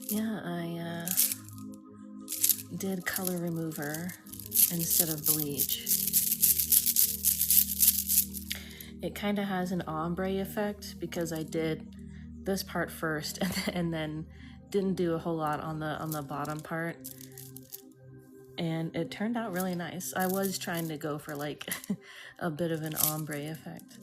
Yeah, I did color remover instead of bleach. It kind of has an ombre effect because I did this part first and then didn't do a whole lot on the bottom part, and it turned out really nice. I was trying to go for like a bit of an ombre effect.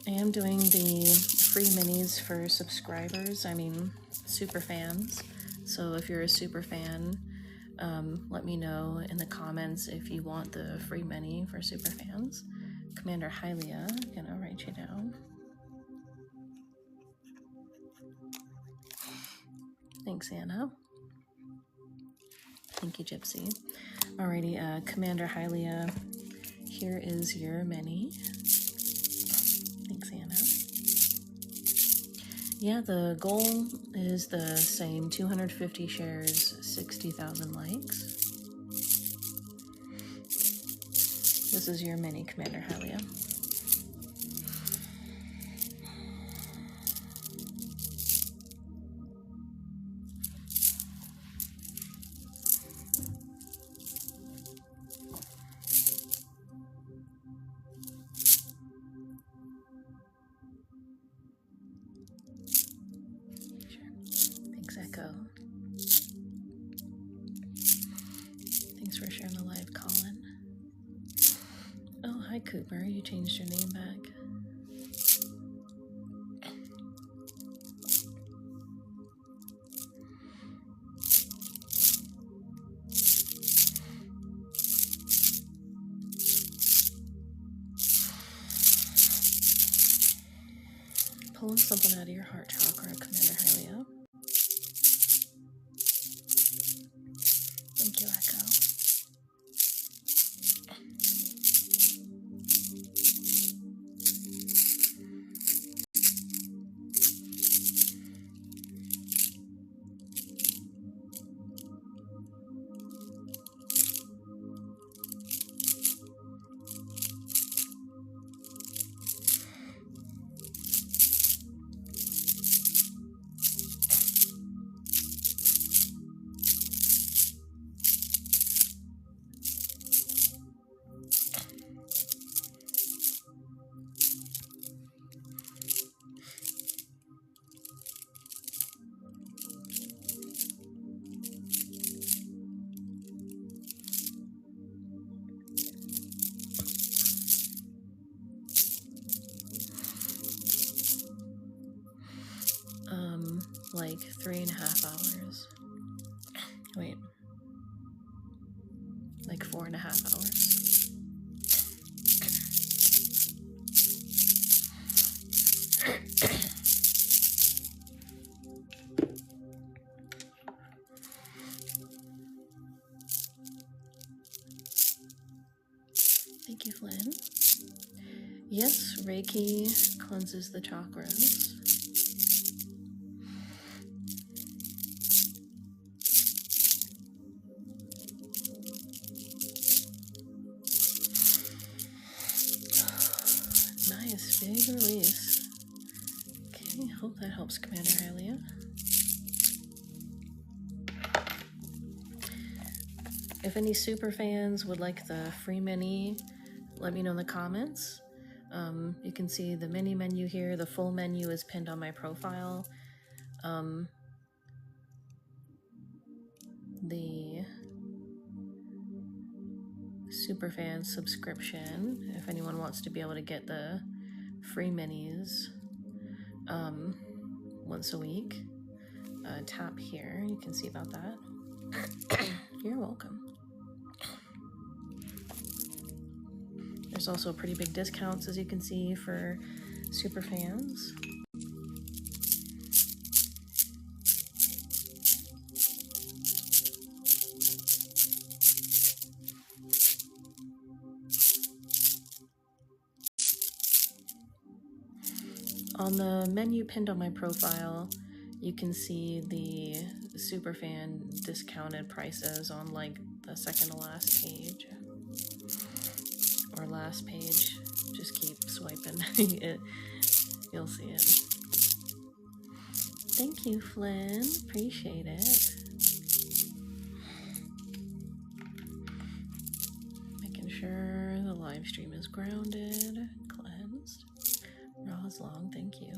I am doing the free minis for subscribers, I mean super fans. So if you're a super fan, let me know in the comments if you want the free mini for super fans. Commander Hylia, gonna write you down. Thanks, Anna. Thank you, Gypsy. Alrighty, Commander Hylia, here is your mini. Thanks, Anna. Yeah, the goal is the same, 250 shares, 60,000 likes. This is your mini, Commander Hylia. Thanks, Echo. Thanks for sharing the live, Colin. Oh, hi, Cooper. You changed your name back. Pulling something out of your heart chakra, Commander Hylia. Thank you, Echo. Like 3.5 hours. Wait. Like 4.5 hours. Thank you, Flynn. Yes, Reiki cleanses the chakras. Nice, big release. Okay, hope that helps, Commander Hylia. If any super fans would like the free mini, let me know in the comments. You can see the mini menu here. The full menu is pinned on my profile. The superfan subscription, if anyone wants to be able to get the free minis once a week, tap here. You can see about that. You're welcome. There's also pretty big discounts, as you can see, for super fans. On the menu pinned on my profile, You can see the superfan discounted prices on like the second to last page or last page. Just keep swiping. You'll see it. Thank you, Flynn. Appreciate it. Making sure the live stream is grounded, cleansed. Raw's long, thank you.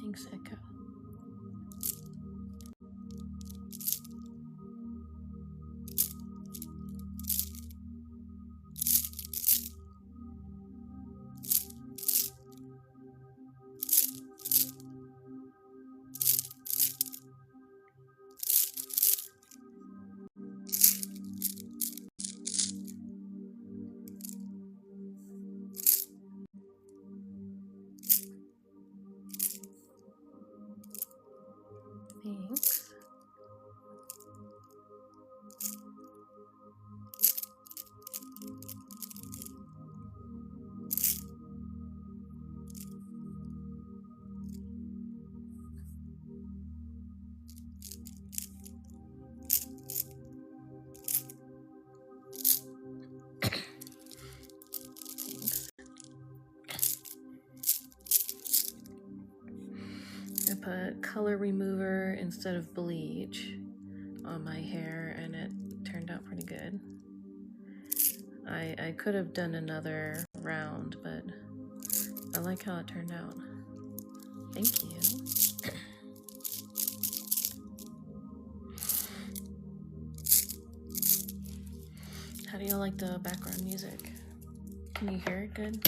Thanks, Echo. Thanks. I put color remover instead of bleach on my hair and it turned out pretty good. I could have done another round, but I like how it turned out. Thank you. How do you like the background music? Can you hear it good?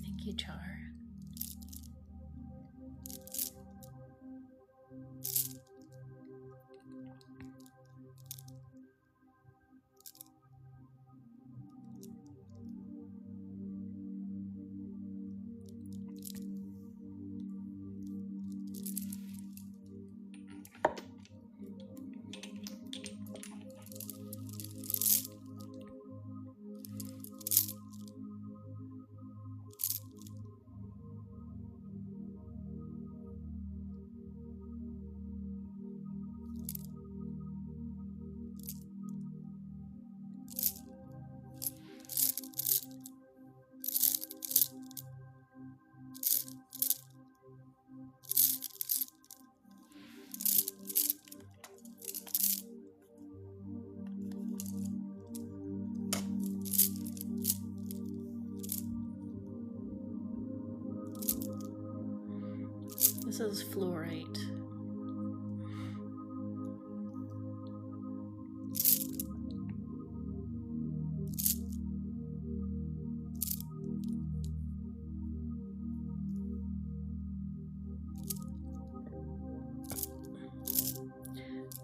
Thank you, Char. This is fluorite.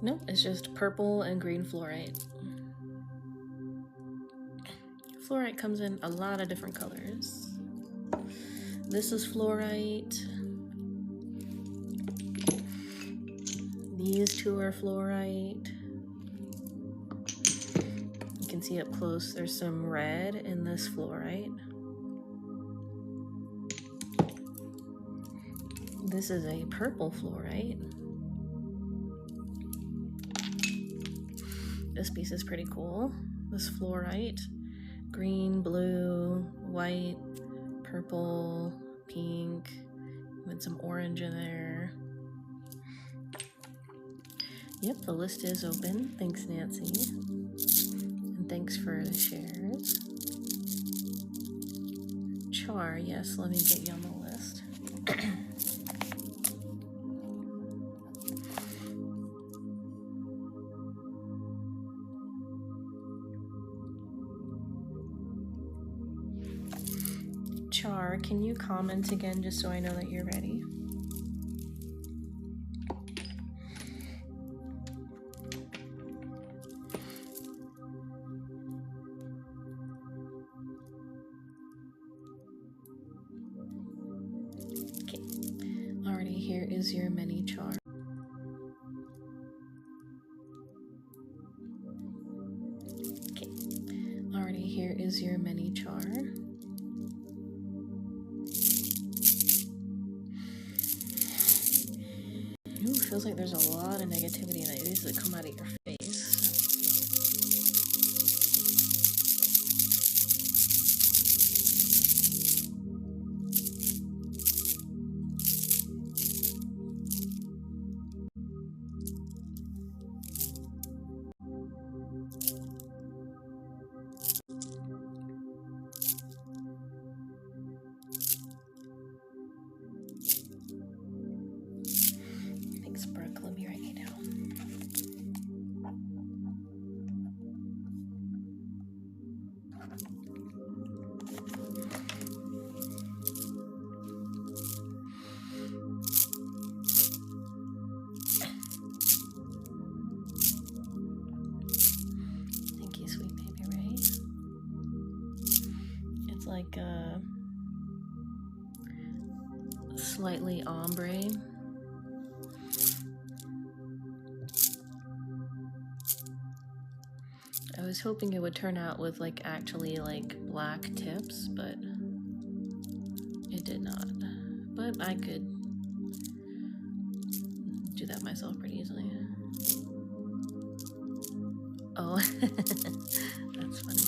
Nope, it's just purple and green fluorite. Fluorite comes in a lot of different colors. This is fluorite. These two are fluorite. You can see up close there's some red in this fluorite. This is a purple fluorite. This piece is pretty cool. This fluorite. Green, blue, white, purple, pink, With some orange in there. Yep, the list is open. Thanks, Nancy. And thanks for the shares. Char, yes, let me get you on the list. Char, can you comment again just so I know that you're ready? Okay, alrighty, here is your mini char. Okay, alrighty, here is your mini char. Ooh, feels like there's a lot of negativity in it. These that come out of your face. Thanks, Brooke. Let me write you down. Thank you, sweet baby Ray. It's like a slightly ombre. I was hoping it would turn out with like actually like black tips, but it did not. But I could do that myself pretty easily. Oh, that's funny.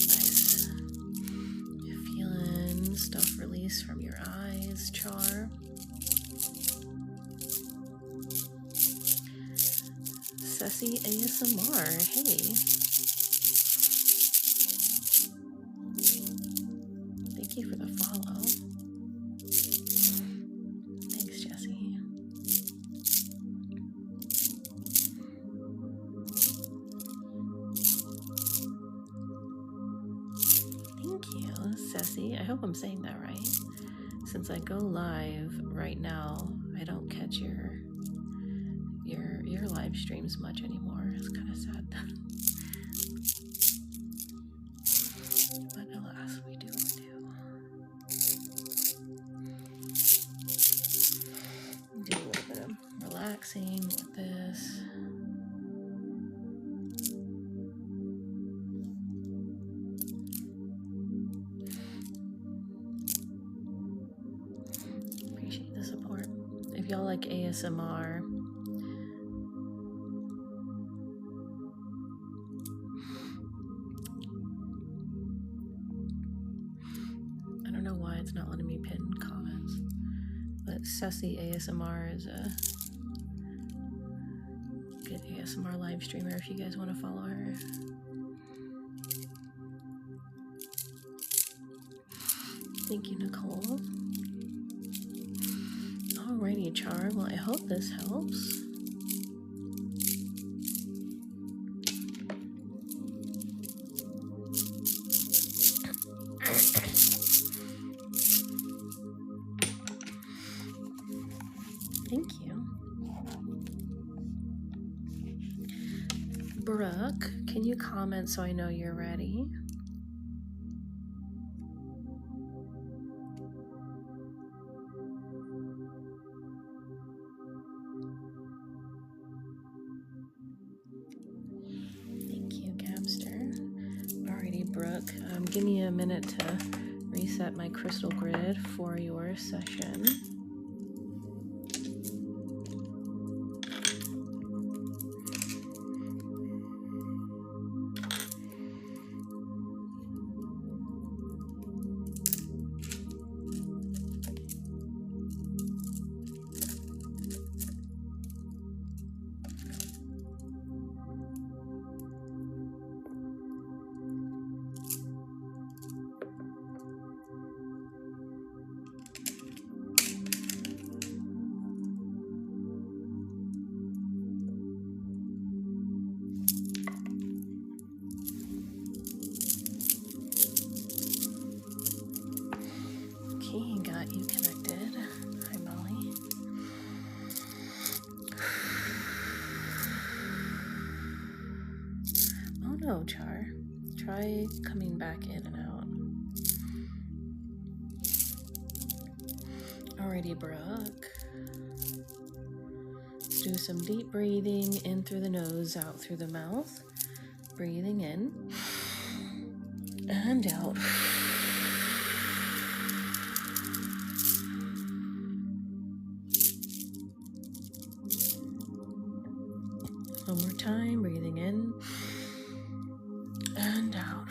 Nice. You're feeling stuff release from your eyes, Char. Ceci ASMR, hey. Thank you for the follow. Thanks, Jessie. Thank you, Ceci. I hope I'm saying that right. Since I go live right now, I don't catch your live streams much anymore. It's kind of sad. But alas, we do what we do. Do a little bit of relaxing with this. Appreciate the support. If y'all like ASMR, I don't know why it's not letting me pin comments, but Ceci ASMR is a good ASMR live streamer if you guys want to follow her. Thank you, Nicole. Alrighty, Char. Well, I hope this helps. Thank you. Brooke, can you comment so I know you're ready? Thank you, Gabster. Alrighty, Brooke. Give me a minute to reset my crystal grid for your session. try coming back in and out. Alrighty, Brooke. Let's do some deep breathing in through the nose, out through the mouth. Breathing in and out. One more time, breathing in and out.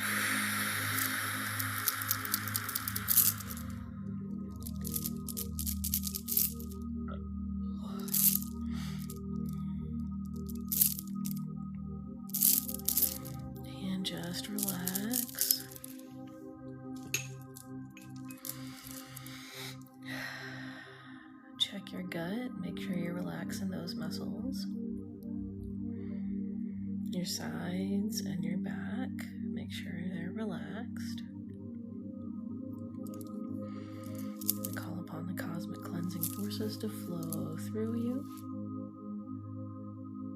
And just relax. Check your gut, make sure you're relaxing those muscles. Your sides and your back, make sure they're relaxed. We call upon the cosmic cleansing forces to flow through you,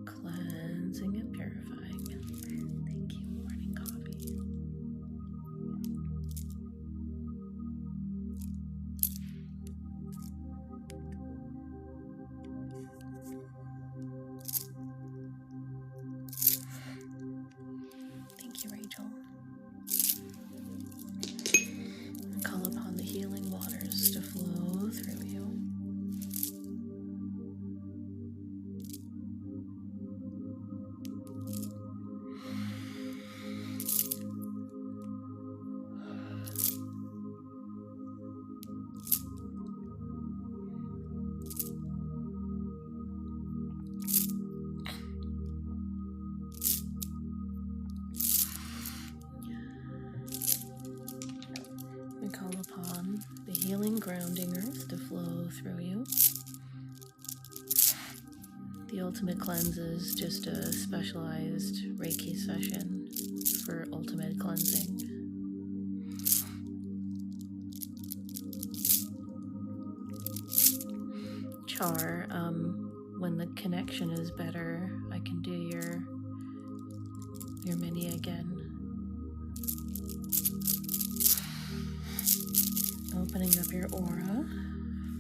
cleansing and purifying. Thank you, morning coffee. Thank you, Rachel. And call upon the healing waters to flow through you. We call upon the healing grounding earth to flow through you. The ultimate cleanse is just a specialized Reiki session for ultimate cleansing. Char, when the connection is better, I can do your mini again. Opening up your aura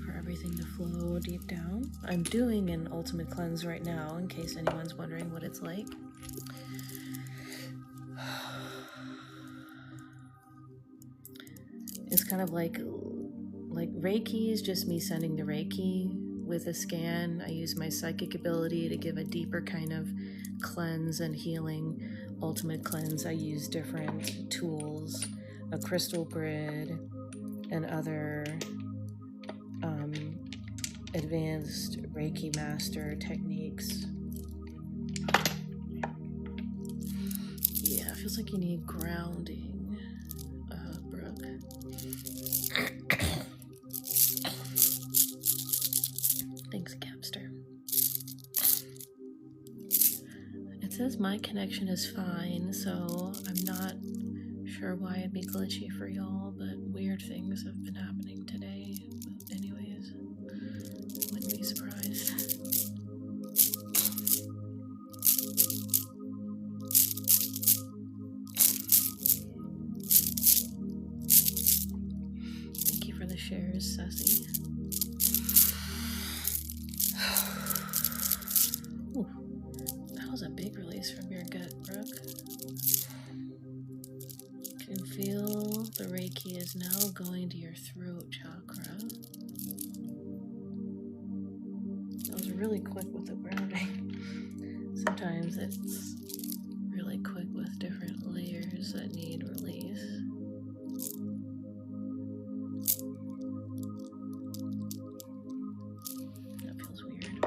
for everything to flow deep down. I'm doing an ultimate cleanse right now in case anyone's wondering what it's like. It's kind of like Reiki is just me sending the Reiki with a scan. I use my psychic ability to give a deeper kind of cleanse and healing. Ultimate cleanse, I use different tools, a crystal grid, and other advanced Reiki master techniques. Yeah, it feels like you need grounding, Brooke. Thanks, Capster. It says my connection is fine, so I'm not sure why it'd be glitchy for y'all, but weird things have been happening today. But anyways, wouldn't be surprised. Thank you for the shares, Sassy. Ooh, that was a big release from your gut, Brooke. You can feel the Reiki is now going to your throat chakra. That was really quick with the grounding. Sometimes it's really quick with different layers that need release. That feels weird.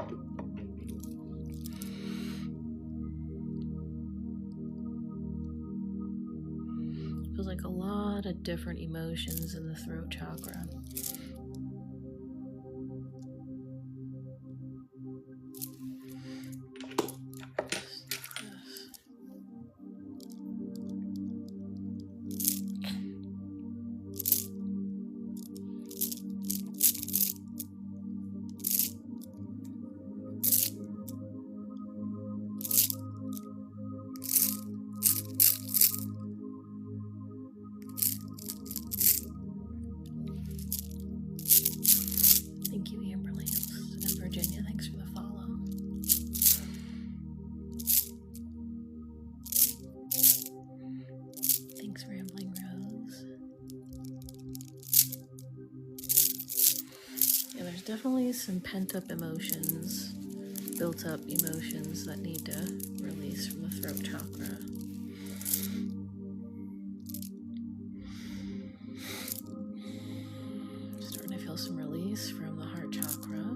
Feels like a lot of different emotions in the throat chakra. definitely some pent-up emotions, built-up emotions that need to release from the throat chakra. Starting to feel some release from the heart chakra.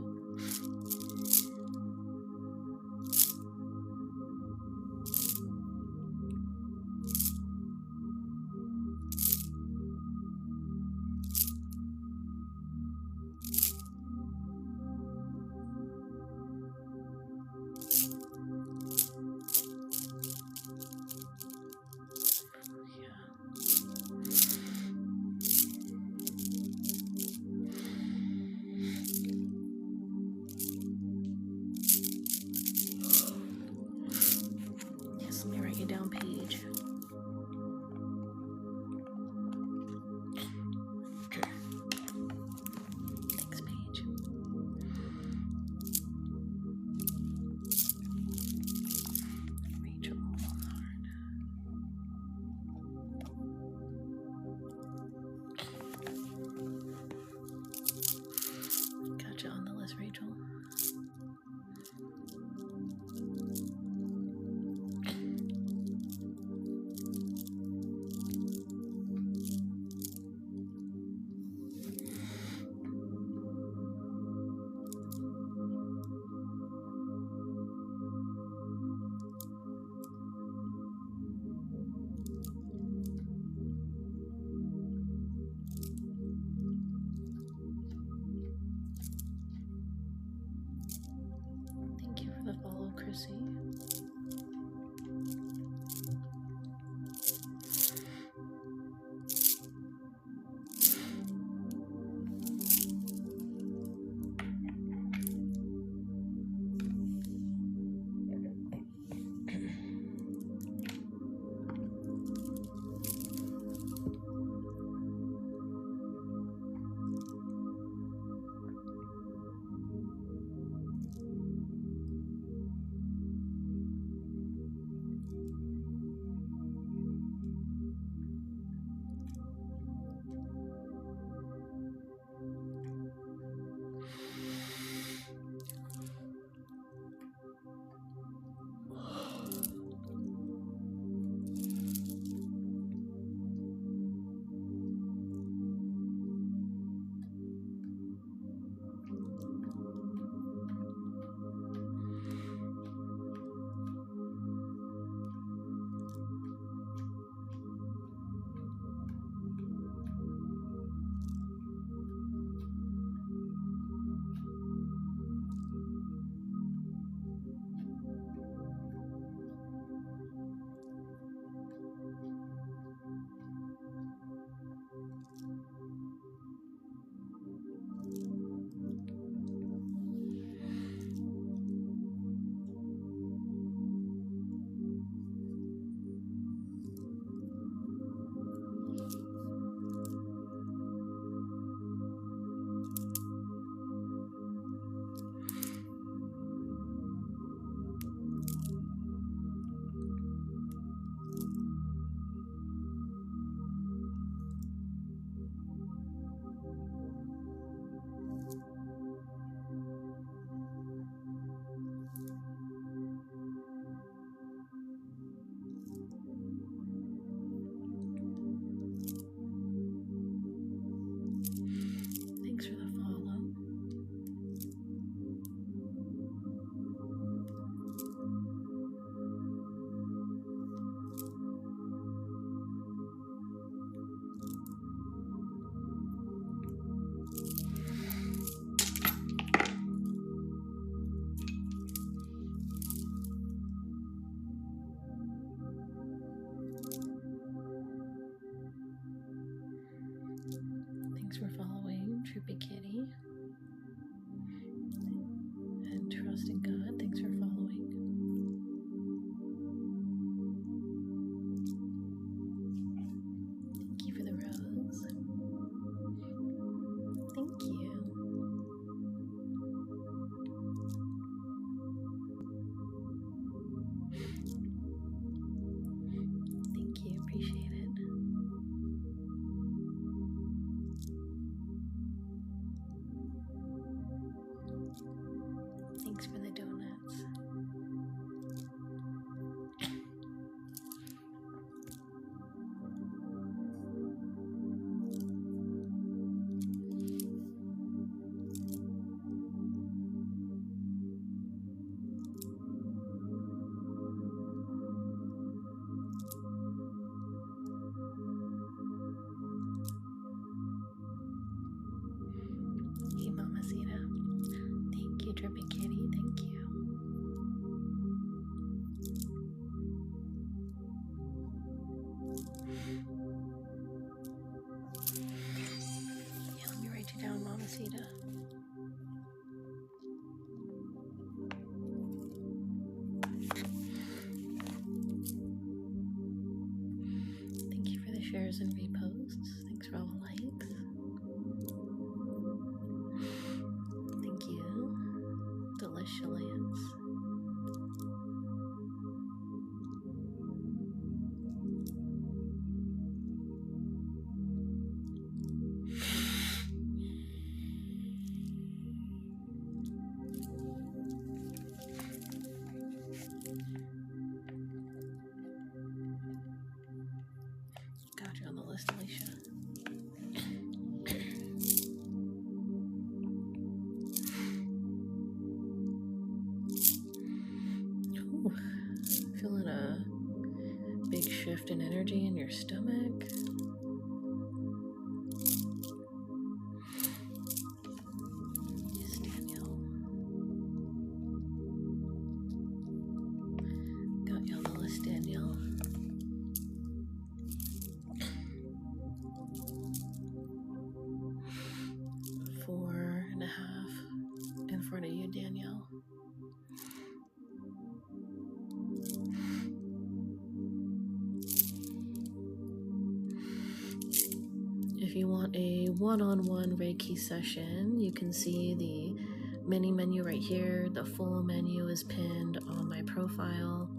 shares and reposts. Thanks for all the likes. Thank you. Delicious Lance. Got you on the list, Alicia. Ooh, feeling a big shift in energy in your stomach. Yes, Danielle. Got you on the list, Danielle. Four and a half in front of you, Danielle. If you want a one-on-one Reiki session, you can see the mini menu right here. The full menu is pinned on my profile.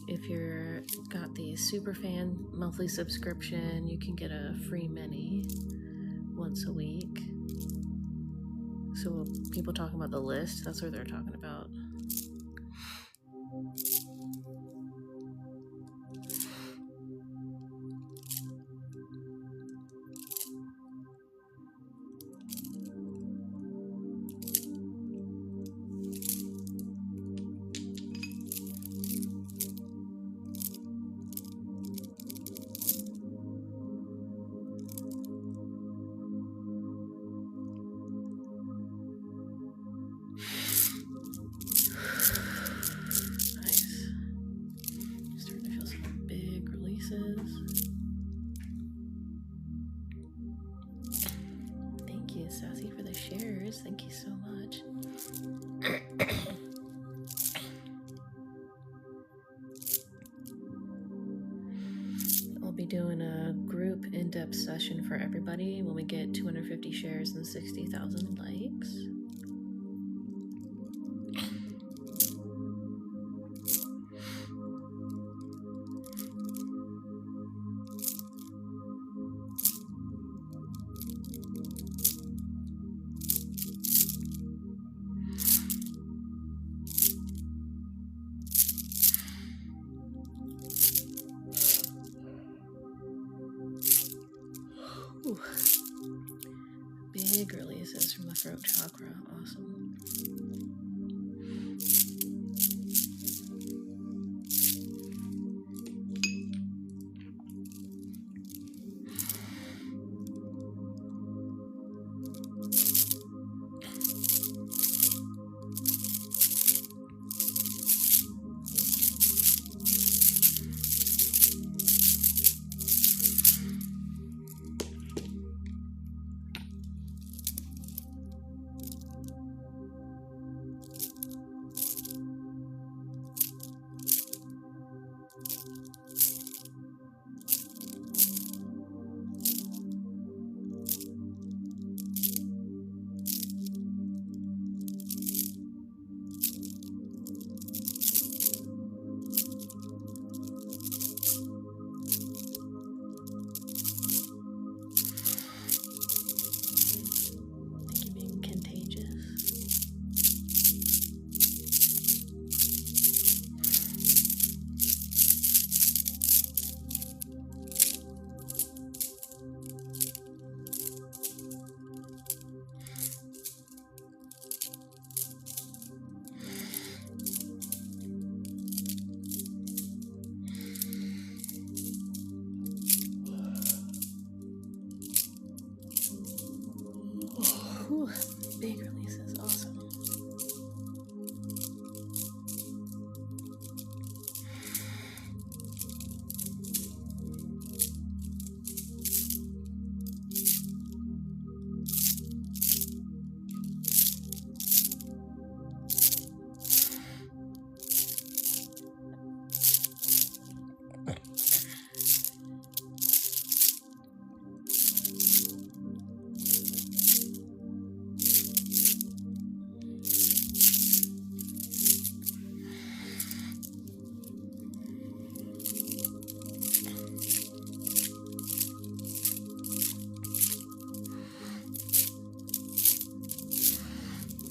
If you're got the Superfan monthly subscription, you can get a free mini once a week. So people talking about the list, that's what they're talking about. Nice. Starting to feel some big releases. Thank you, Sassy, for the shares. Thank you so much. I'll be doing a group in-depth session for everybody when we get 250 shares and 60,000 likes. Ooh. Big releases from the throat chakra. Awesome.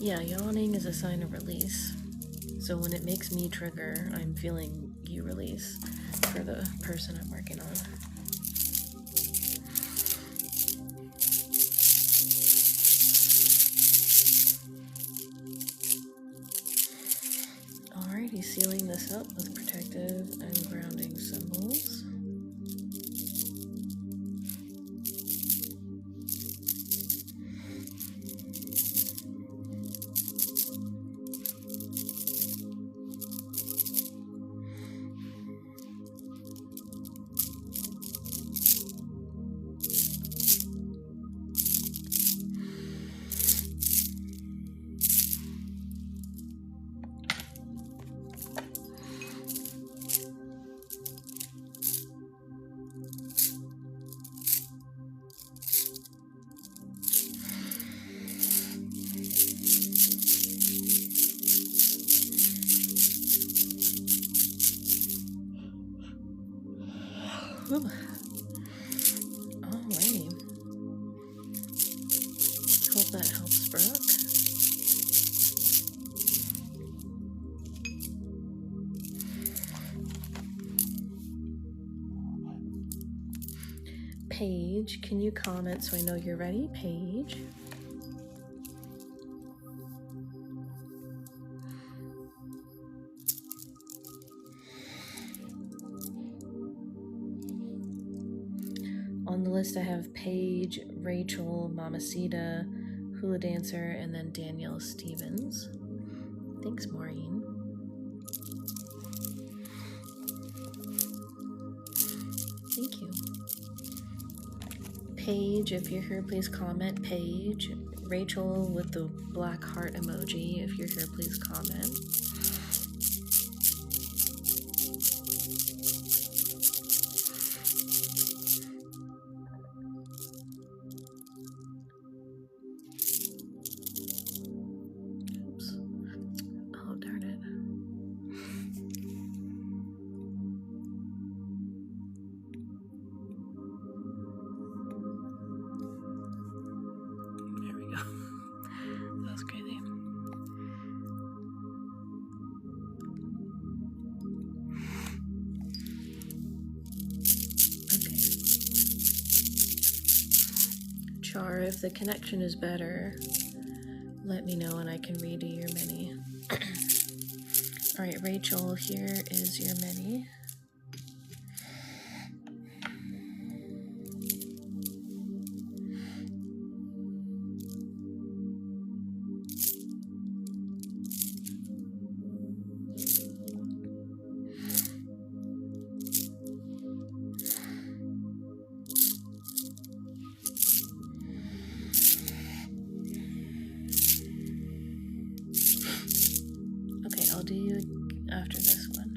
Yeah, yawning is a sign of release. So when it makes me trigger, I'm feeling you release for the person I'm working on. Alrighty, sealing this up with protective and grounding symbols. Whew. Alrighty. Hope that helps, Brooke. Paige, can you comment so I know you're ready? Paige. On the list I have Paige, Rachel, Mamacita, Hula Dancer, and then Danielle Stevens. Thanks, Maureen. Thank you. Paige, if you're here, please comment. Paige. Rachel with the black heart emoji, if you're here, please comment. Oops. Oh, darn it. There we go. That was crazy. Okay. Char, if the connection is better, let me know and I can redo your mini. Alright, Rachel, here is your mini. Okay, I'll do you after this one.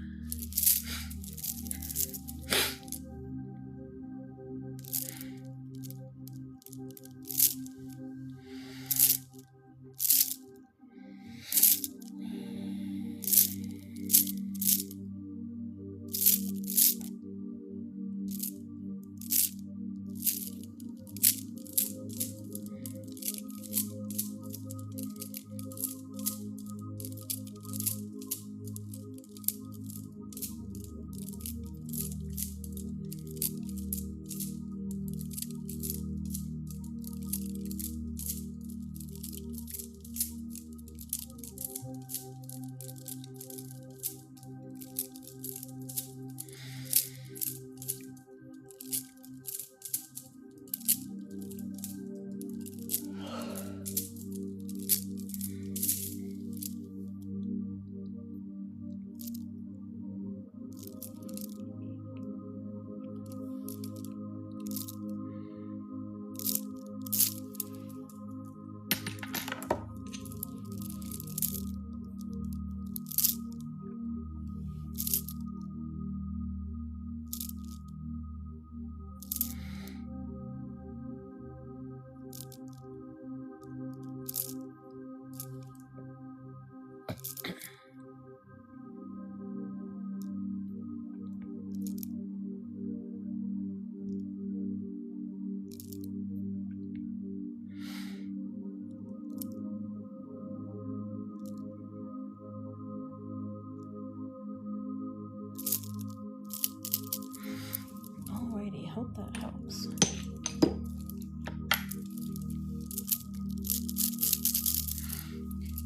hope that helps.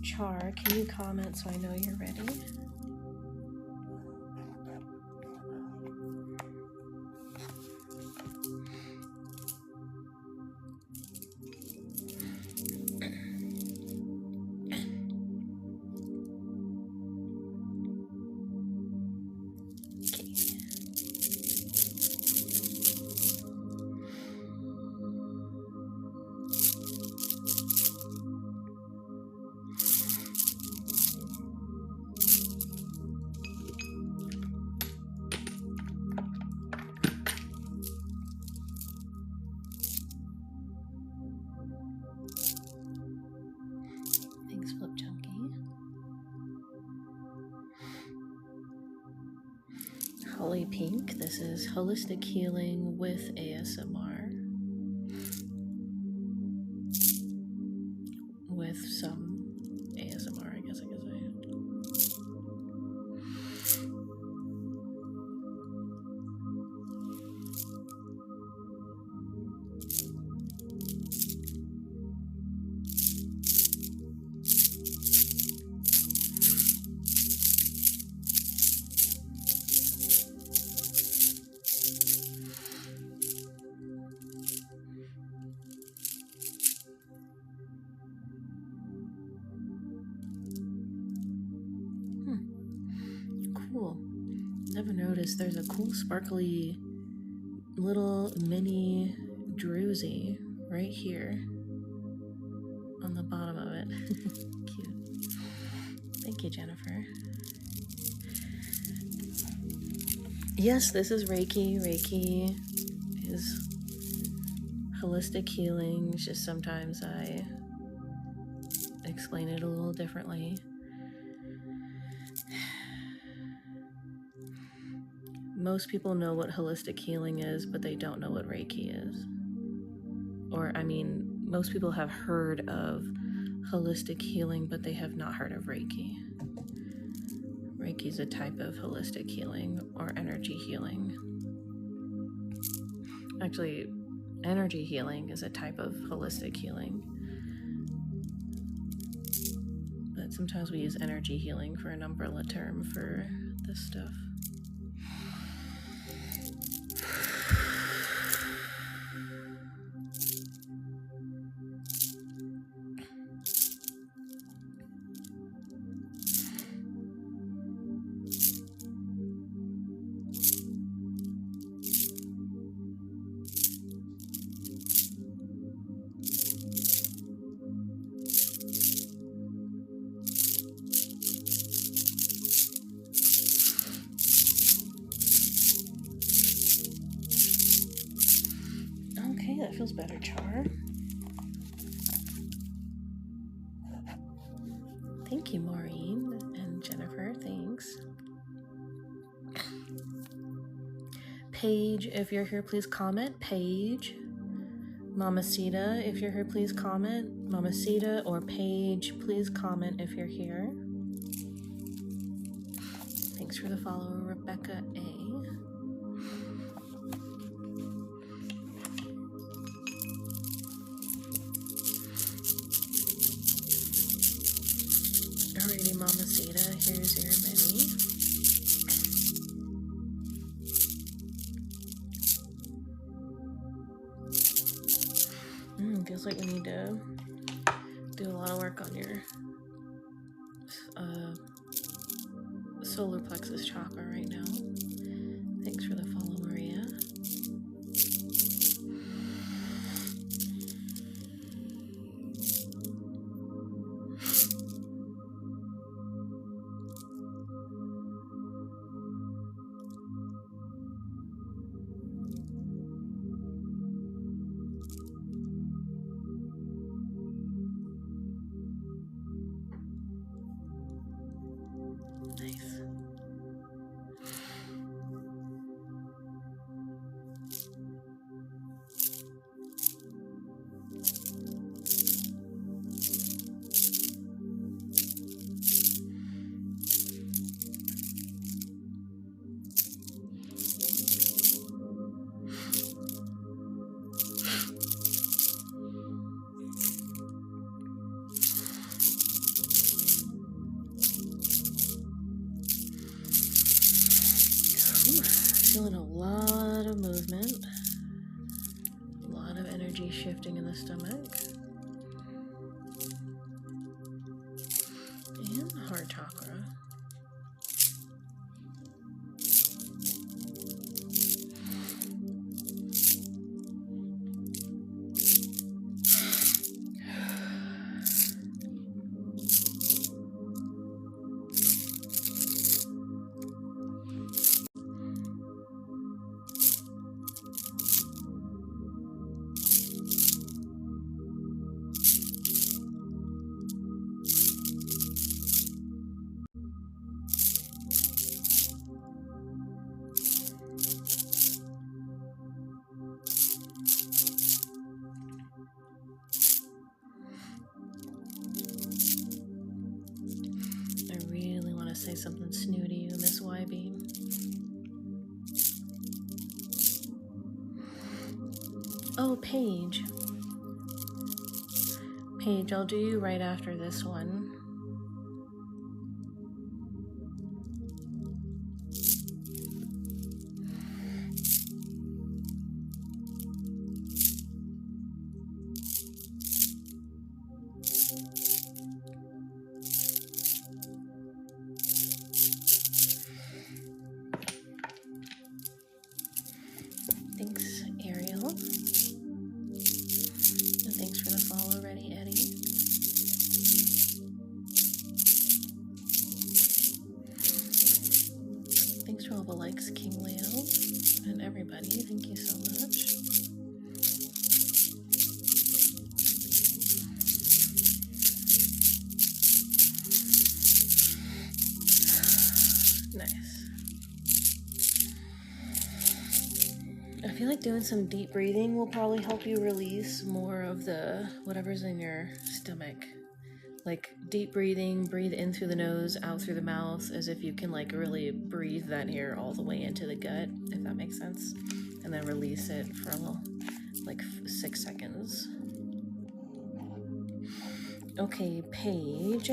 Char, can you comment so I know you're ready? Thanks, Flip Chunky. Holly Pink, this is Holistic Healing with ASMR. With some ASMR, I guess I could say. Cool. Never noticed there's a cool sparkly little mini druzy right here on the bottom of it. Cute. Thank you, Jennifer. Yes, this is Reiki. Reiki is holistic healing. It's just sometimes I explain it a little differently. Most people know what holistic healing is, but they don't know what Reiki is. Or, I mean, most people have heard of holistic healing, but they have not heard of Reiki. Reiki is a type of holistic healing or energy healing. Actually, energy healing is a type of holistic healing. But sometimes we use energy healing for an umbrella term for this stuff. Okay, that feels better, Char. Thank you, Maureen and Jennifer. Thanks. Paige, if you're here, please comment. Paige. Mamacita, if you're here, please comment. Mamacita or Paige, please comment if you're here. Thanks for the follow, Rebecca A. Alrighty, Mamacita, here's your mini. Feels like we need to do a lot of work on your solar plexus chakra right now. Thanks for the follow, Maria. Nice. lot of movement, a lot of energy shifting in the stomach and the heart chakra. Say something snooty to you, Miss YB. Oh, Paige. Paige, I'll do you right after this one. Thanks, Ariel. And thanks for the follow already, Eddie. Thanks for all the likes, King Leo. And everybody, thank you so much. Nice. I feel like doing some deep breathing will probably help you release more of the whatever's in your stomach. Like deep breathing, breathe in through the nose, out through the mouth, as if you can like really breathe that air all the way into the gut, if that makes sense. And then release it for like 6 seconds. Okay, Paige.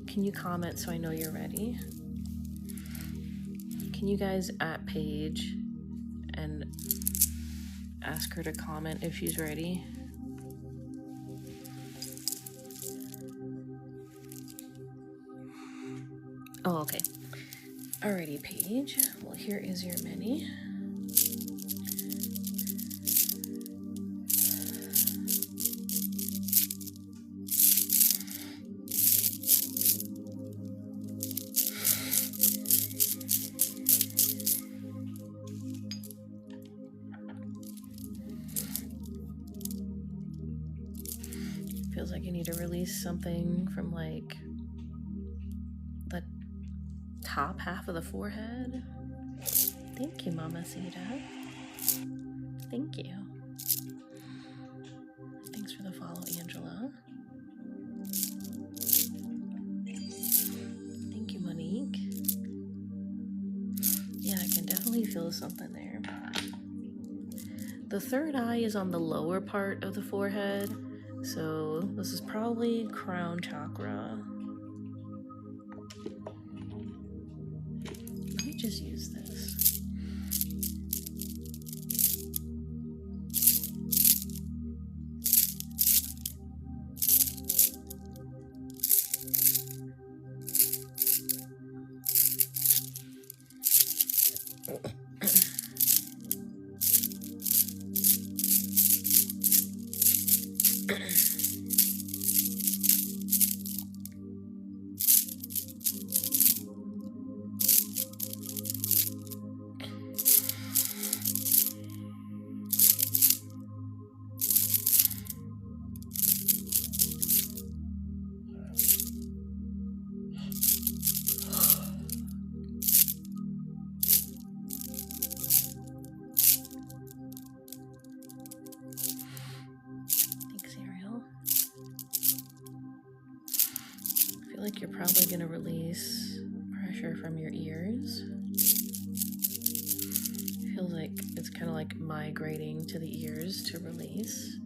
Can you comment so I know you're ready? Can you guys at Paige and ask her to comment if she's ready? Oh, okay. Alrighty, Paige. Well, here is your mini. Feels like you need to release something from like the top half of the forehead. Thank you, Mama Sita. Thank you. Thanks for the follow, Angela. Thank you, Monique. Yeah, I can definitely feel something there. The third eye is on the lower part of the forehead. So this is probably crown chakra. Let me just use this. Like you're probably going to release pressure from your ears. Feels like it's kind of like migrating to the ears to release.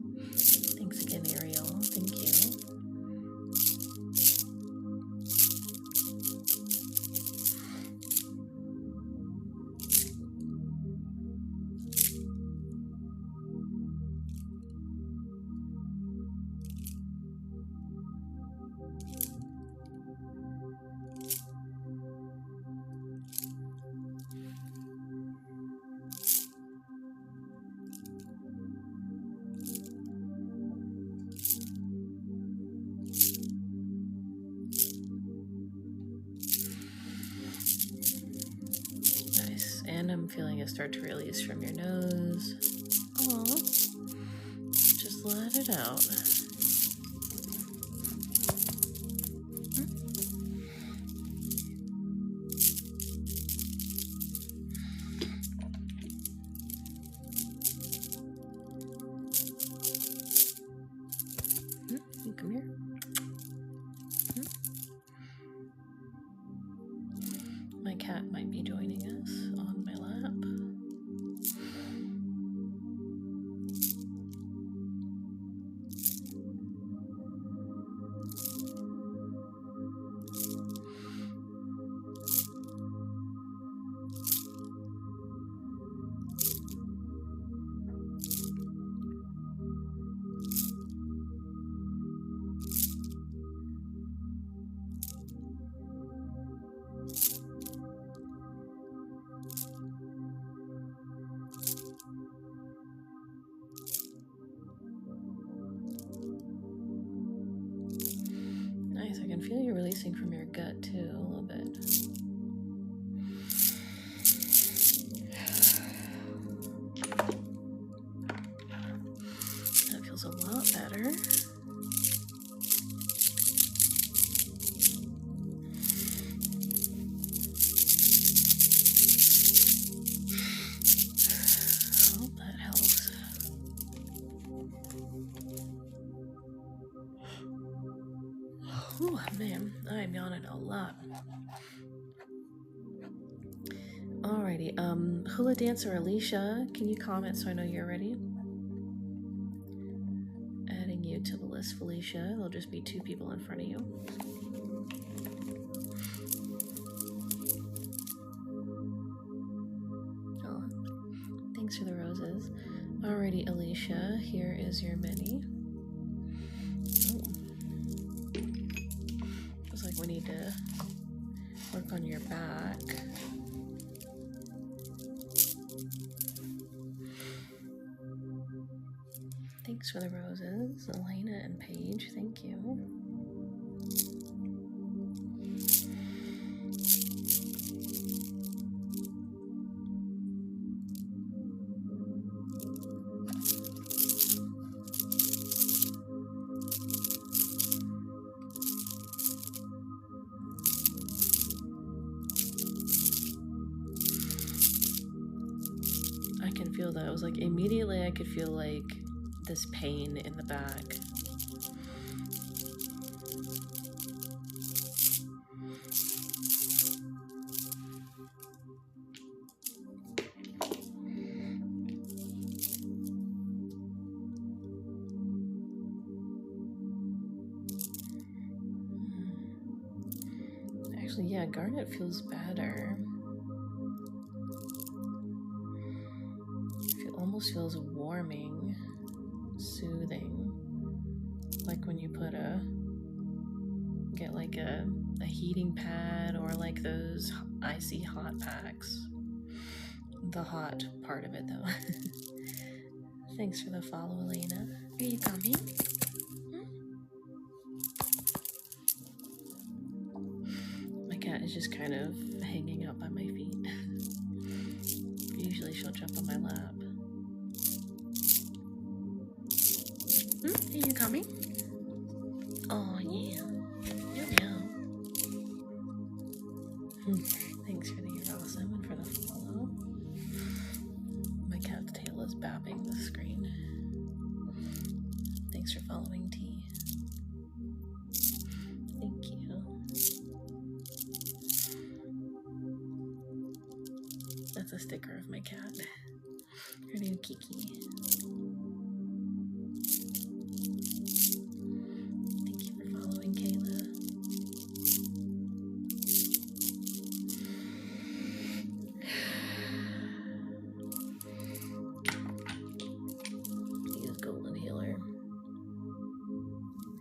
Thanks again, Ariel. Thank you. and I'm feeling it start to release from your nose. Aw. Just let it out. You come here. My cat might be joining us on my lap. Nice, I can feel you releasing from your gut too, a little bit. That feels a lot better. Hope that helps. Ooh, man, I'm yawning a lot. Alrighty, Hula Dancer Alicia, can you comment so I know you're ready? Adding you to the list, Felicia. There'll just be 2 people in front of you. Oh, thanks for the roses. Alrighty, Alicia, here is your mini. Oh. Looks like we need to work on your back. Thanks for the roses, Elena and Paige, thank you. I can feel that. It was like immediately I could feel like this pain in the back. Actually, yeah, garnet feels better. It almost feels warming, soothing, like when you get like a heating pad or like those icy hot packs. The hot part of it though. Thanks for the follow, Elena. Are you coming? My cat is just kind of hanging out by my feet. Usually she'll jump on my lap. Are you coming? Oh yeah. Meow. Thanks for the you're awesome and for the follow. My cat's tail is bapping the screen. Thanks for following T. Thank you. That's a sticker of my cat. Her name Kiki. Thank you for following Kayla. Use Golden Healer.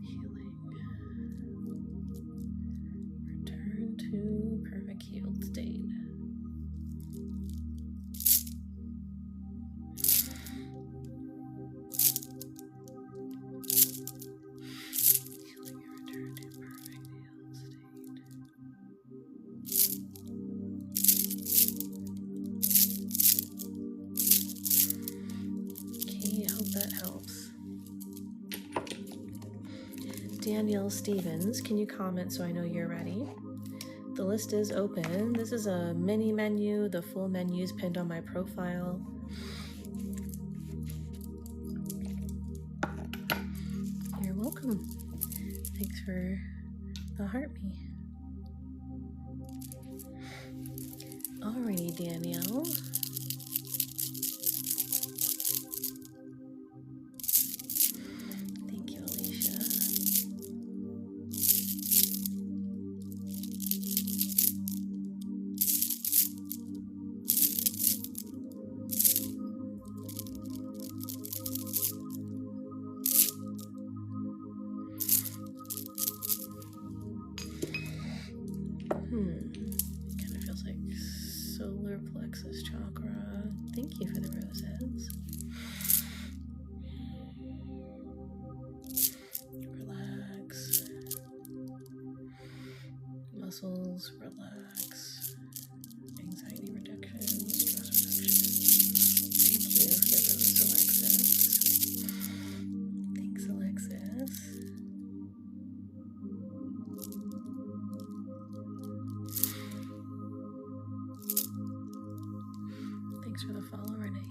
Healing. Return to perfect healed state. Danielle Stevens, can you comment so I know you're ready? The list is open. This is a mini menu. The full menu is pinned on my profile. You're welcome. Thanks for the heart me. Alrighty, Danielle. Thank you, Alicia. Kind of feels like solar plexus chakra. Thank you for the roses. Relax. Muscles, relax. Anxiety reduction, stress reduction. Thank you for the rose, Alexis. Thanks, Alexis. Thanks for the follow, Renee.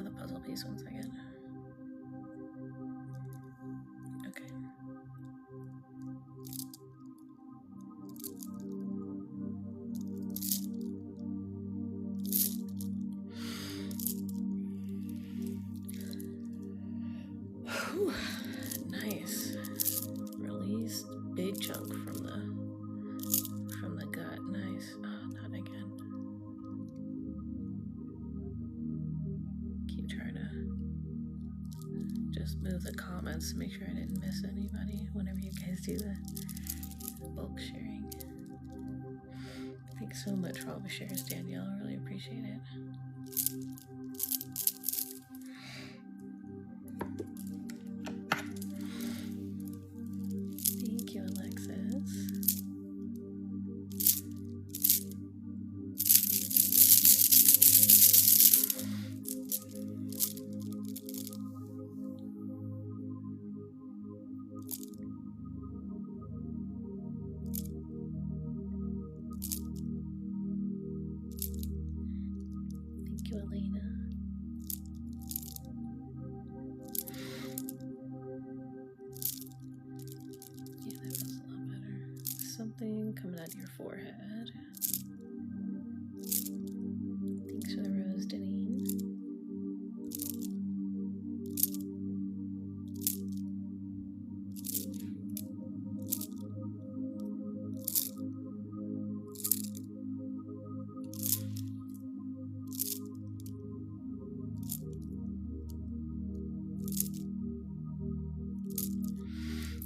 The puzzle piece, 1 second. Okay. Whew. Nice. Release big chunk from the gut. Nice. Oh, not again. Keep trying to just move the comments to make sure I didn't miss anybody whenever you guys do the bulk sharing. Thanks so much for all the shares, Danielle. I really appreciate it. Thank you, Alexis. Thank you, Elena. Yeah, that feels a lot better. Something coming out of your forehead. Thanks for the rose, Deneen.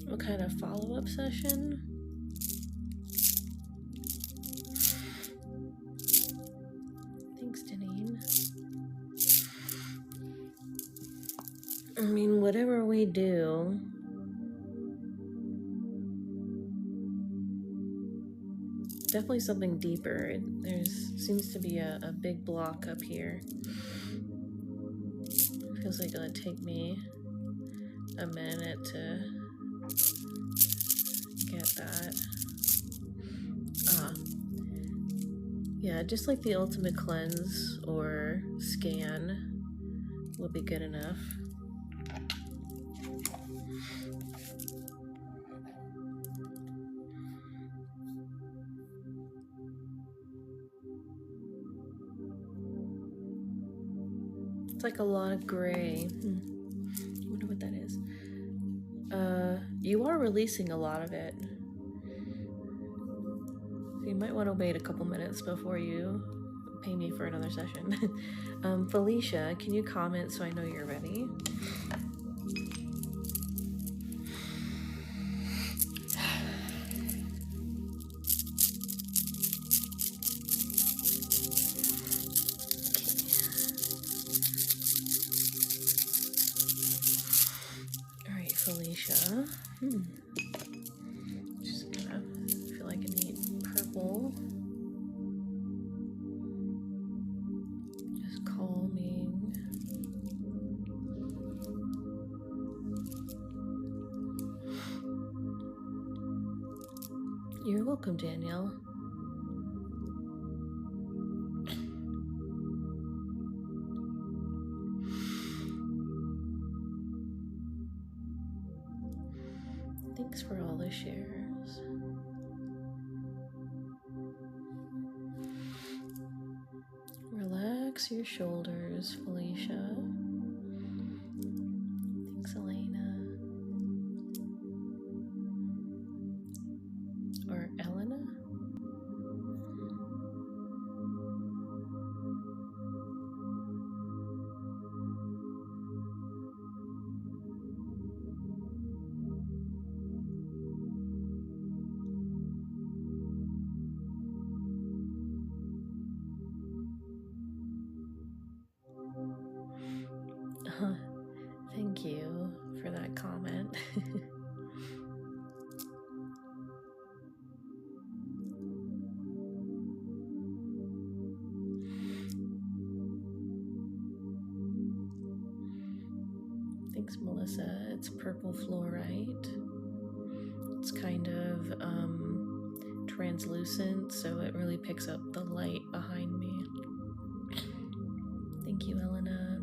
What kind of follow-up session? Thanks, Deneen. I mean, whatever we do, definitely something deeper. Seems to be a big block up here. Feels like it'll take me a minute to get that. Yeah, just like the ultimate cleanse or scan will be good enough. It's like a lot of gray. I wonder what that is. You are releasing a lot of it. So you might want to wait a couple minutes before you pay me for another session. Felicia, can you comment so I know you're ready? Alright, Felicia. Just gonna feel like I need purple You're welcome, Danielle. Thanks for all the shares. Relax your shoulders, Felicia. Thanks, Elena. Or Elena? Thank you for that comment. Thanks, Melissa. It's purple fluorite. It's kind of translucent, so it really picks up the light behind me. Thank you, Elena.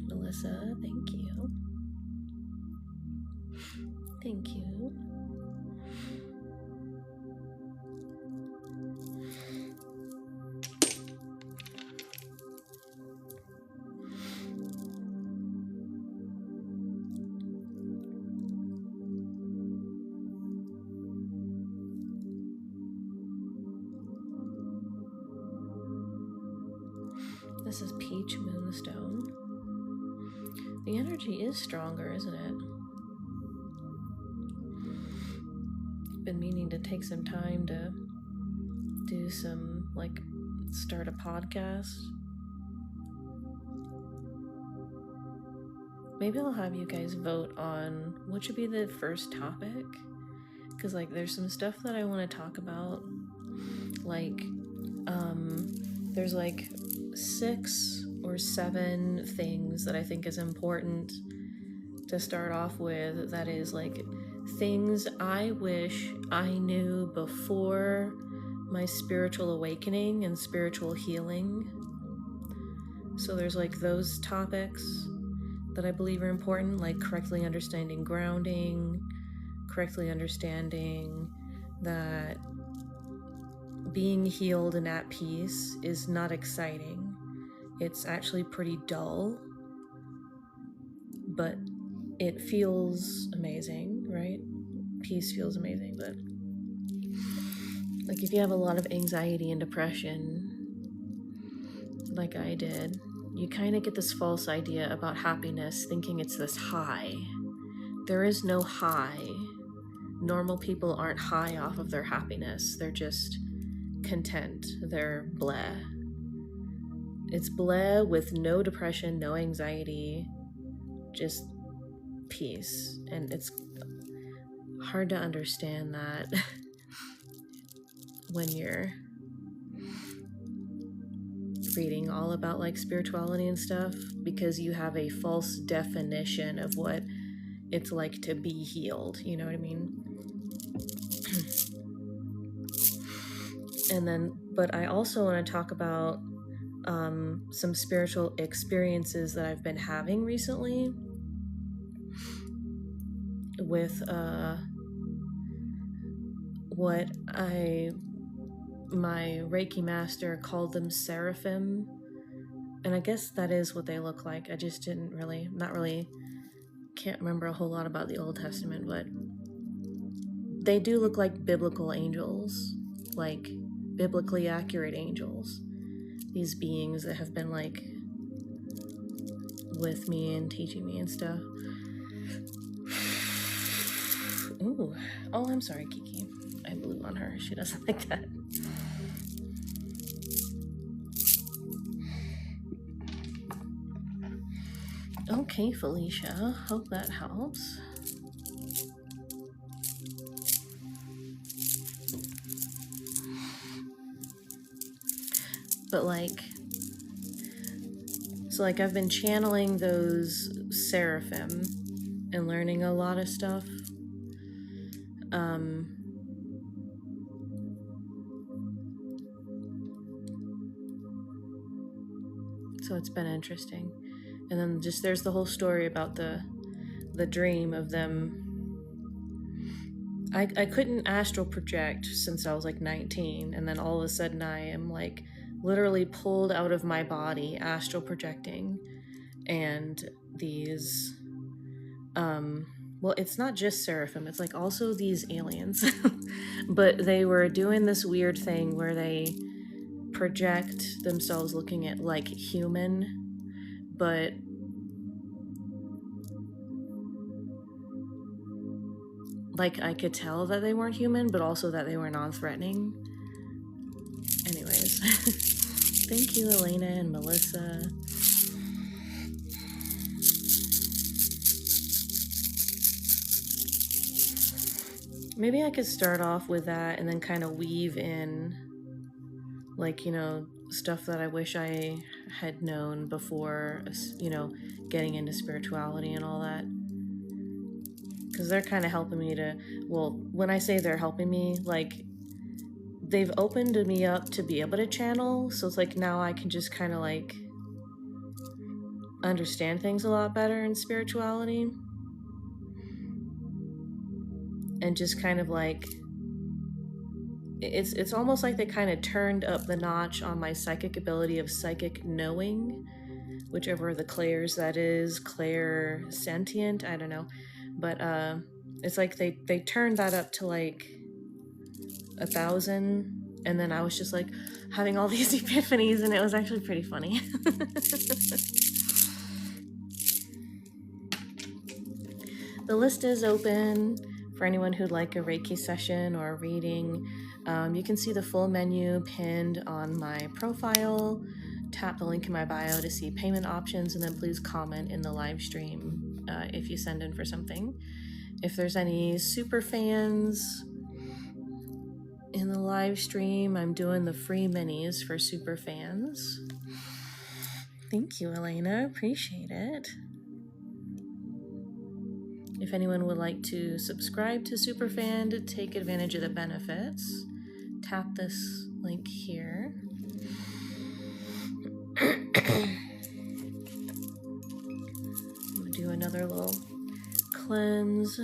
Melissa, thank you. Thank you. This is Peach Moonstone. The energy is stronger, isn't it? Been meaning to take some time to do some, start a podcast. Maybe I'll have you guys vote on what should be the first topic. Because, there's some stuff that I want to talk about. There's 6 or 7 things that I think is important to start off with. That is things I wish I knew before my spiritual awakening and spiritual healing. So there's those topics that I believe are important, correctly understanding grounding, correctly understanding that being healed and at peace is not exciting. It's actually pretty dull, but it feels amazing, right? Peace feels amazing, but if you have a lot of anxiety and depression, like I did, you kind of get this false idea about happiness, thinking it's this high. There is no high. Normal people aren't high off of their happiness. They're just content. They're bleh. It's bleh with no depression, no anxiety, just peace. And it's hard to understand that when you're reading all about spirituality and stuff, because you have a false definition of what it's like to be healed, you know what I mean? But I also want to talk about some spiritual experiences that I've been having recently with what my Reiki master called them seraphim, and I guess that is what they look like. I just can't remember a whole lot about the Old Testament, but they do look like biblical angels, biblically accurate angels. These beings that have been with me and teaching me and stuff. Ooh. Oh, I'm sorry, Kiki. I blew on her. She doesn't like that. Okay, Felicia. Hope that helps. But I've been channeling those seraphim and learning a lot of stuff. So it's been interesting. And then just there's the whole story about the dream of them. I couldn't astral project since I was like 19, and then all of a sudden I am like literally pulled out of my body astral projecting, and these well, it's not just seraphim, it's like also these aliens. But they were doing this weird thing where they project themselves looking at like human, but like I could tell that they weren't human, but also that they were non-threatening. Anyways, thank you, Elena and Melissa. Maybe I could start off with that and then kind of weave in, like, you know, stuff that I wish I had known before, you know, getting into spirituality and all that. Because they're kind of helping me to, well, when I say they're helping me, like, they've opened me up to be able to channel, so it's like now I can just kind of like understand things a lot better in spirituality. And just kind of like, it's almost like they kind of turned up the notch on my psychic ability of psychic knowing, whichever of the clairs that is, clair sentient, I don't know. But it's like they turned that up to like 1,000, and then I was just like having all these epiphanies, and it was actually pretty funny. The list is open for anyone who'd like a Reiki session or a reading. You can see the full menu pinned on my profile. Tap the link in my bio to see payment options, and then please comment in the live stream if you send in for something. If there's any super fans in the live stream, I'm doing the free minis for super fans. Thank you, Elena. Appreciate it. If anyone would like to subscribe to Superfan to take advantage of the benefits, tap this link here. I'm gonna do another little cleanse.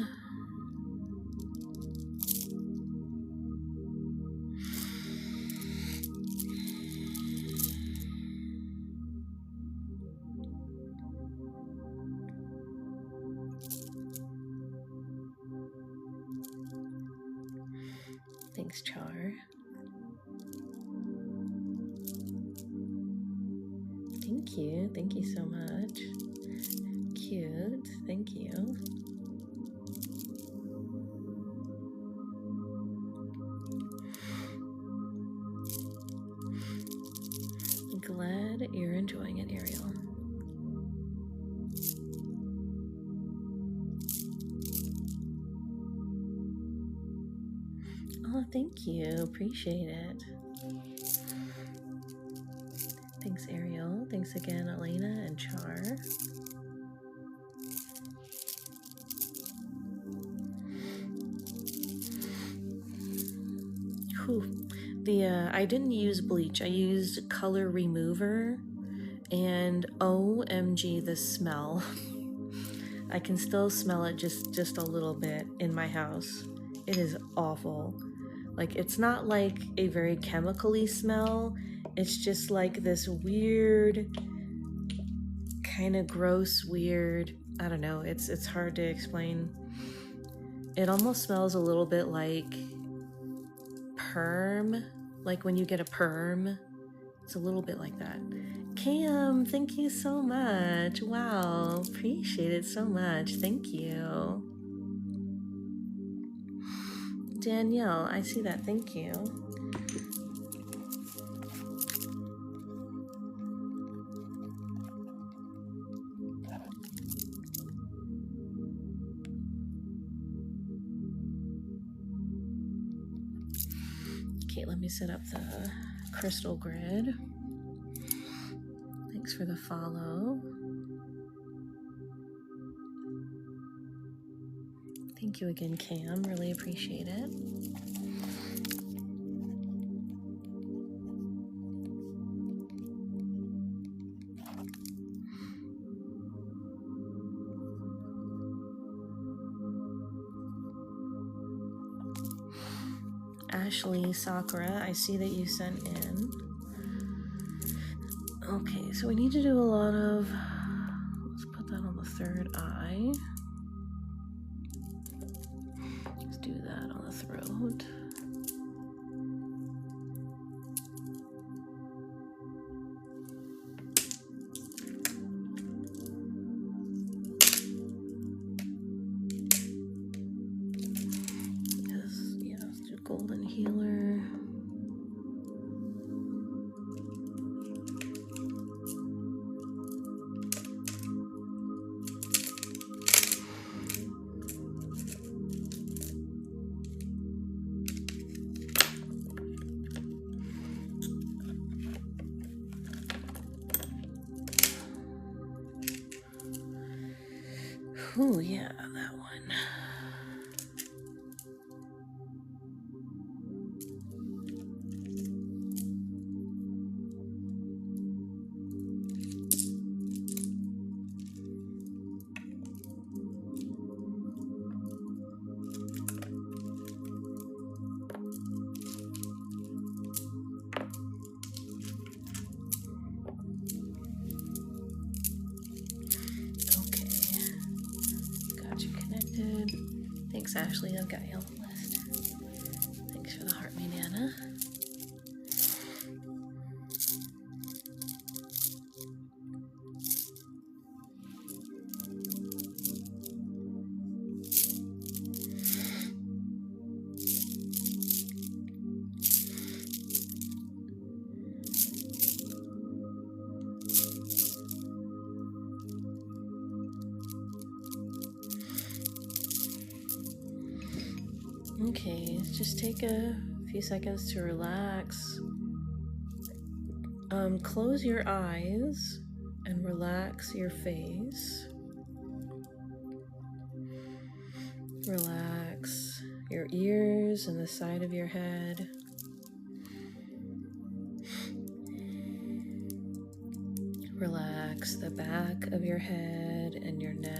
Thanks, Char. Thank you so much. Cute, thank you. Glad you're enjoying it, Ariel. Oh, thank you. Appreciate it. Thanks, Ariel. Thanks again, Elena and Char. Whew. I didn't use bleach. I used color remover, and OMG, the smell. I can still smell it just a little bit in my house. It is awful. Like, it's not like a very chemical-y smell. It's just like this weird, kind of gross, weird, I don't know, it's hard to explain. It almost smells a little bit like perm, like when you get a perm. It's a little bit like that. Cam, thank you so much. Wow, appreciate it so much. Thank you. Danielle, I see that. Thank you. Okay, let me set up the crystal grid. Thanks for the follow. Thank you again, Cam. Really appreciate it. Ashley Sakura, I see that you sent in. Okay, so we need to do a lot of, let's put that on the third eye. Let's do that on the throat. Yes, let's do Golden Healer. Oh yeah, that one. Thanks, Ashley. I've got you on the list. Thanks for the heart, me Nana. Okay, just take a few seconds to relax. Close your eyes and relax your face. Relax your ears and the side of your head. Relax the back of your head and your neck.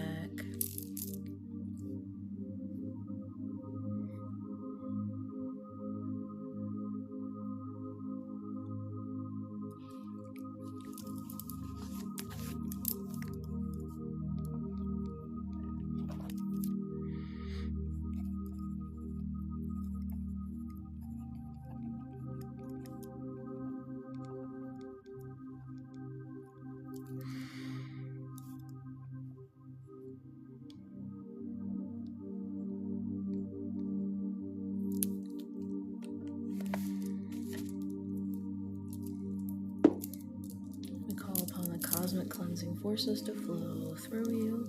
Cosmic cleansing forces to flow through you,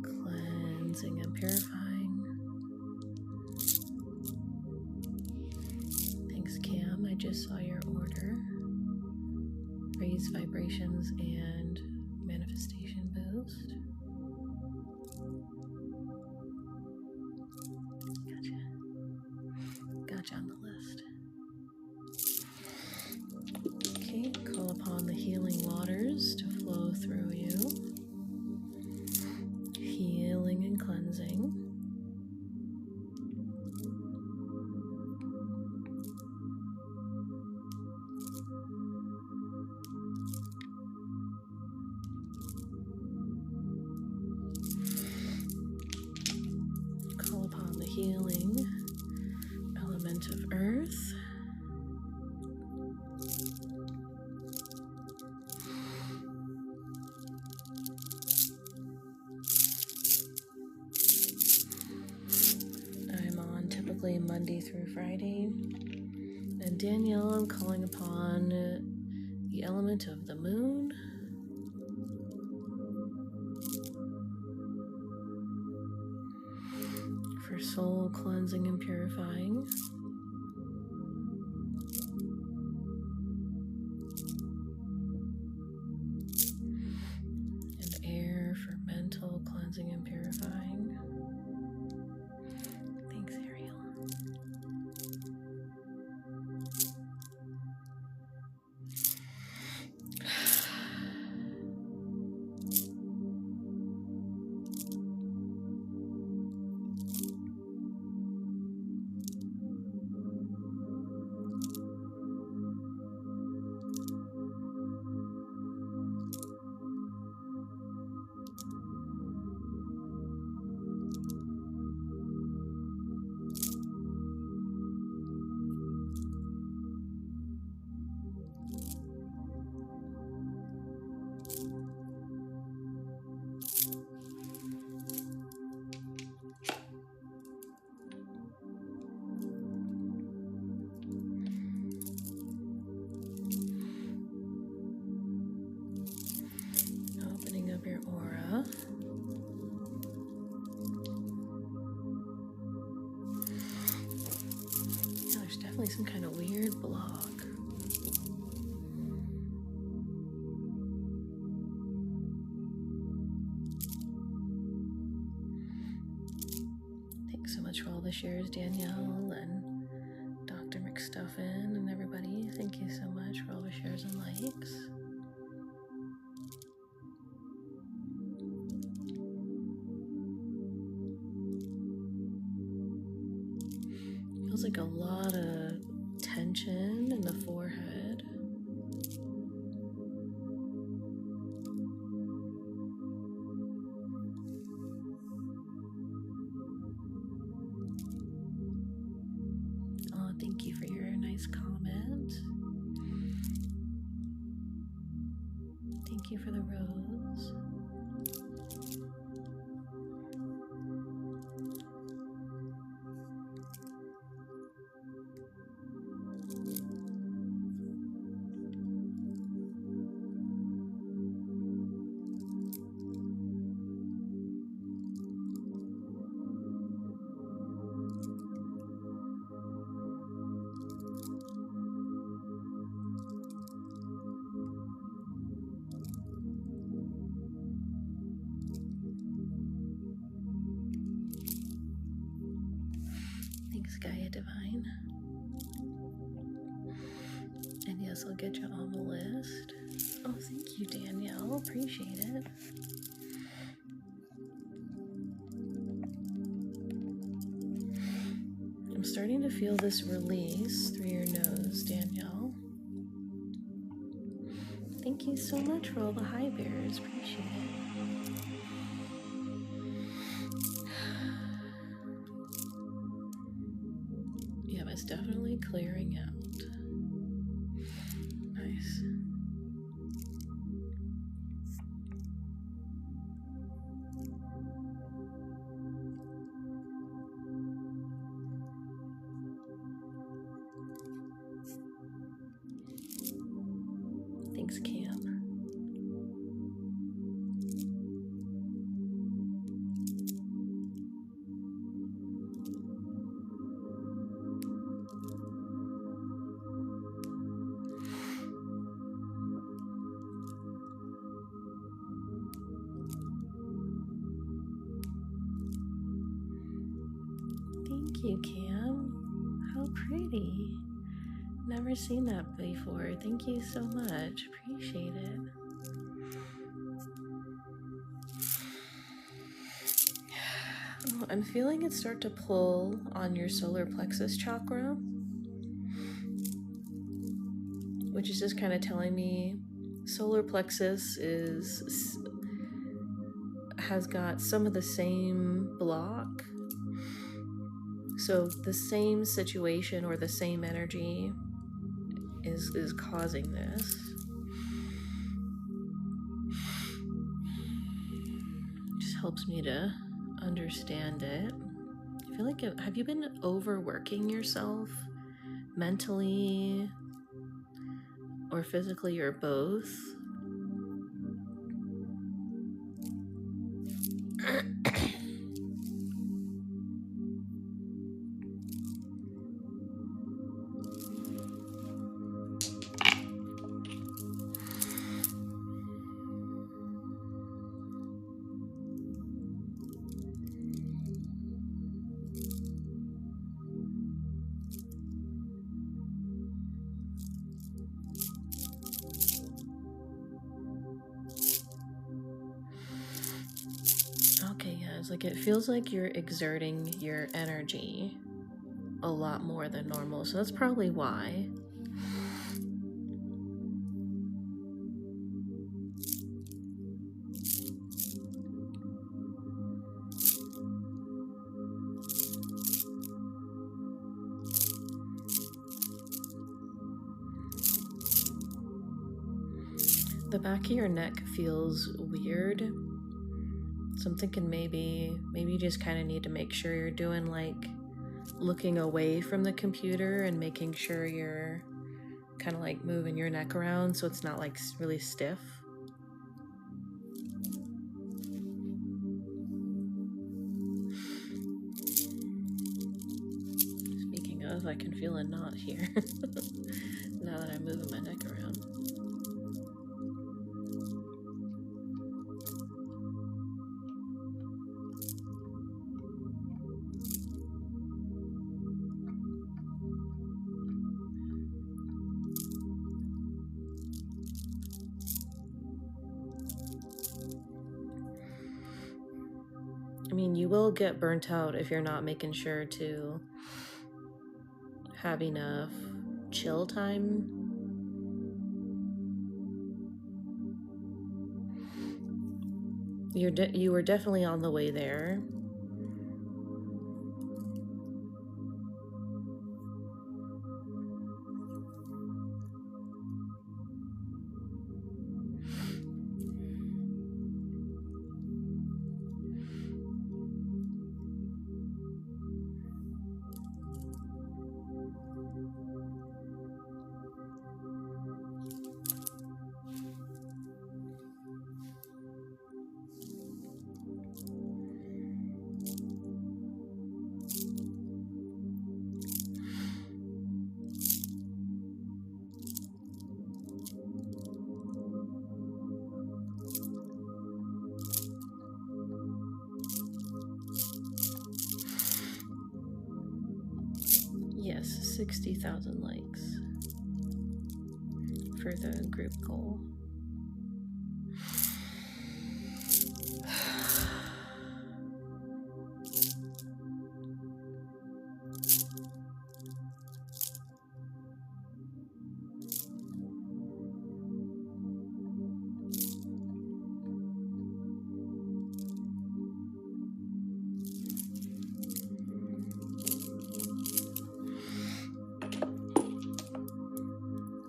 cleansing and purifying. Thanks, Cam. I just saw your order. Raise vibrations and manifestation boost. Gotcha on the list. Okay, call upon the healing waters to flow through you, healing and cleansing. Call upon the healing element of earth. Monday through Friday. And Danielle, I'm calling upon the element of the moon. For soul cleansing and purifying. And air for mental cleansing and purifying. some kind of weird block. Thanks so much for all the shares, Danielle and Dr. McStuffin and everybody. Thank you so much for all the shares and likes. Feels like a lot of tension in the forehead. Oh, thank you for your nice comment. Thank you for the rose. Thanks, Gaia Divine. And yes, I'll get you on the list. Oh, thank you, Danielle. Appreciate it. I'm starting to feel this release through your nose, Danielle. Thank you so much for all the high bears. Appreciate it. Yeah, it's definitely clearing out. Nice. Thanks, Cam. Thank you, Cam. How pretty. Never seen that before. Thank you so much. Appreciate it. Oh, I'm feeling it start to pull on your solar plexus chakra, which is just kind of telling me solar plexus has got some of the same block. So the same situation or the same energy is causing this. Just helps me to understand it. I feel like, have you been overworking yourself mentally or physically or both? Okay, yeah, it's like it feels like you're exerting your energy a lot more than normal, so that's probably why. The back of your neck feels weird. So I'm thinking maybe you just kind of need to make sure you're doing like looking away from the computer and making sure you're kind of like moving your neck around so it's not like really stiff. Speaking of, if I can feel a knot here now that I'm moving my neck around. I mean, you will get burnt out if you're not making sure to have enough chill time. You were definitely on the way there. Yes, 60,000 likes for the group goal.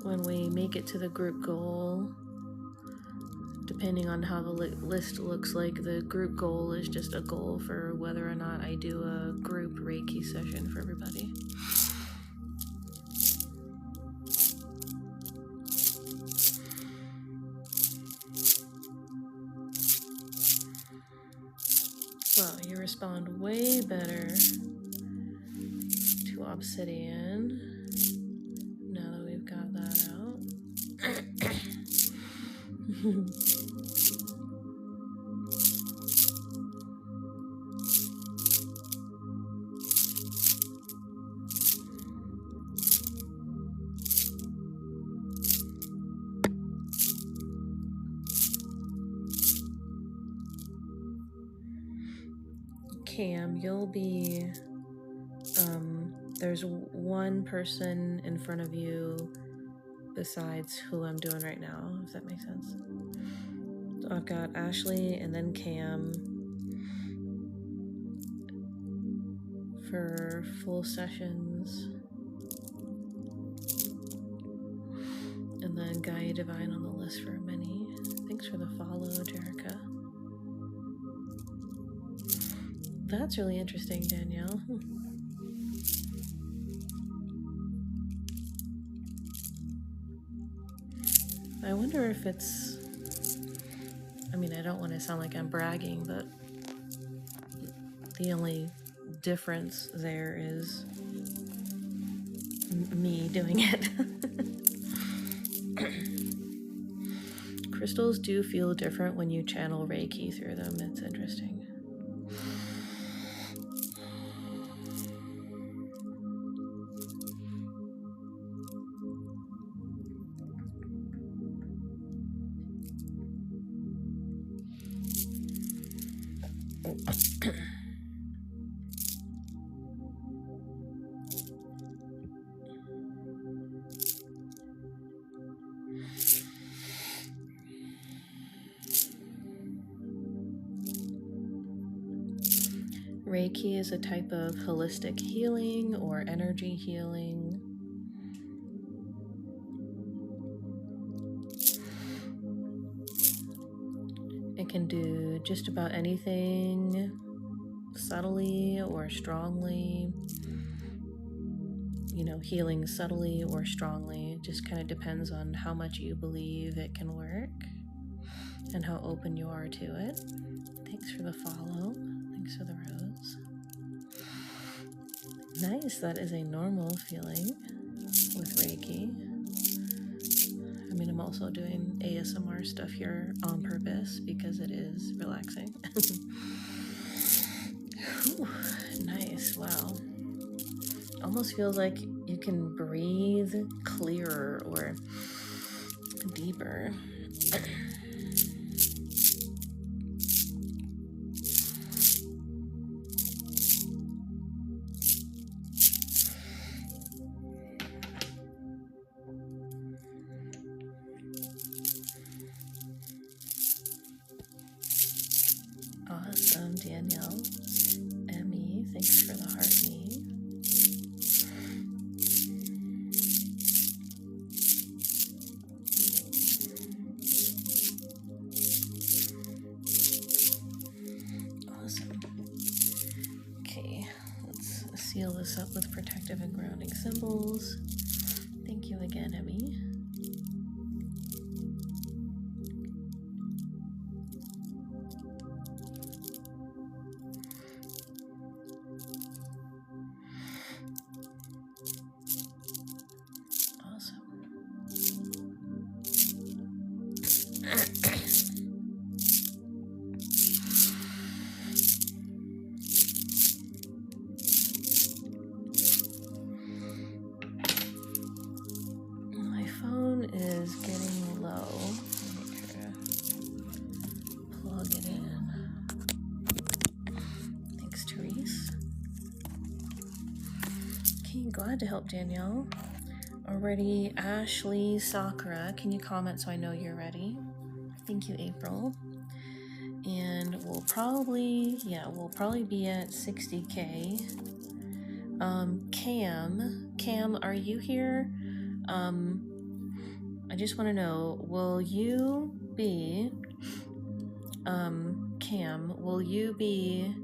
When we make it to the group goal, depending on how the list looks like, the group goal is just a goal for whether or not I do a group Reiki session for everybody. Well, you respond way better to obsidian. Now that we've got that out. Cam, you'll be, there's one person in front of you besides who I'm doing right now, if that makes sense. So I've got Ashley and then Cam for full sessions. And then Gaia Divine on the list for many. Thanks for the follow, Jerica. That's really interesting, Danielle. I wonder if it's, I mean, I don't want to sound like I'm bragging, but the only difference there is me doing it. Crystals do feel different when you channel Reiki through them. It's interesting. Reiki is a type of holistic healing or energy healing. It can do just about anything subtly or strongly. You know, healing subtly or strongly. It just kind of depends on how much you believe it can work and how open you are to it. Thanks for the follow. Thanks for the rose. Nice, that is a normal feeling with Reiki. I mean, I'm also doing ASMR stuff here on purpose because it is relaxing. Whew, nice, wow. Almost feels like you can breathe clearer or deeper. Awesome, Danielle. Emmy, thanks for the heart me. Awesome. Okay, let's seal this up with protective and grounding symbols. Thank you again, Emmy. My phone is getting low. Let me try to plug it in. Thanks, Therese. Okay, glad to help, Danielle. Already, Ashley Sakura, can you comment so I know you're ready? Thank you, April. And we'll probably be at 60K. Cam, are you here? I just want to know, will you be, Cam, will you be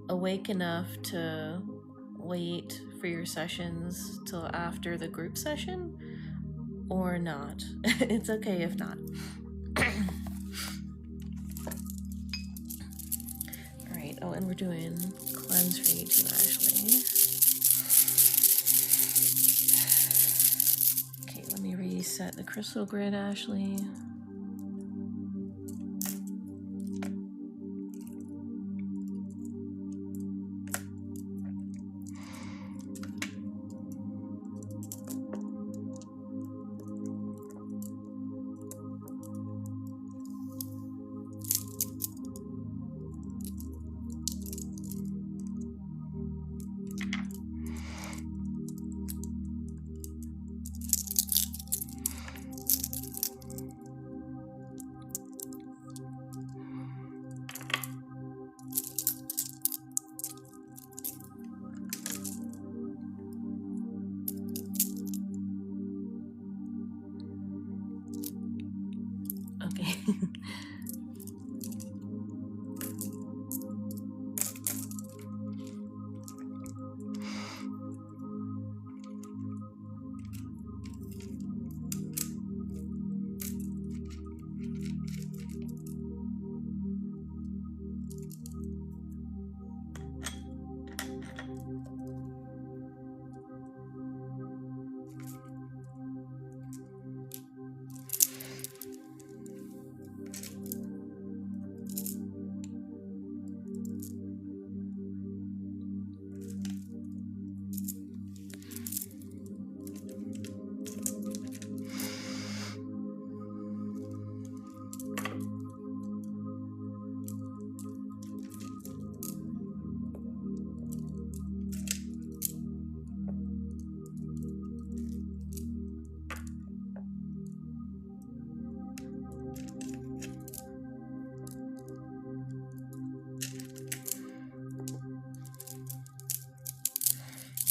awake enough to wait for your sessions till after the group session or not? It's okay if not. All right. Oh, and we're doing cleanse for you too, Ashley. Okay, let me reset the crystal grid, Ashley. Okay.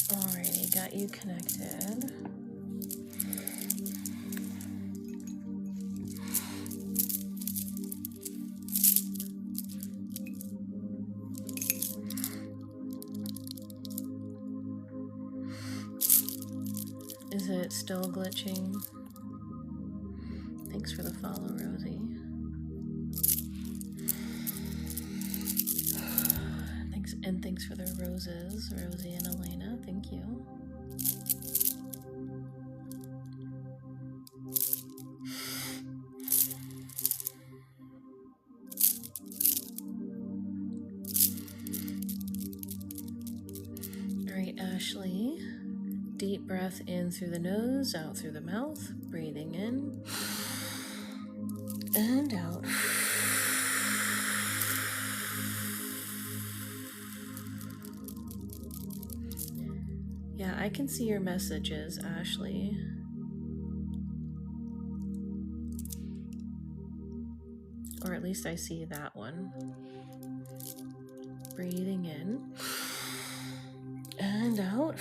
Alrighty, got you connected. Is it still glitching? Thanks for the follow, Rosie. Thanks, And thanks for the roses, Rosie and Elena. Thank you. All right, Ashley. Deep breath in through the nose, out through the mouth. Breathing in and out. Yeah, I can see your messages, Ashley. Or at least I see that one. Breathing in and out.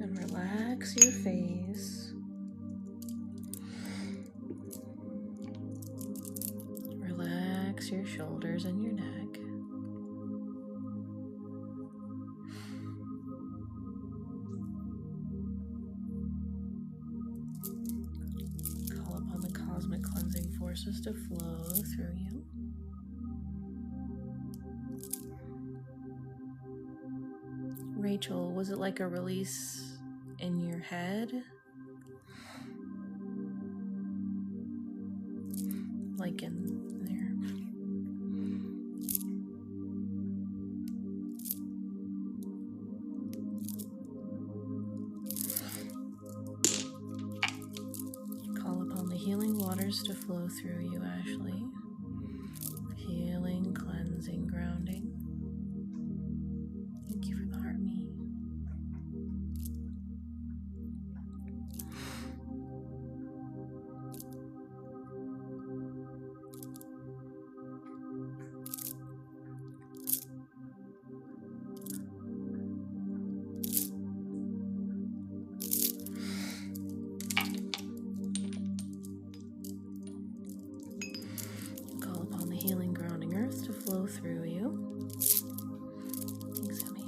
And relax your face. Relax your shoulders and your neck. Call upon the cosmic cleansing forces to flow through you. Rachel, was it like a release in your head? Like in there? Call upon the healing waters to flow through you, Ashley. Healing, cleansing, grounding. Thank you for the heart me. Call upon the healing, grounding earth to flow through you. Thanks, Emmy.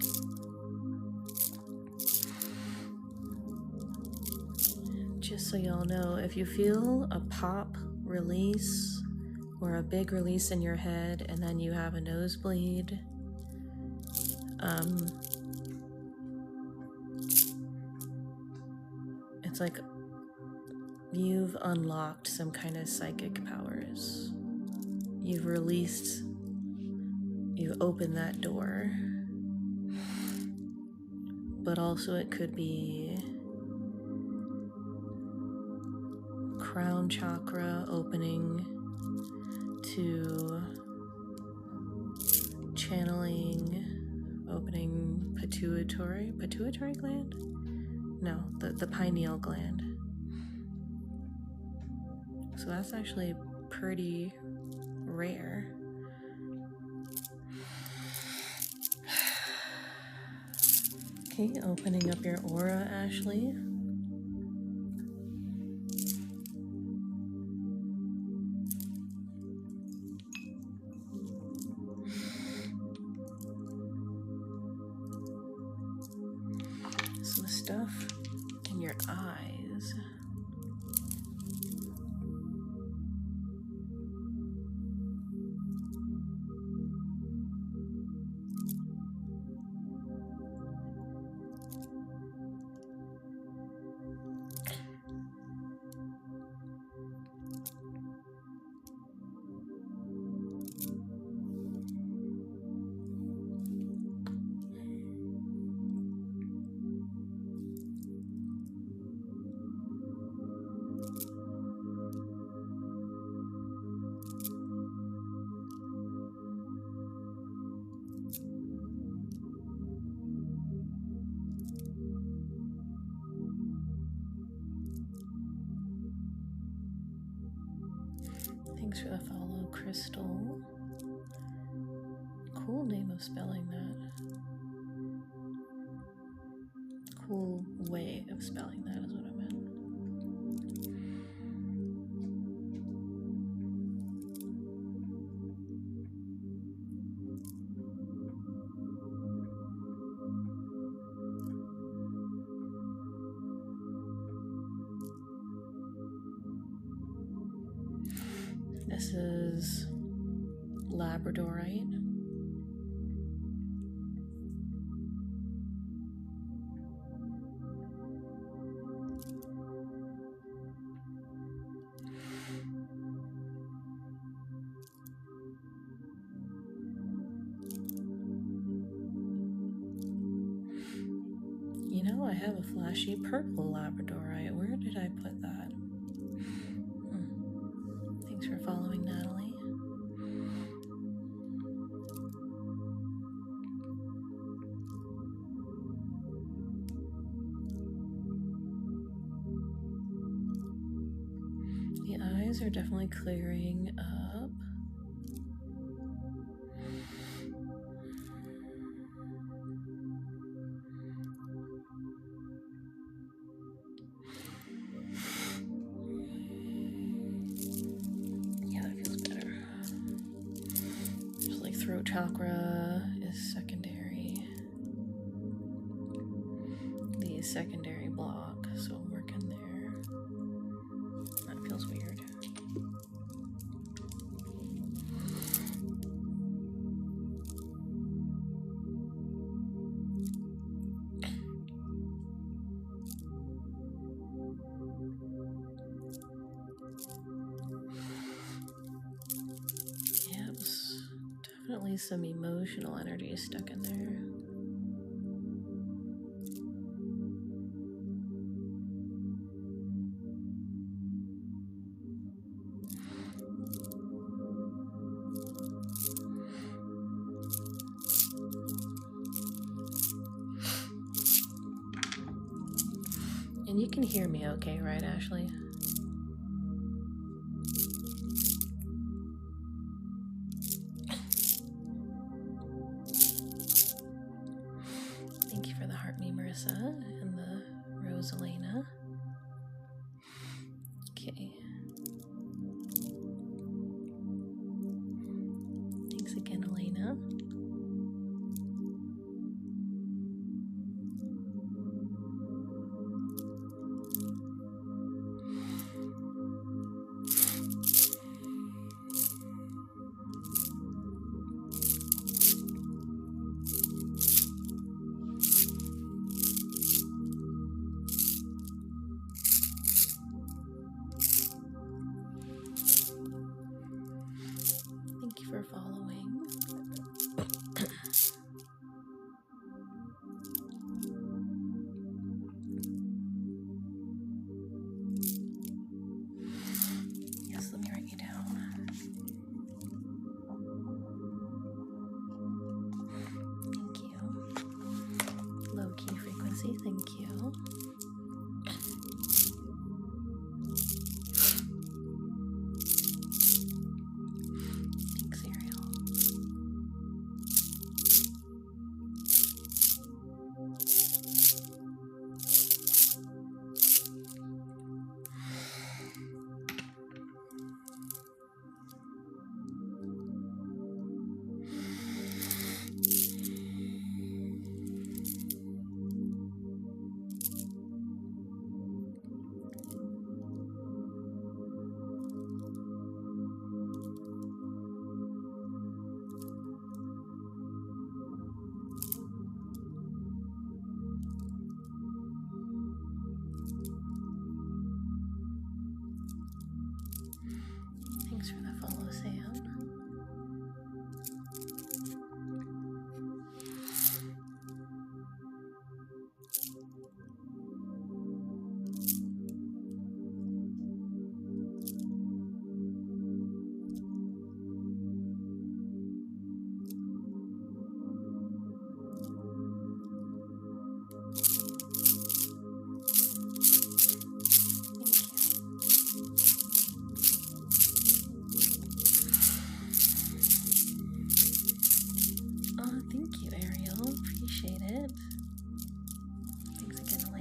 Just so y'all know, if you feel a pop, release, or a big release in your head, and then you have a nosebleed, it's like you've unlocked some kind of psychic powers. You've released, you've opened that door. But also it could be crown chakra opening to channeling, opening pituitary gland? No, the pineal gland. So that's actually pretty rare. Okay, opening up your aura, Ashley. Some stuff in your eyes. Thanks for the follow, Crystal. Cool name of spelling that. Cool way of spelling that is what I meant. This is Labradorite. You know, I have a flashy purple Labradorite. Where did I put that? Thanks for following, Natalie. The eyes are definitely clearing up. Throat chakra is secondary. The secondary block, so I'm working there. That feels weird. Definitely some emotional energy stuck in there. And you can hear me okay, right, Ashley? Thank you for the heart, me, Marissa, and the Rose Elena. Okay. Thanks again, Elena. For following. Yes, let me write you down. Thank you. Low key frequency, thank you. Thanks for the follow, Sam. Thank you, Ariel. Appreciate it. Thanks again, Elena.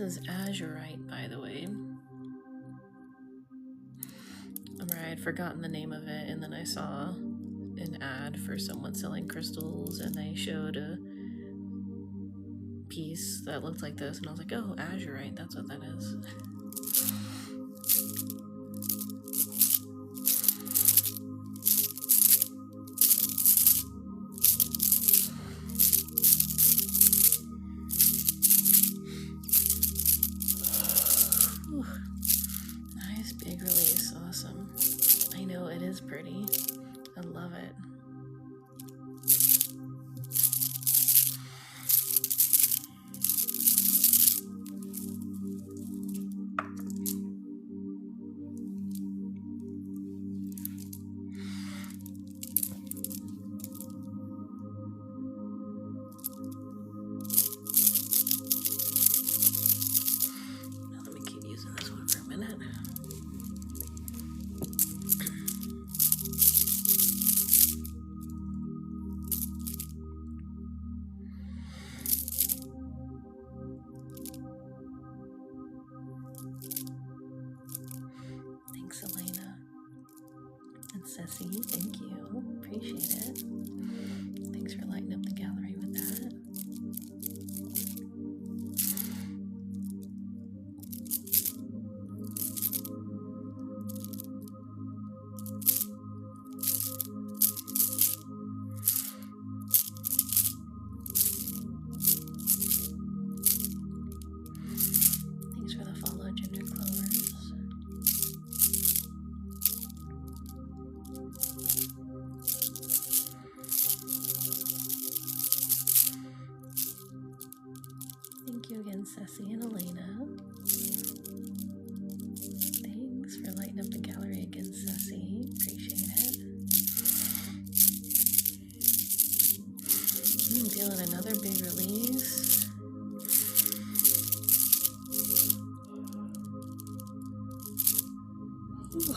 is azurite, by the way. I had forgotten the name of it, and then I saw an ad for someone selling crystals, and they showed a piece that looked like this, and I was like, oh, azurite, that's what that is. Whew. Nice big release, awesome. I know it is pretty. I love it. Let me keep using this one for a minute. Thanks, Elena. And Ceci, thank you. Appreciate it. Thanks for lighting up the gallery with that. Thanks for the follow, Ginger Clovers. Thank you again, Ceci and Elena. Thanks for lighting up the gallery again, Ceci. Appreciate it. Feeling another big release. Ooh.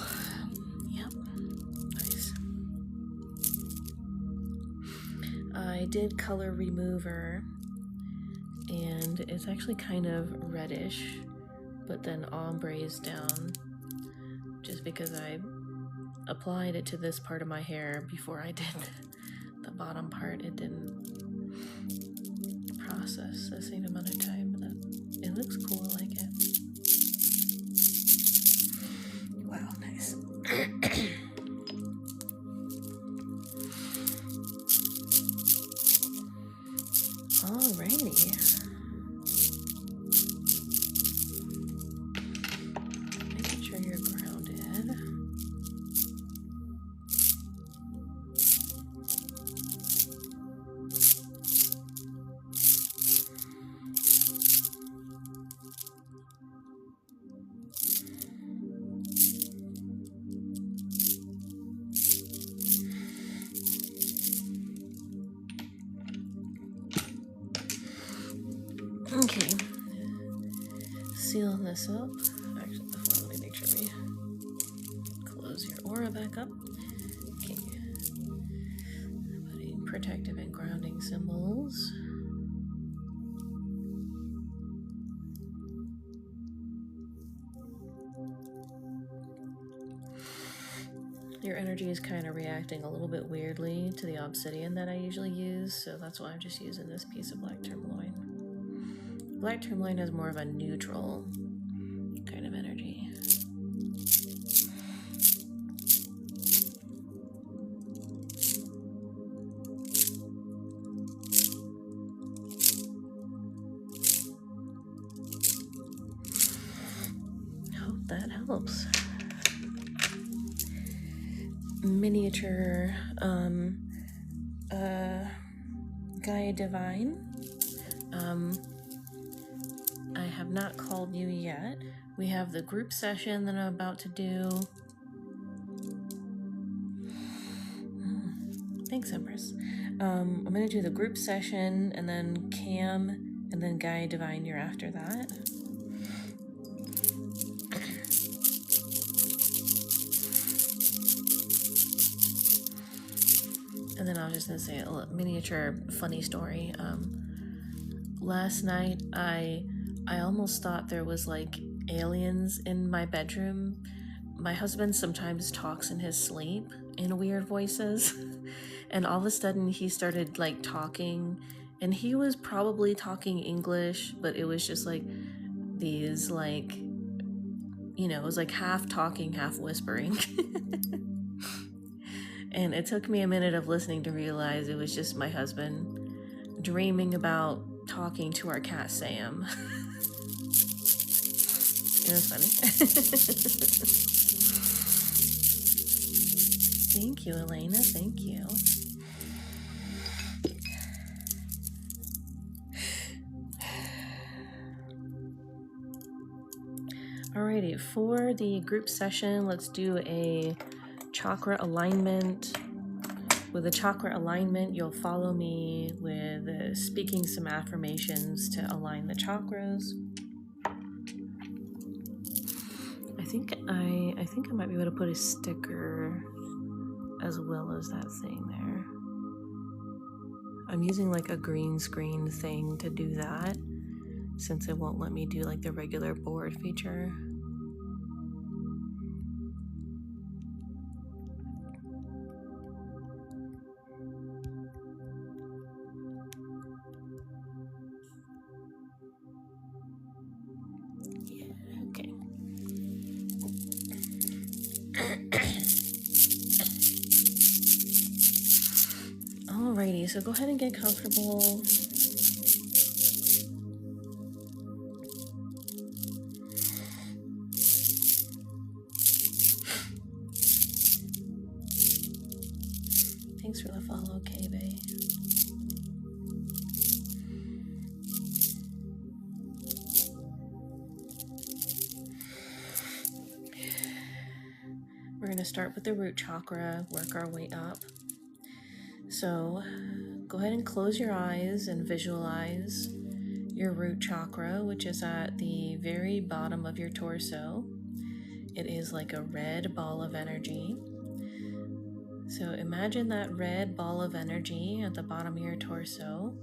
Yep. Nice. I did color remover, and it's actually kind of reddish, but then ombre's down, just because I applied it to this part of my hair before I did the bottom part. It didn't process the same amount of time, but it looks cool. I like it. Wow, nice. Alrighty. Making sure you're grounded. Okay, seal this up. Actually, before, let me make sure we close your aura back up. Okay, putting protective and grounding symbols. Your energy is kind of reacting a little bit weirdly to the obsidian that I usually use, so that's why I'm just using this piece of black tourmaline. Black tourmaline has more of a neutral kind of energy. Hope that helps. Miniature Gaia Divine. I have not called you yet. We have the group session that I'm about to do. Thanks, Empress. I'm going to do the group session, and then Cam, and then Gaia Divine, you're after that. And then I was just going to say a miniature funny story. Last night I I almost thought there was like aliens in my bedroom. My husband sometimes talks in his sleep in weird voices. And all of a sudden he started like talking, and he was probably talking English, but it was just like these like, it was like half talking, half whispering. And it took me a minute of listening to realize it was just my husband dreaming about talking to our cat Sam. It was funny. Thank you, Elena. Thank you. Alrighty, for the group session, let's do a chakra alignment. With a chakra alignment, you'll follow me with speaking some affirmations to align the chakras. I think I might be able to put a sticker as well as that thing there. I'm using like a green screen thing to do that, since it won't let me do like the regular board feature. Yeah, okay. Alrighty, so go ahead and get comfortable. Thanks for the follow, K-Bay. We're going to start with the root chakra, work our way up. So go ahead and close your eyes and visualize your root chakra, which is at the very bottom of your torso. It is like a red ball of energy. So imagine that red ball of energy at the bottom of your torso.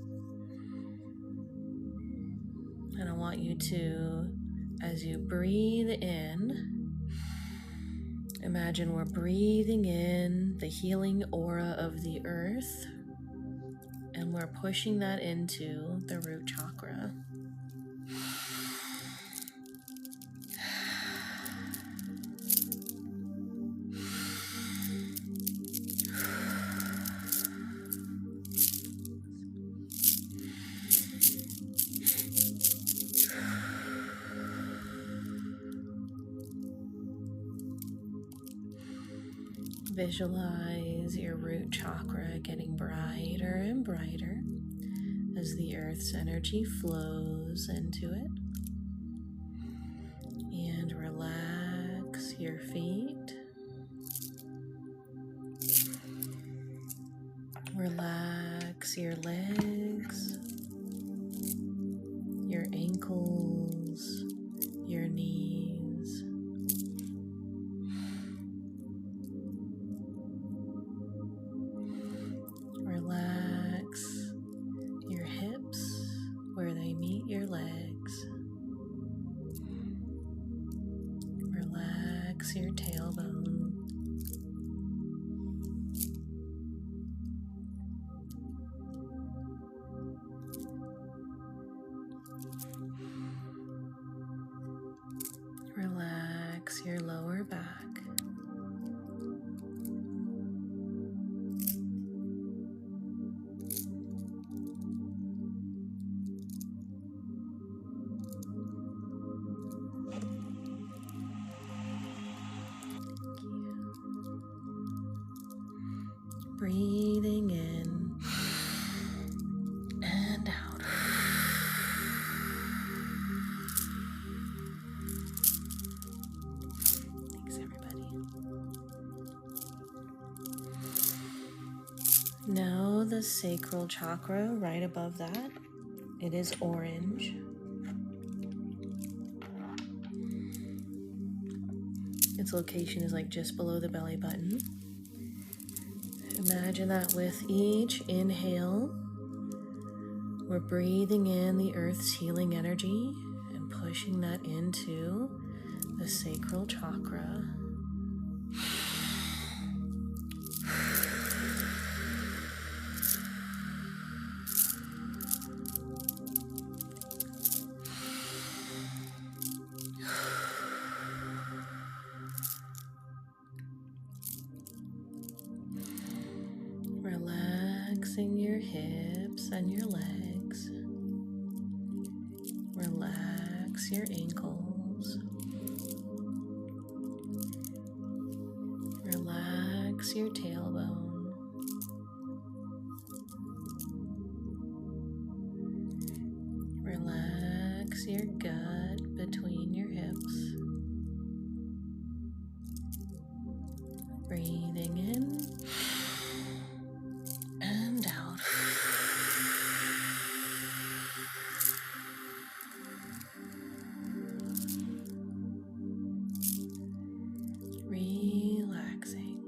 And I want you to, as you breathe in, imagine we're breathing in the healing aura of the earth, and we're pushing that into the root chakra. Visualize your root chakra getting brighter and brighter as the earth's energy flows into it. And relax your feet. Relax your legs, your ankles, your knees. Relax your hips where they meet your legs. Relax your tailbone. Relax your lower back. Breathing in and out. Thanks, everybody. Now the sacral chakra right above that. It is orange. Its location is like just below the belly button. Imagine that with each inhale, we're breathing in the earth's healing energy, pushing that into the sacral chakra. Relaxing your hips and your legs. Relax your ankles. Relax your tailbone. Relax your gut between your hips. Breathing in and out. Relaxing.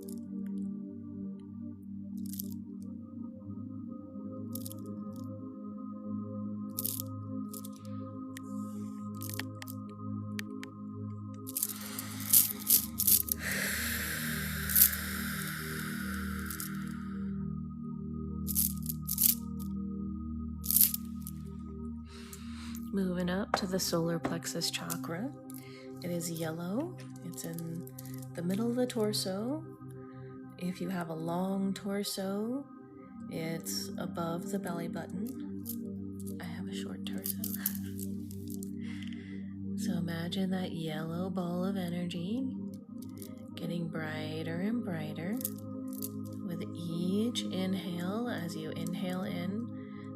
Moving up to the solar plexus chakra. It is yellow. It's in the middle of the torso. If you have a long torso, it's above the belly button. I have a short torso. So imagine that yellow ball of energy getting brighter and brighter with each inhale. As you inhale in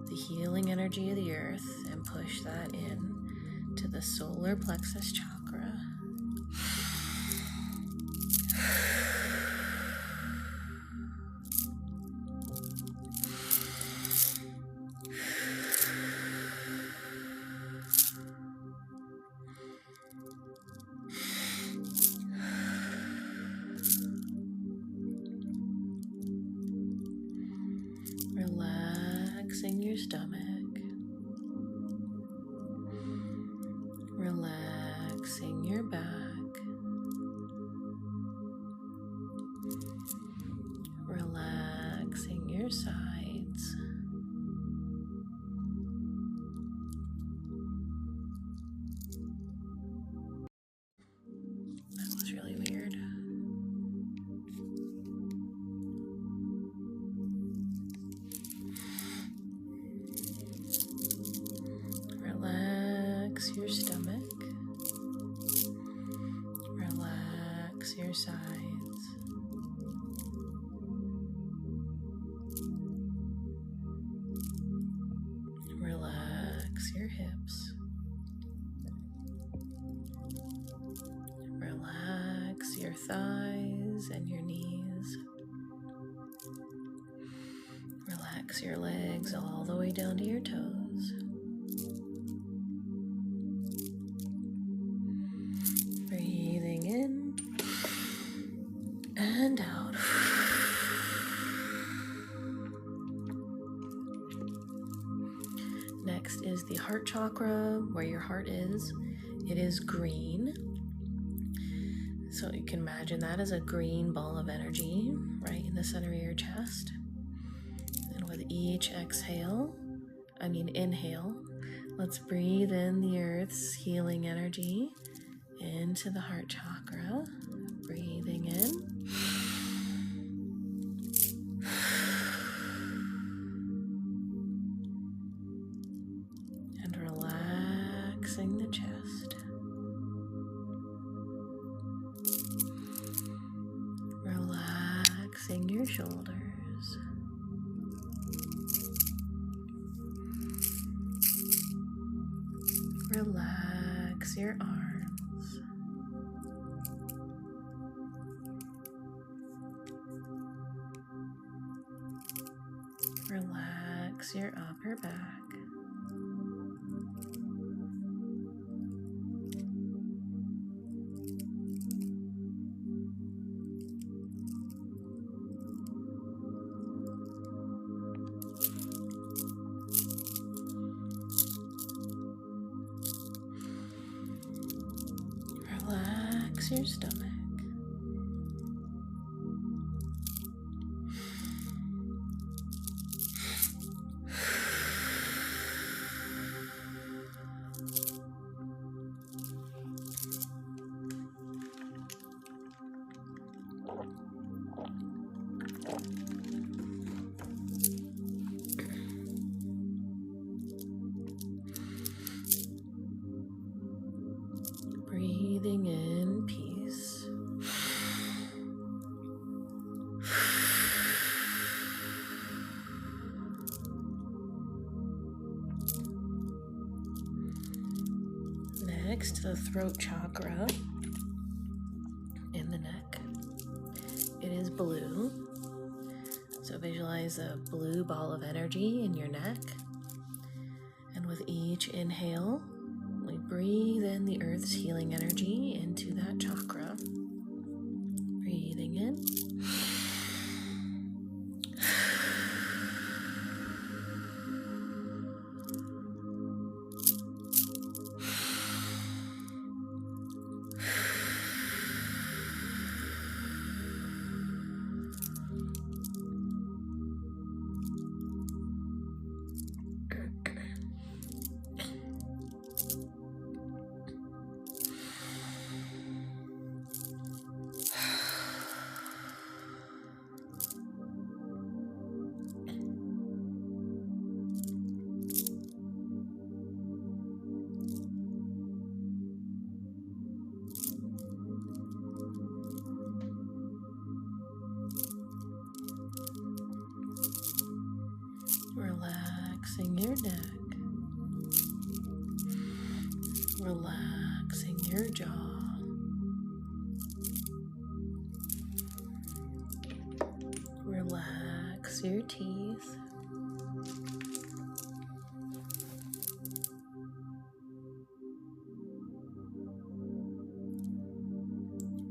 the healing energy of the earth and push that in to the solar plexus chakra. Relaxing your stomach. Relaxing your back. Relaxing your sides. That was really weird. Relax your stomach. Relax your sides. Relax your hips. Relax your thighs and your knees. Relax your legs all the way down to your toes. Breathing in and out. Next is the heart chakra, where your heart is. It is green. So you can imagine that as a green ball of energy right in the center of your chest. And with each inhale, let's breathe in the earth's healing energy into the heart chakra. Breathing in. And relaxing the chest. Relaxing your shoulders. Relax your arms. Relax your upper back. relax your stomach. Breathing in peace. Next, the throat chakra in the neck. It is blue. So visualize a blue ball of energy in your neck. And with each inhale, we breathe in the earth's healing energy into that chakra. Breathing in. Relaxing your neck, relaxing your jaw, relax your teeth,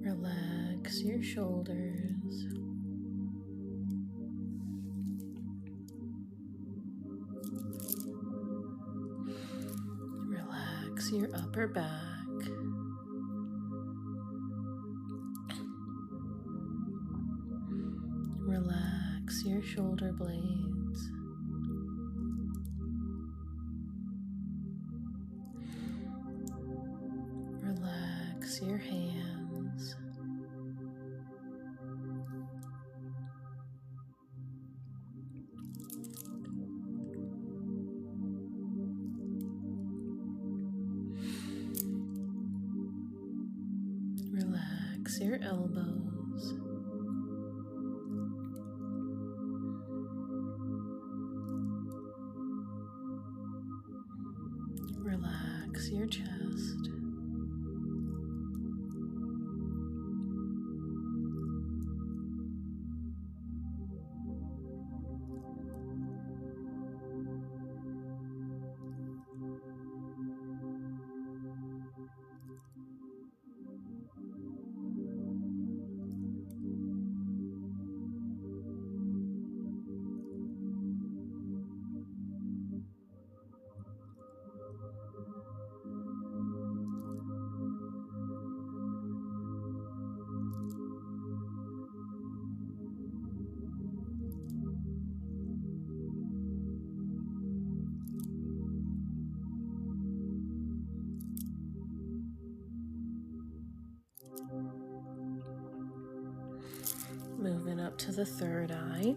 relax your shoulders. Relax your upper back. Relax your shoulder blades. Relax your hands. Relax your elbows. Relax your chest. Moving up to the third eye.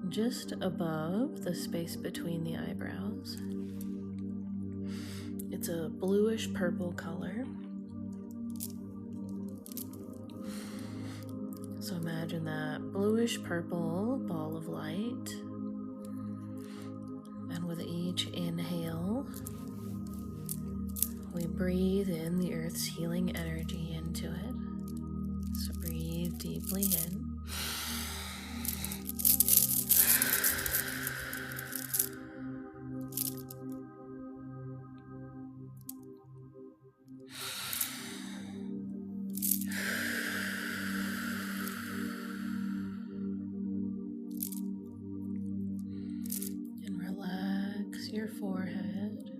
Just above the space between the eyebrows. It's a bluish purple color. So imagine that bluish purple ball of light. And with each inhale, we breathe in the earth's healing energy into it. So breathe deeply in. And relax your forehead.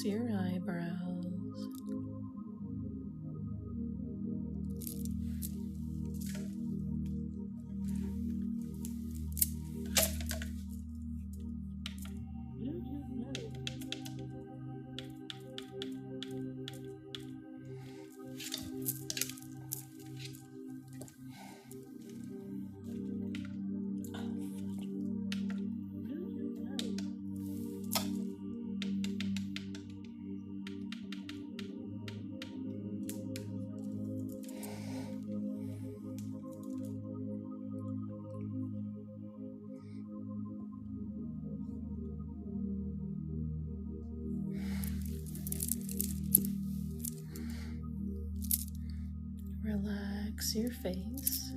Relax your eyebrows. Relax your face.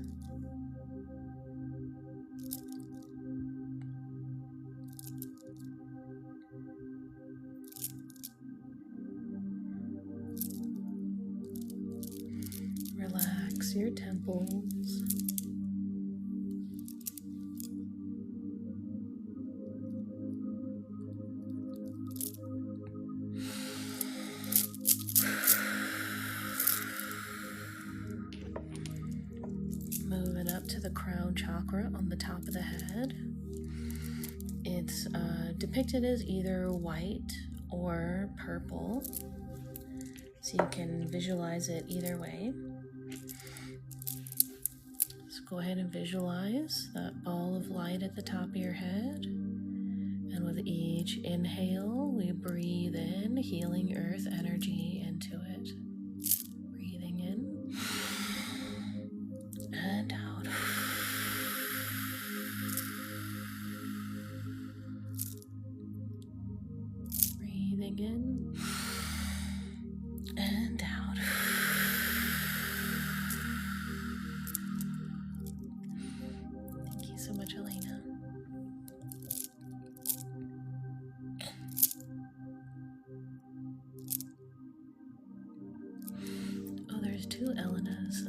Relax your temples. Moving up to the crown chakra on the top of the head. It's depicted as either white or purple, so you can visualize it either way. So go ahead and visualize that ball of light at the top of your head. And with each inhale, we breathe in healing earth energy into it. Breathing in and out. Breathing in and out. Thank you so much, Elena. Oh, there's two Elenas.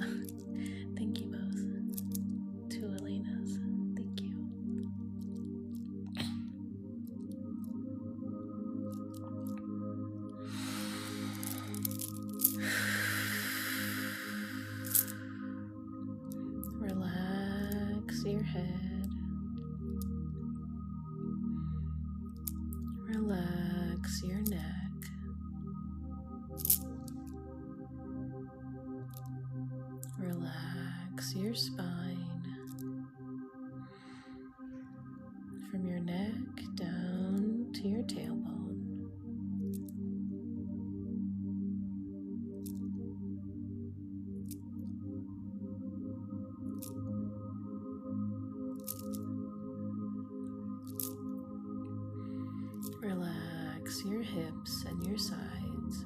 Thank you both. Two Elenas. Thank you. Relax your head. Relax your neck. Relax your spine. From your neck down to your tailbone. Relax your hips and your sides.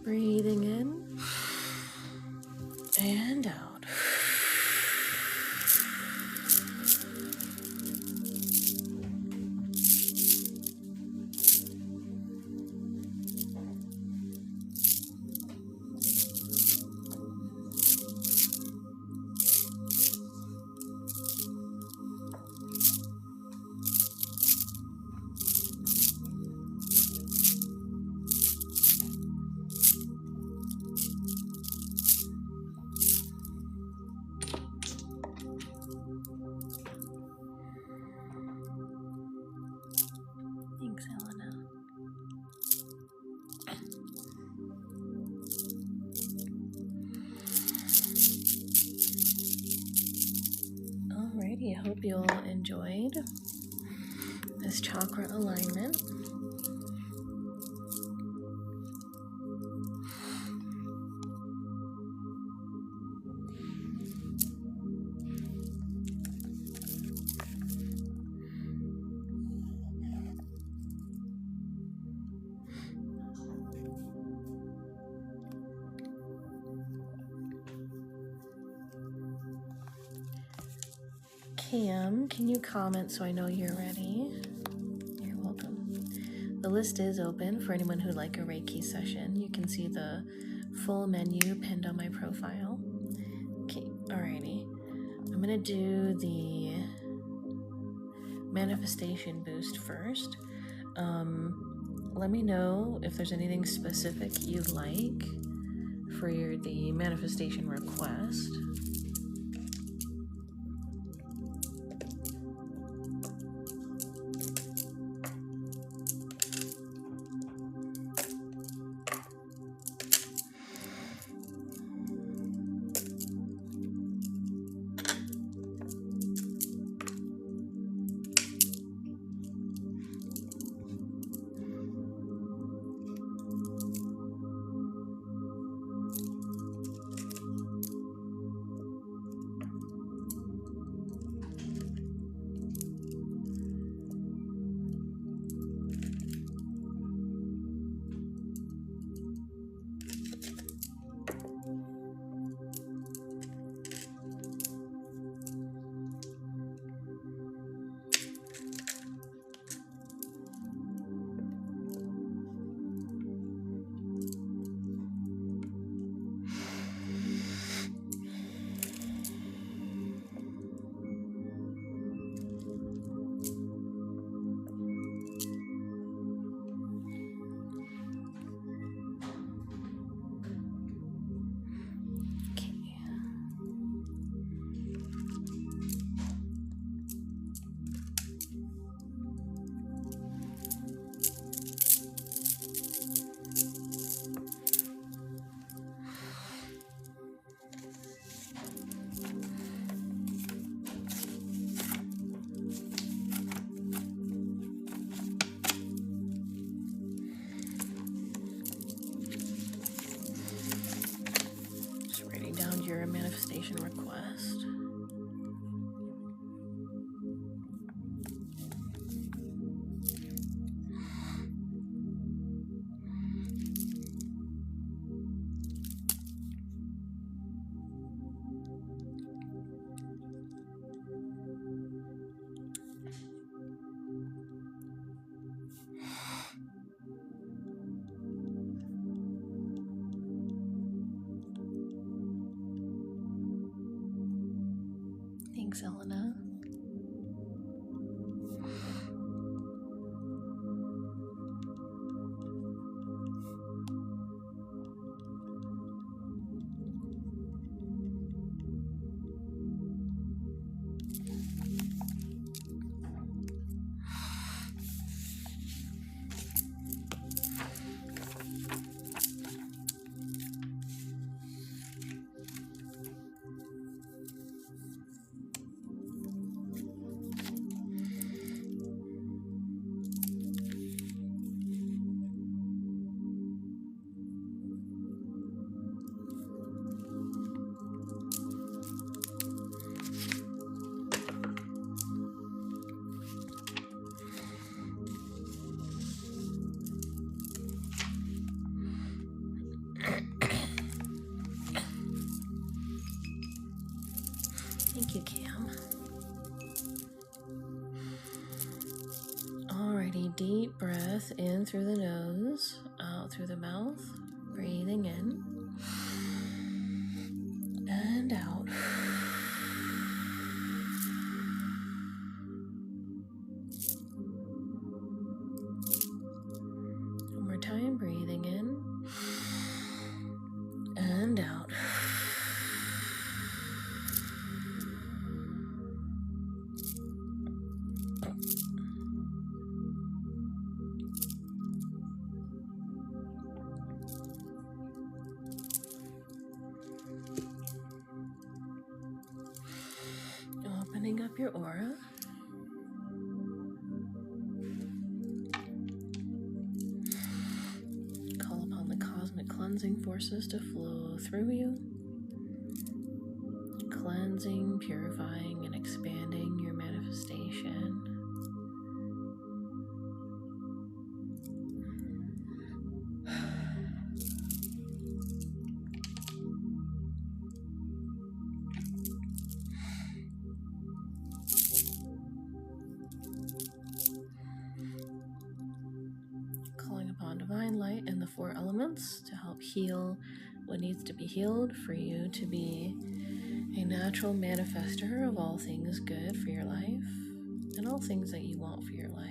Breathing in and out. hope you all enjoyed this chakra alignment. Cam, can you comment so I know you're ready? You're welcome. The list is open for anyone who'd like a Reiki session. You can see the full menu pinned on my profile. Okay, alrighty. I'm gonna do the manifestation boost first. Let me know if there's anything specific you'd like for the manifestation request. Your manifestation request. Thanks, Elena. Thank you, Cam. Alrighty, deep breath in through the nose, out through the mouth, breathing in and out. One more time, breathing in and out. up your aura. Call upon the cosmic cleansing forces to flow through you, cleansing, purifying, and expanding your manifestation. Calling upon divine light and the four elements to help heal what needs to be healed for you to be a natural manifester of all things good for your life and all things that you want for your life.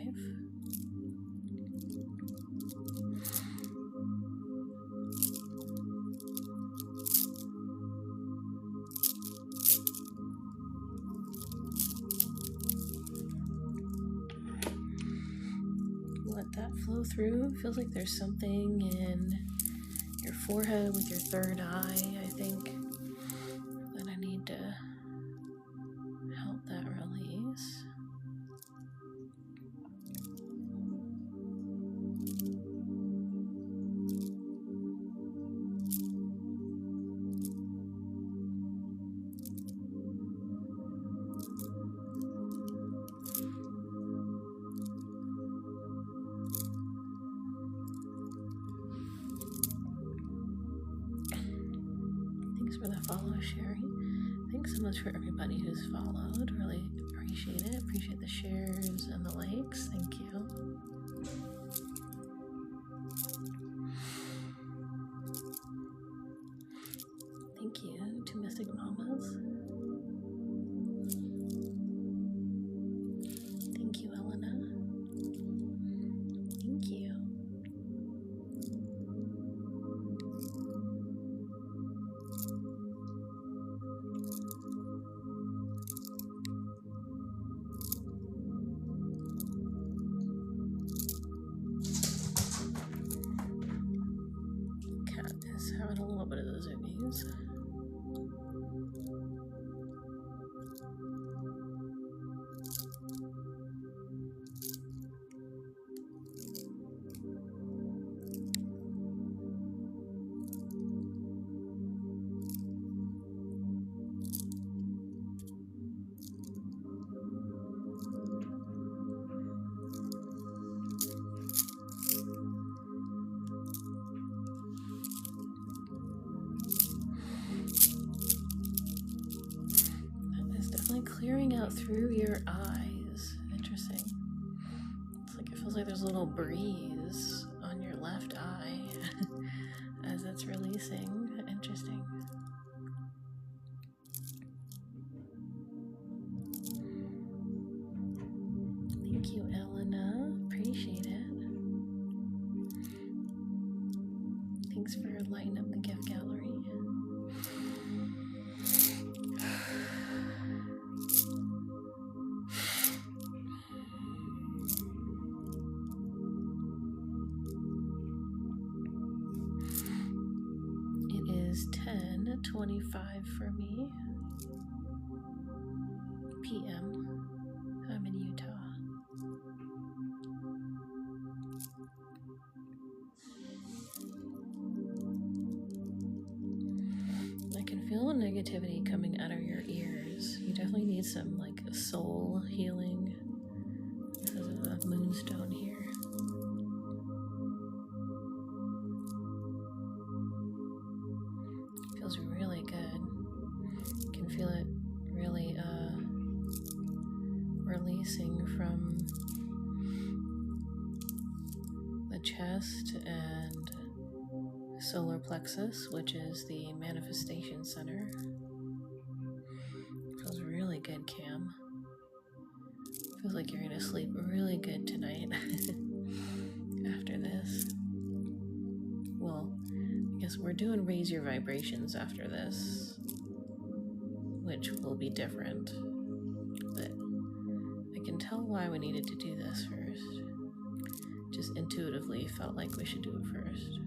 Let that flow through. Feels like there's something in your forehead with your third eye, I think, that I need to help that release. Thanks for the follow, Sherry. Thanks so much for everybody who's followed. Really appreciate it. Appreciate the shares and the likes. Thank you. Thank you to Mystic Mamas. Thank you, Elena. Thank you. Cat is having a little bit of those zoomies. Clearing out through your eyes. Interesting. It's like it feels like there's a little breeze on your left eye as it's releasing. Interesting. Thank you, Elena. Appreciate it. Thanks for lighting up the gift gallery. It is 10:25 for me. PM. I'm in Utah. I can feel negativity coming out of your ears. You definitely need some like soul healing because of the moonstone here. It feels really good. You can feel it really releasing from the chest and solar plexus, which is the manifestation center. Feels really good, Cam. Feels like you're gonna sleep really good tonight after this. Well, I guess we're doing raise your vibrations after this, which will be different, but I can tell why we needed to do this first. Just intuitively felt like we should do it first.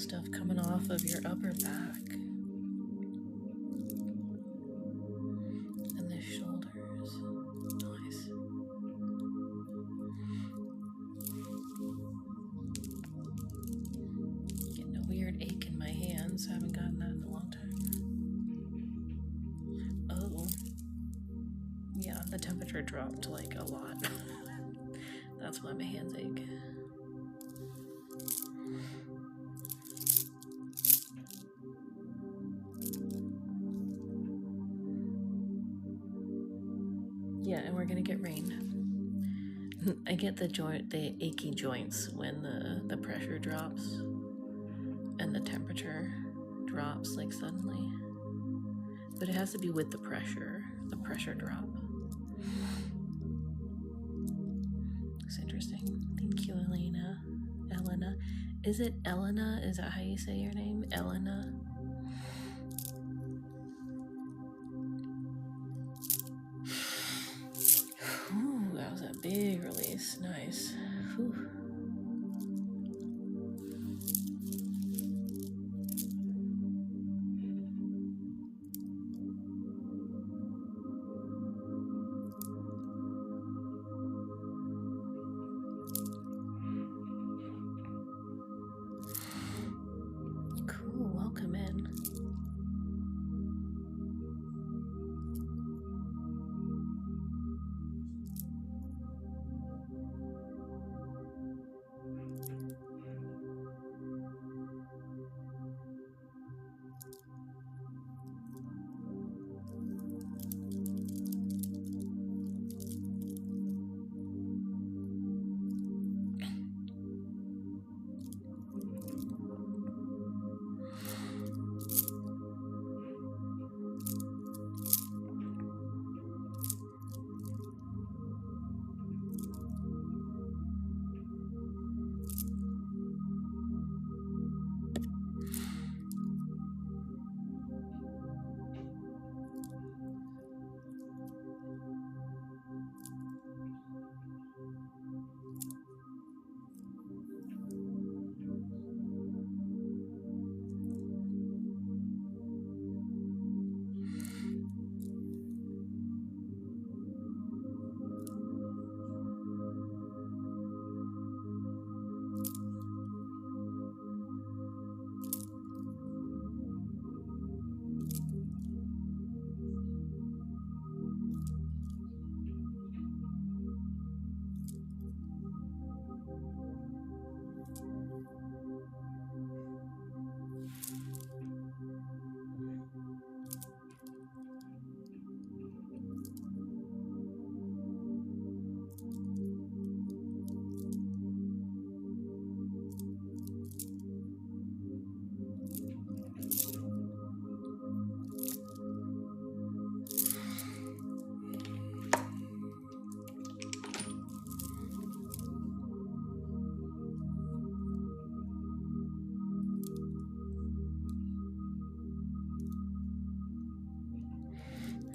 stuff coming off of your upper back and the shoulders. Nice. Getting a weird ache in my hands. I haven't gotten that in a long time. Oh. Yeah, the temperature dropped like a lot. That's why my hands ache. Yeah, and we're gonna get rain. I get the achy joints when the pressure drops and the temperature drops like suddenly. But it has to be with the pressure drop. It's interesting. Thank you, Elena. Is it Elena? Is that how you say your name? Elena? Ooh, that was a big release. Nice. Whew. Cool, welcome in.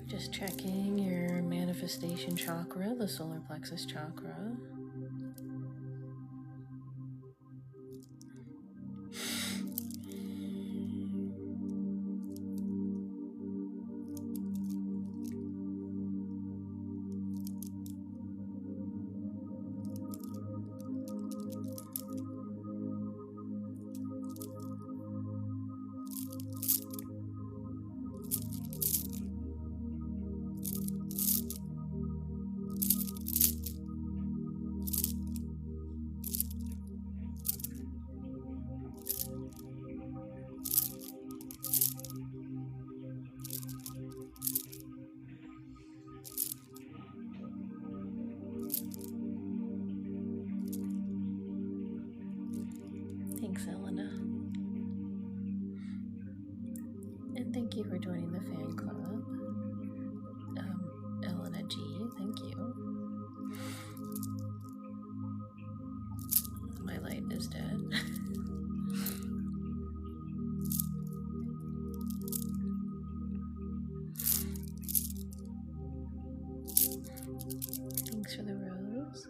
Just checking your manifestation chakra, the solar plexus chakra. Thanks, Elena. And thank you for joining the fan club. Elena G, thank you. My light is dead. Thanks for the rose.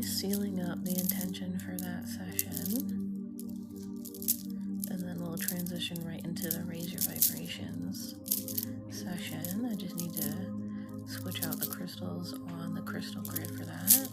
sealing up the intention for that session. And then we'll transition right into the Raise Your Vibrations session. I just need to switch out the crystals on the crystal grid for that.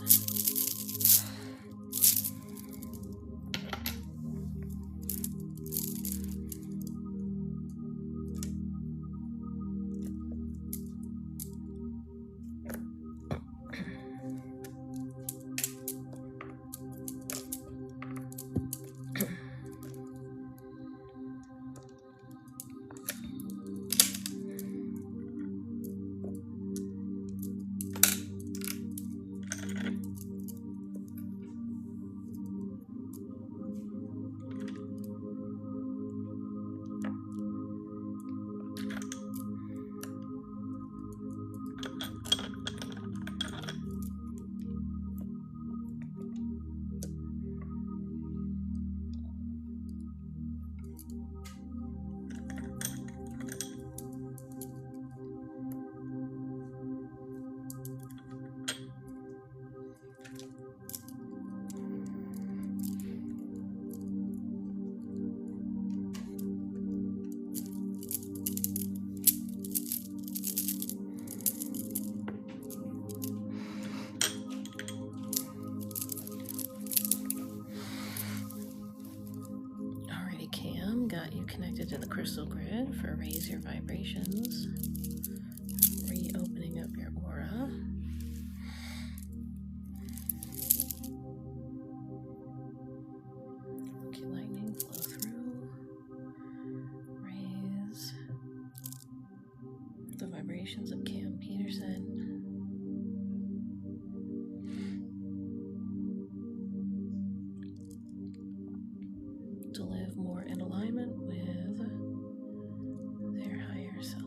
Got you connected to the crystal grid for Raise Your Vibrations, reopening up your aura. Okay, lightning flow through, raise the vibrations of Cam Peterson. To live more in alignment with their higher self.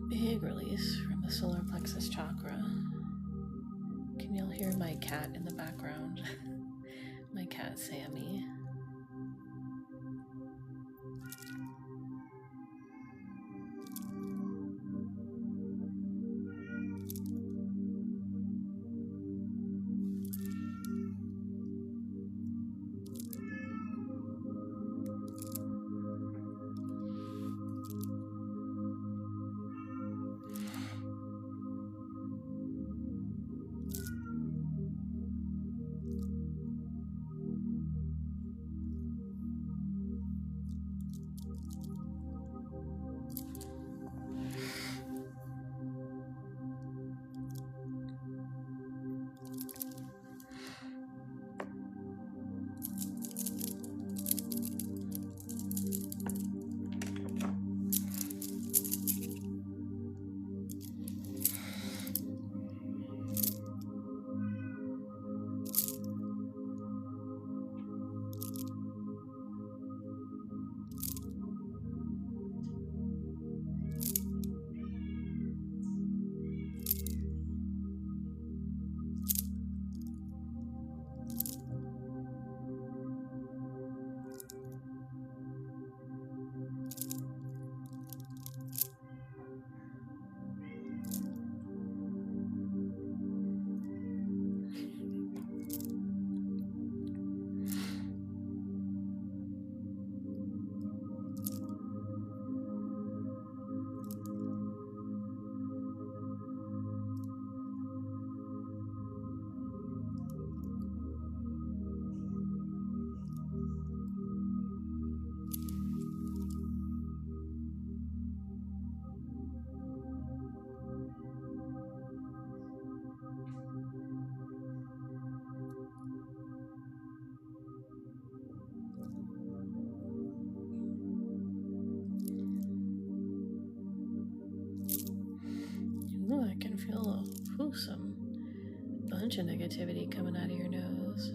Big release from the solar plexus chakra. Can y'all hear my cat in the background? My cat Sammy. bunch of negativity coming out of your nose.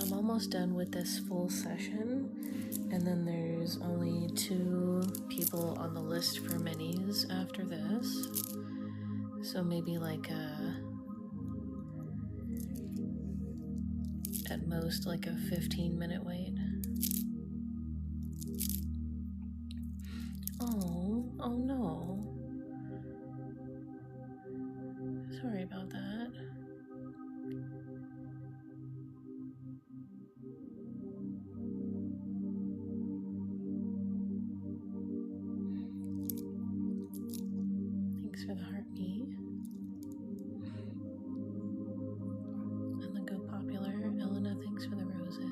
I'm almost done with this full session, and then there's only 2 people on the list for minis after this. So maybe like at most like a 15-minute wait. Oh no. Sorry about that. Thanks for the heartbeat. And the Go Popular. Elena, thanks for the roses.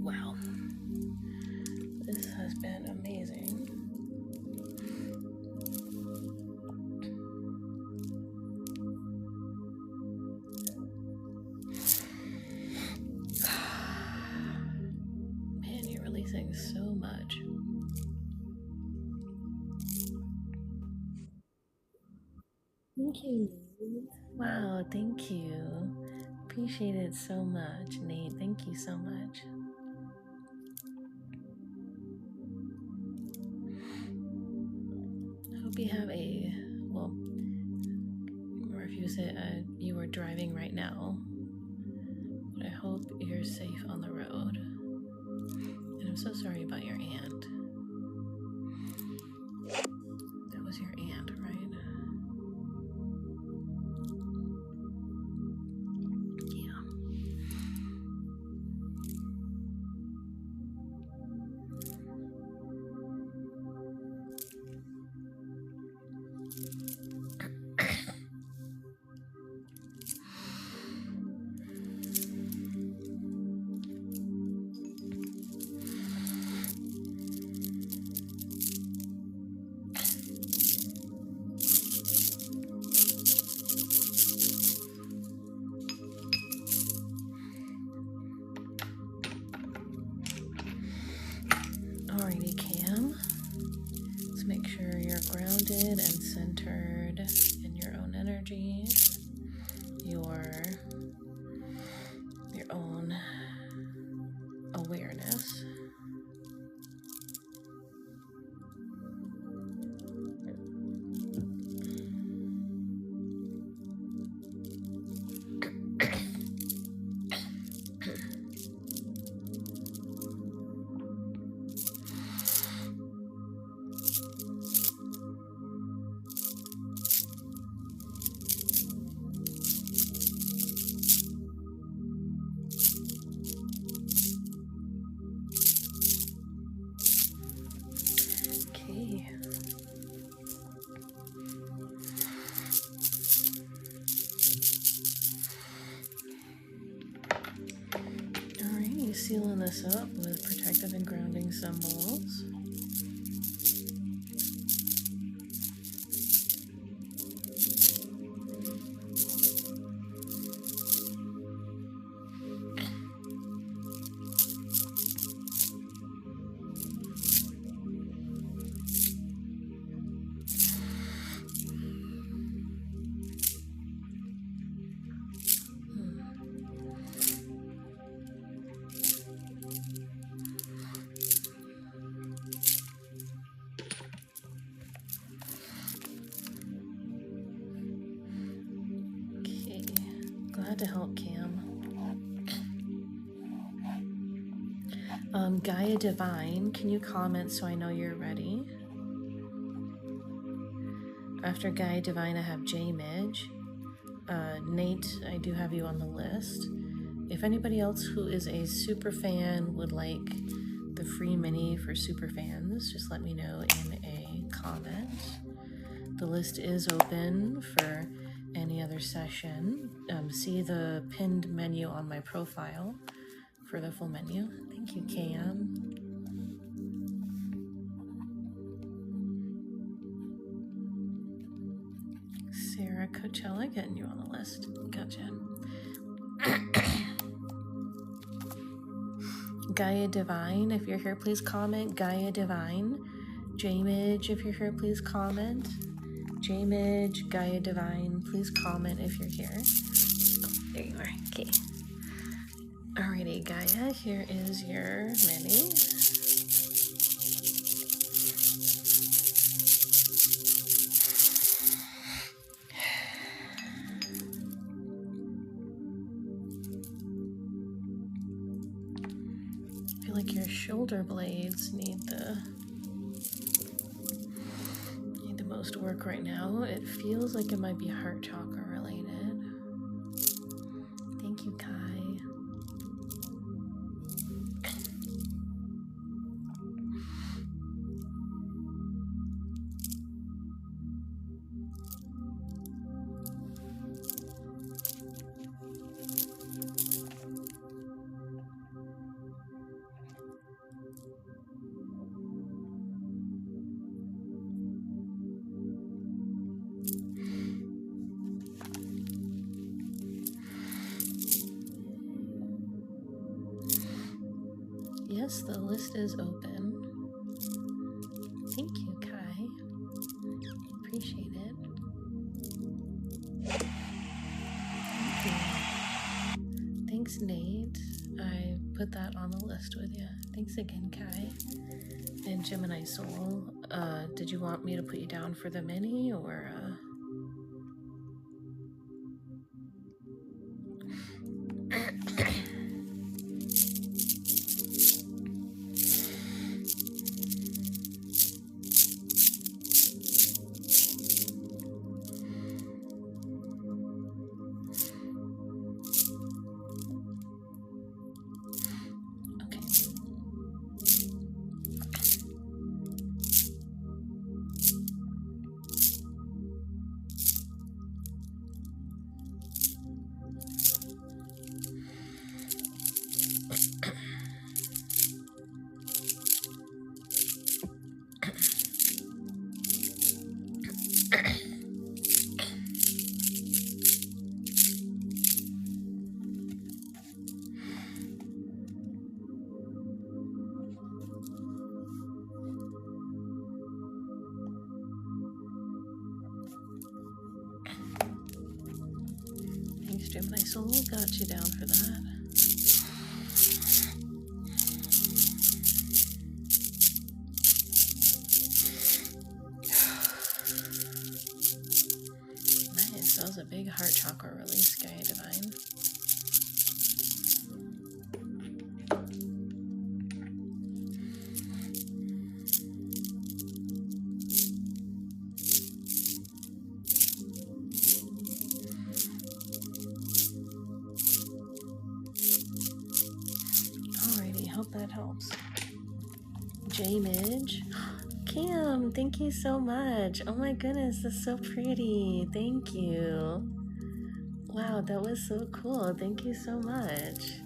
Wow, this has been amazing. Man, you're releasing so much. Thank you. Wow, thank you. Appreciate it so much, Nate. Thank you so much. I hope you have well, or if you are driving right now, but I hope you're safe on the road. And I'm so sorry about your aunt. That was your aunt, right? Yeah. Alrighty, Cam. Let's make sure you're grounded and centered in your own energy, your own awareness. Okay. Alright, sealing this up with protective and grounding symbols. Glad to help, Cam. Gaia Divine, can you comment so I know you're ready? After Gaia Divine, I have J Midge. Nate, I do have you on the list. If anybody else who is a super fan would like the free mini for super fans, just let me know in a comment. The list is open for any other session. See the pinned menu on my profile for the full menu. Thank you, Cam. Sarah Coachella, getting you on the list. Gotcha. Gaia Divine, if you're here, please comment. Gaia Divine. J-Midge, if you're here, please comment. J-Midge, Gaia Divine, please comment if you're here. Oh, there you are. Okay. Alrighty, Gaia, here is your mini. I feel like your shoulder blades need the supposed to work right now. It feels like it might be heart chakra related. Thank you, Kai. Yes, the list is open. Thank you, Kai. Appreciate it. Thank you. Thanks, Nate. I put that on the list with you. Thanks again, Kai. And Gemini Soul, did you want me to put you down for the mini, or... Thanks, Gemini Soul. Got you down for that. Nice. That was a big heart chakra release, Gaia Divine. Alrighty, hope that helps. J-Midge. Cam, thank you so much. Oh my goodness, that's so pretty. Thank you. Wow, that was so cool. Thank you so much.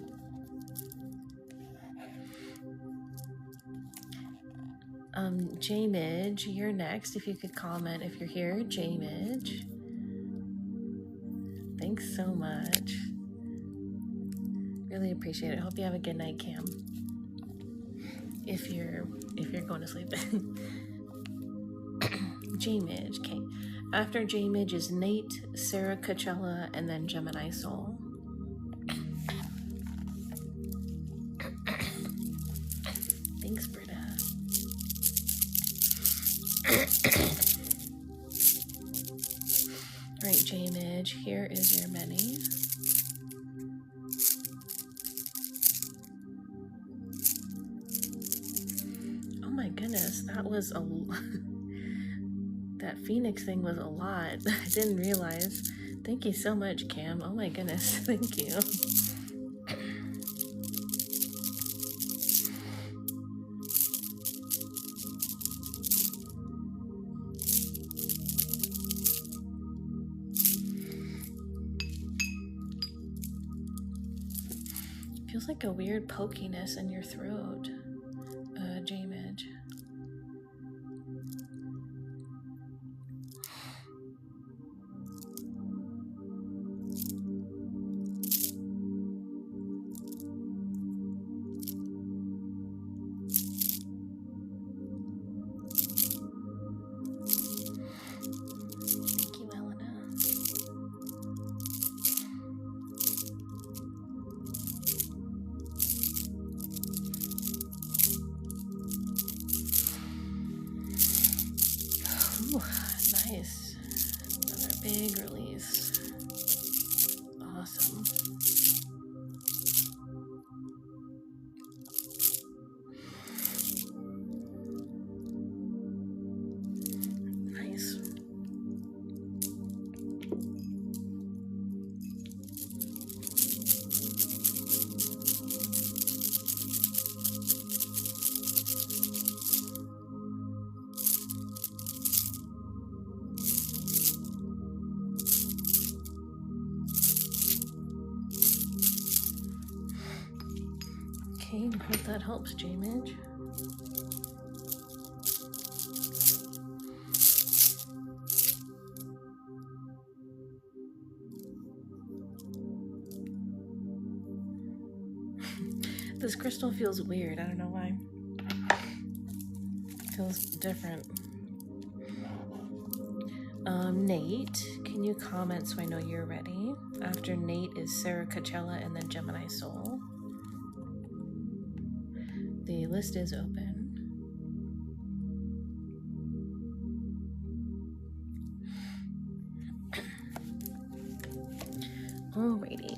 J-Midge, you're next. If you could comment if you're here, J-Midge. Thanks so much. Really appreciate it. Hope you have a good night, Cam. If you're going to sleep. J-Midge, okay. After J-Midge is Nate, Sarah Coachella, and then Gemini Soul. Thanks, Britta. Alright, J-Midge, here is your many. Oh my goodness, that was a... that Phoenix thing was a lot. I didn't realize. Thank you so much, Cam. Oh my goodness, thank you. Feels like a weird pokiness in your throat, J-Midge. Ooh, nice. Another big release. Awesome. Nice. Okay, hope that helps, J-Midge. This crystal feels weird, I don't know why. It feels different. Nate, can you comment so I know you're ready? After Nate is Sarah Coachella and then Gemini Soul. The list is open. Alrighty.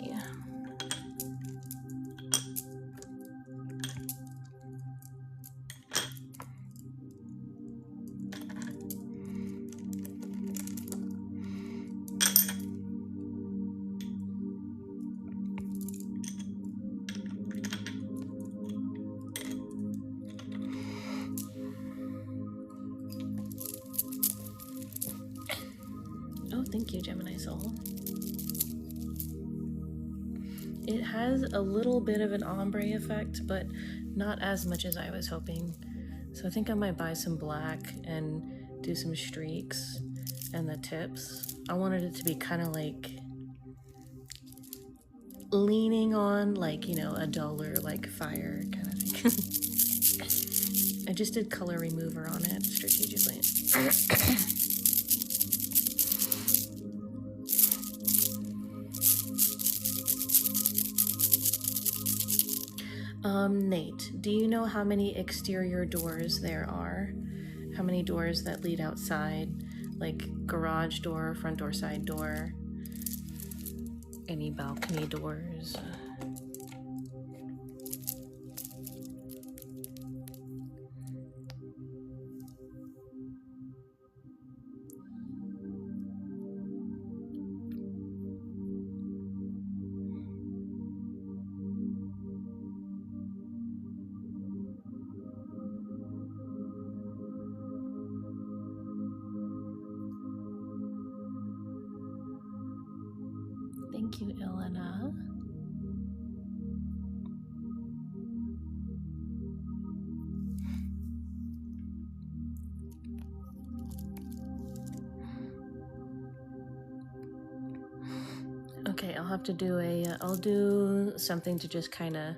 Oh, thank you, Gemini Soul. It has a little bit of an ombre effect, but not as much as I was hoping. So I think I might buy some black and do some streaks and the tips. I wanted it to be kind of like leaning on, like, you know, a duller, like fire kind of thing. I just did color remover on it strategically. Nate, do you know how many exterior doors there are? How many doors that lead outside? Like garage door, front door, side door? Any balcony doors? Thank you, Elena. Okay, I'll have to do I'll do something to just kind of,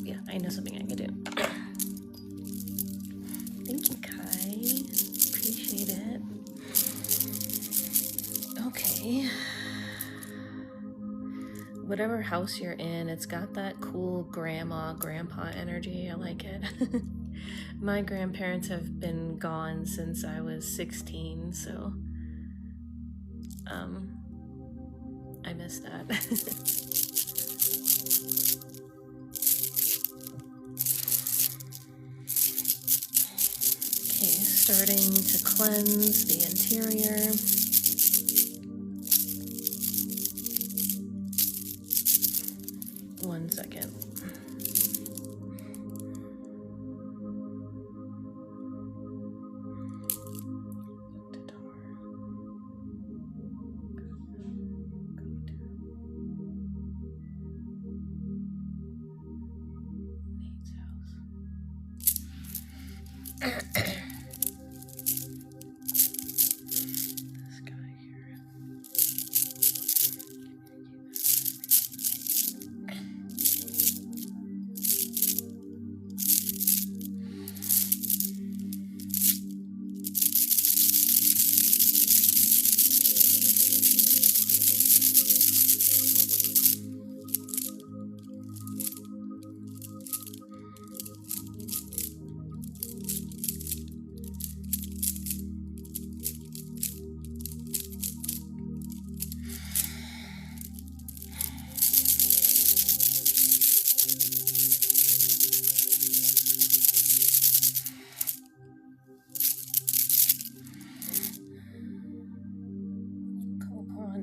yeah, I know something I can do. Thank you, Kai. Appreciate it. Okay. Whatever house you're in, it's got that cool grandma, grandpa energy. I like it. My grandparents have been gone since I was 16, so I miss that. Okay, starting to cleanse the interior. One second.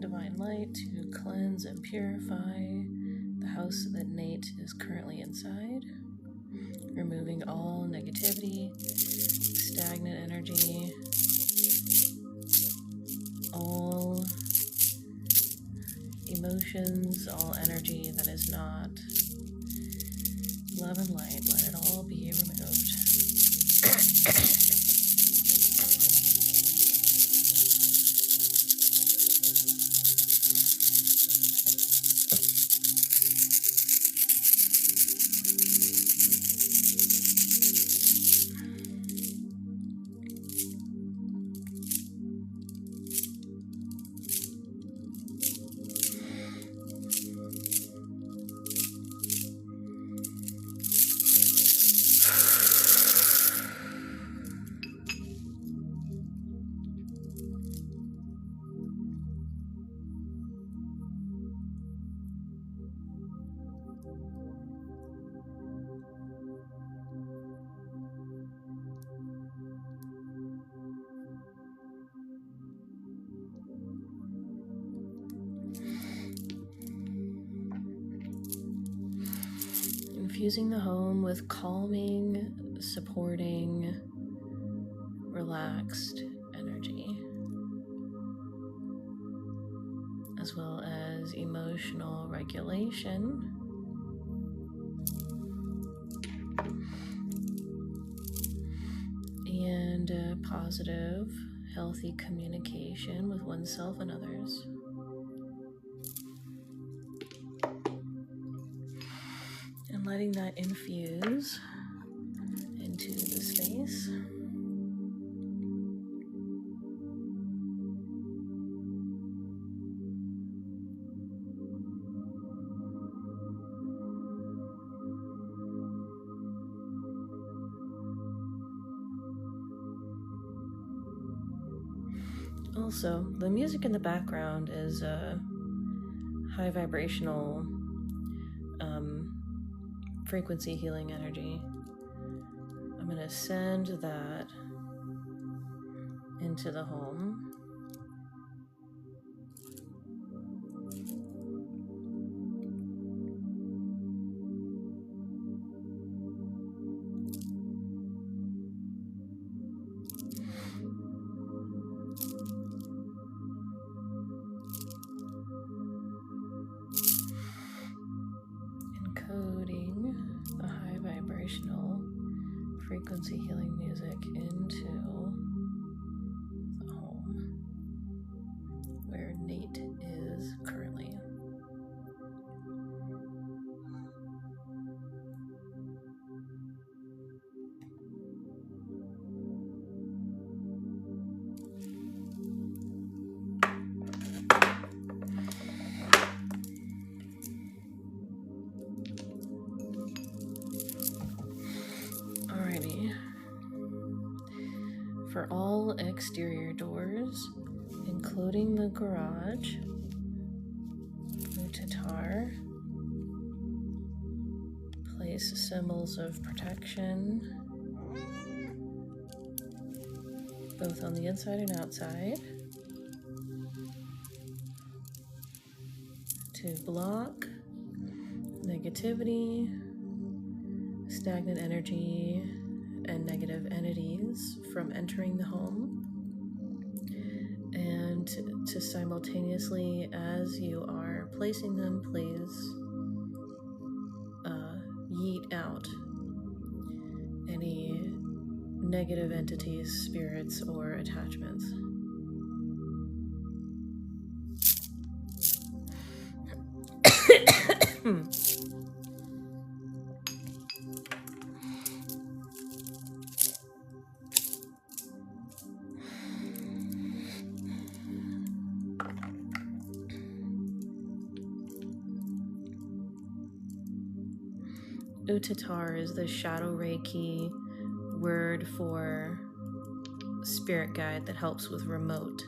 Divine light to cleanse and purify the house that Nate is currently inside, removing all negativity, stagnant energy, all emotions, all energy that is not love and light, let it all be removed. Infusing the home with calming, supporting, relaxed energy, as well as emotional regulation. And positive, healthy communication with oneself and others. And letting that infuse into the space. Also, the music in the background is high vibrational frequency healing energy. I'm going to send that into the home. Encoding the high vibrational frequency healing music into the home where Nate is currently. For all exterior doors, including the garage, Mutatar, place symbols of protection, both on the inside and outside, to block negativity, stagnant energy, and negative entities from entering the home, and to simultaneously, as you are placing them, please yeet out any negative entities, spirits, or attachments. Utatar is the Shadow Reiki word for spirit guide that helps with remote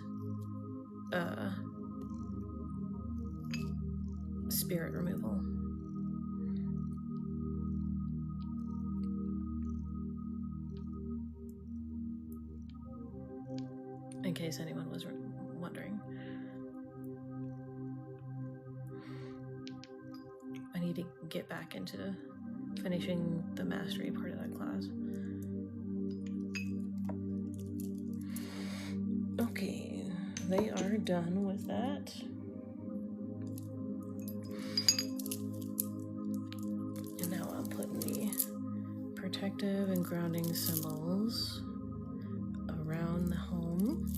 spirit removal. In case anyone was wondering. I need to get back into finishing the mastery part of that class. Okay, they are done with that. protective and grounding symbols around the home.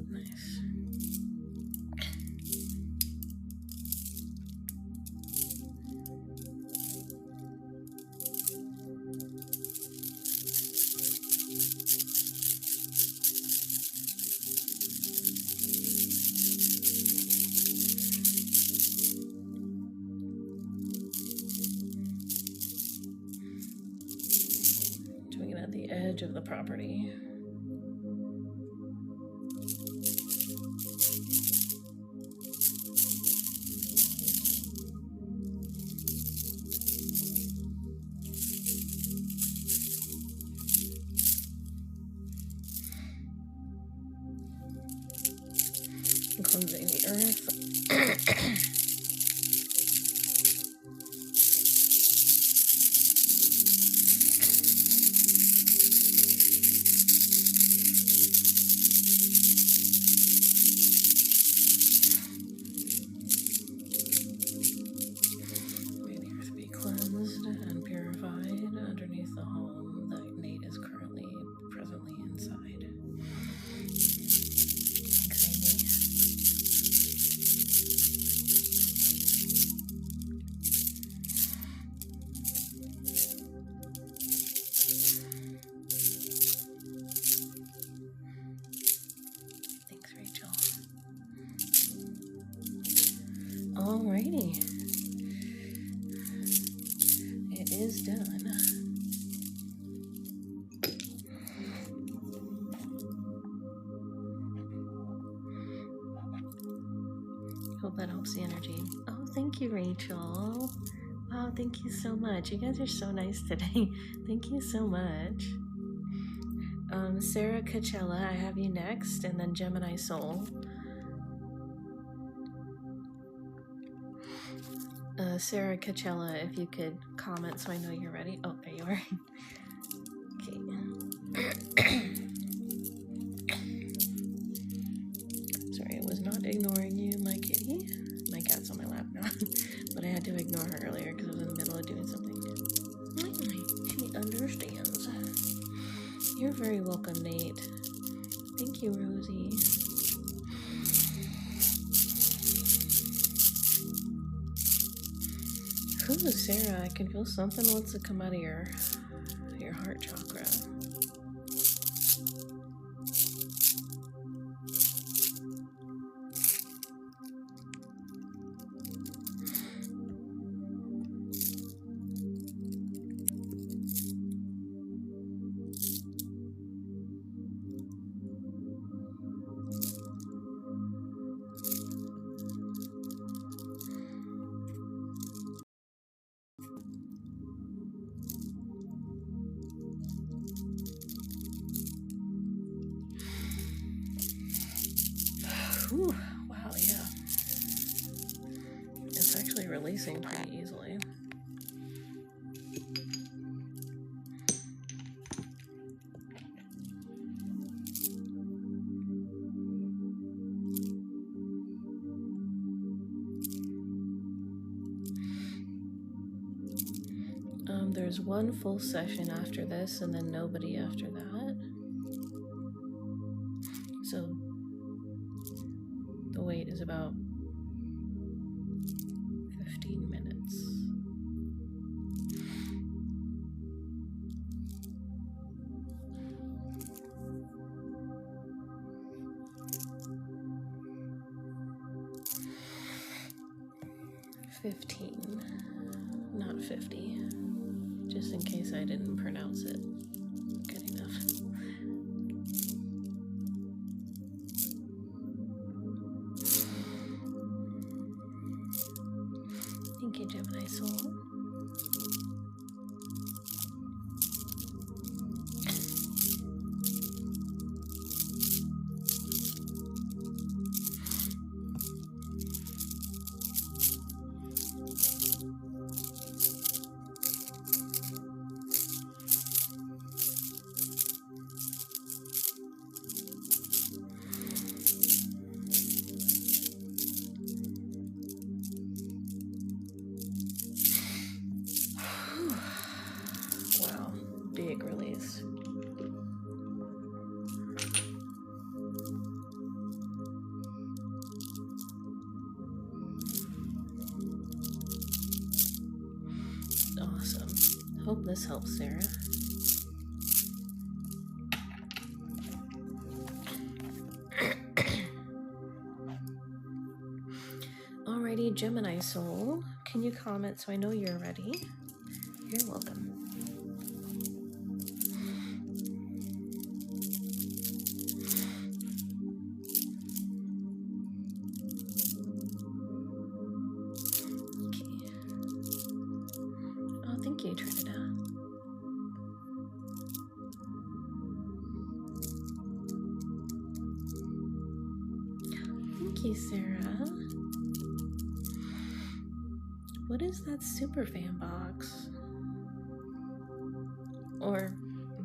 Nice. Doing it at the edge of the property. Cleansing the earth. May the earth be cleansed and purified underneath the home that Nate is currently presently inside. Thanks, Rachel. Alrighty. It is done. Hope that helps the energy. Oh, thank you, Rachel. Wow, thank you so much. You guys are so nice today. Thank you so much. Sarah Coachella, I have you next, and then Gemini Soul. Sarah Coachella, if you could comment so I know you're ready. Oh, there you are. Okay. Sorry, I was not ignoring you, my kitty. My cat's on my lap now. But I had to ignore her earlier because I was in the middle of doing something. She understands. You're very welcome, Nate. Thank you, Rosie. Ooh, Sarah, I can feel something wants to come out of your heart chakra. Ooh, wow, yeah. It's actually releasing pretty easily. There's one full session after this and then nobody after that. So the wait is about 15 minutes. Not 50. Just in case I didn't pronounce it good enough. Thank you, Gemini Soul. Wow, big release. Awesome. Hope this helps, Sarah. Alrighty, Gemini Soul, can you comment so I know you're ready? You're welcome. Okay. Oh, thank you, Trinidad. Thank you, Sarah. What is that superfan box? Or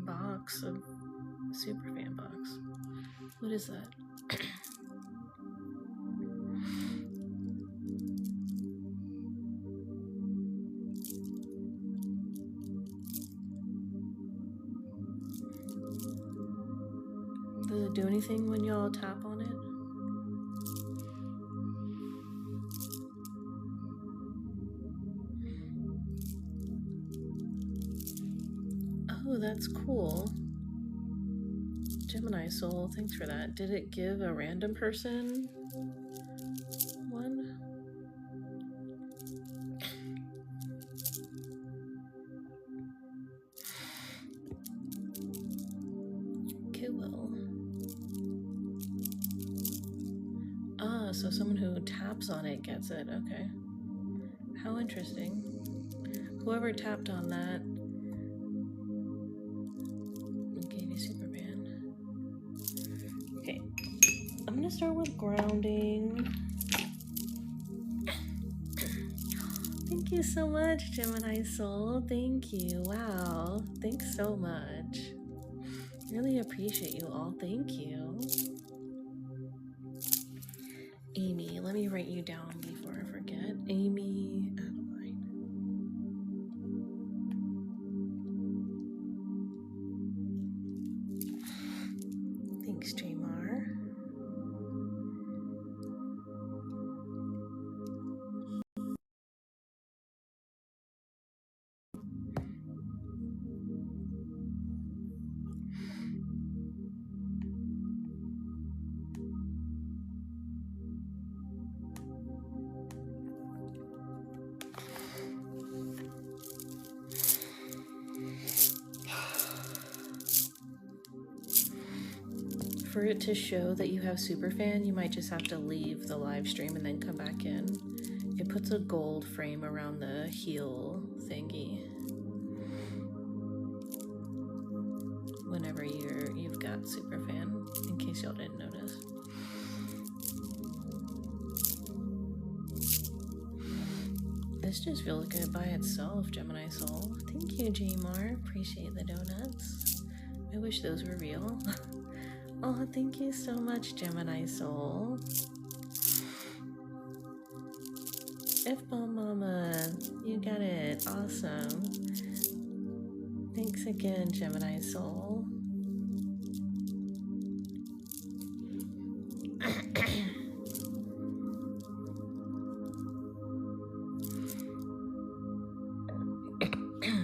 box of superfan box? What is that? Does it do anything when y'all tap on it? Oh, that's cool. Gemini Soul, thanks for that. Did it give a random person one? Cool. Ah, so someone who taps on it gets it. Okay. How interesting. Whoever tapped on that gave you Superman. Okay. I'm gonna start with grounding. Thank you so much, Gemini Soul. Thank you. Wow. Thanks so much. Really appreciate you all. Thank you. Amy, let me write you down before I forget. Amy Adeline. Thanks, Jamar. For it to show that you have Superfan, you might just have to leave the live stream and then come back in. It puts a gold frame around the heel thingy whenever you've got Superfan, in case y'all didn't notice. This just feels good by itself, Gemini Soul. Thank you, Jamar. Appreciate the donuts. I wish those were real. Oh, thank you so much, Gemini Soul. F-Bomb Mama, you got it. Awesome. Thanks again, Gemini Soul.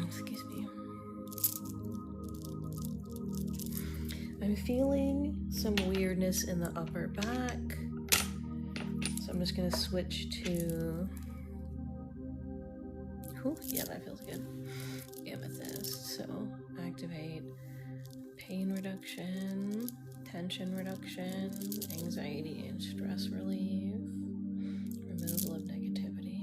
Excuse me. I'm feeling some weirdness in the upper back, so I'm just gonna switch to, ooh, yeah, that feels good. Amethyst. So activate pain reduction, tension reduction, anxiety and stress relief, removal of negativity.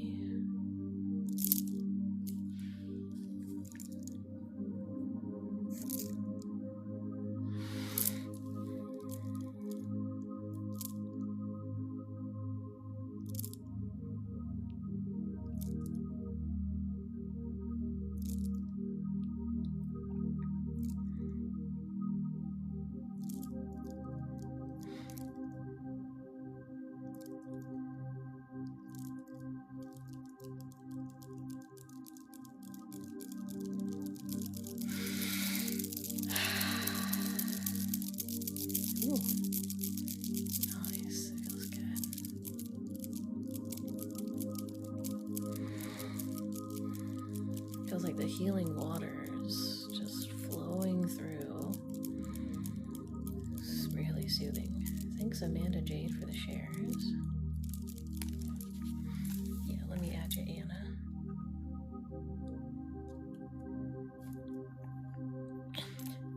feels like the healing waters just flowing through. It's really soothing. Thanks, Amanda Jade, for the shares. Yeah, let me add you, Anna.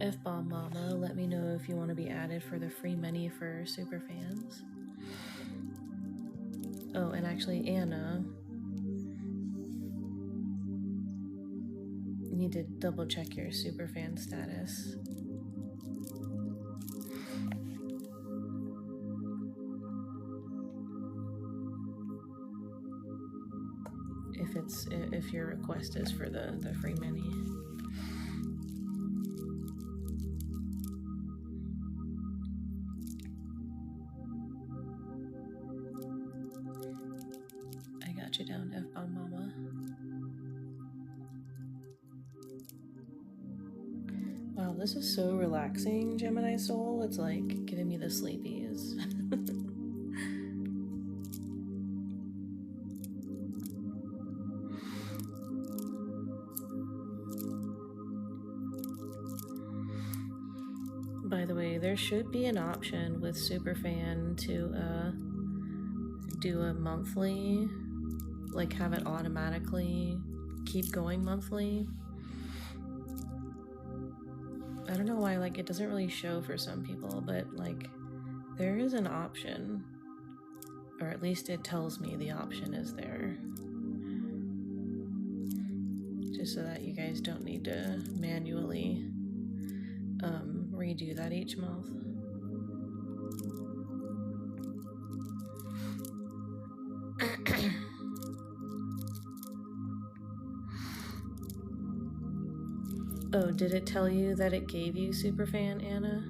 F-Bomb Mama, let me know if you want to be added for the free menu for super fans. Oh, and actually, Anna, you need to double check your super fan status. If your request is for the free mini. I got you down, F-Bomb Mama. Wow, this is so relaxing, Gemini Soul. It's like giving me the sleepies. By the way, there should be an option with Superfan to do a monthly, like have it automatically keep going monthly. I don't know why, like, it doesn't really show for some people, but like there is an option, or at least it tells me the option is there, just so that you guys don't need to manually redo that each month. Oh, did it tell you that it gave you Superfan, Anna?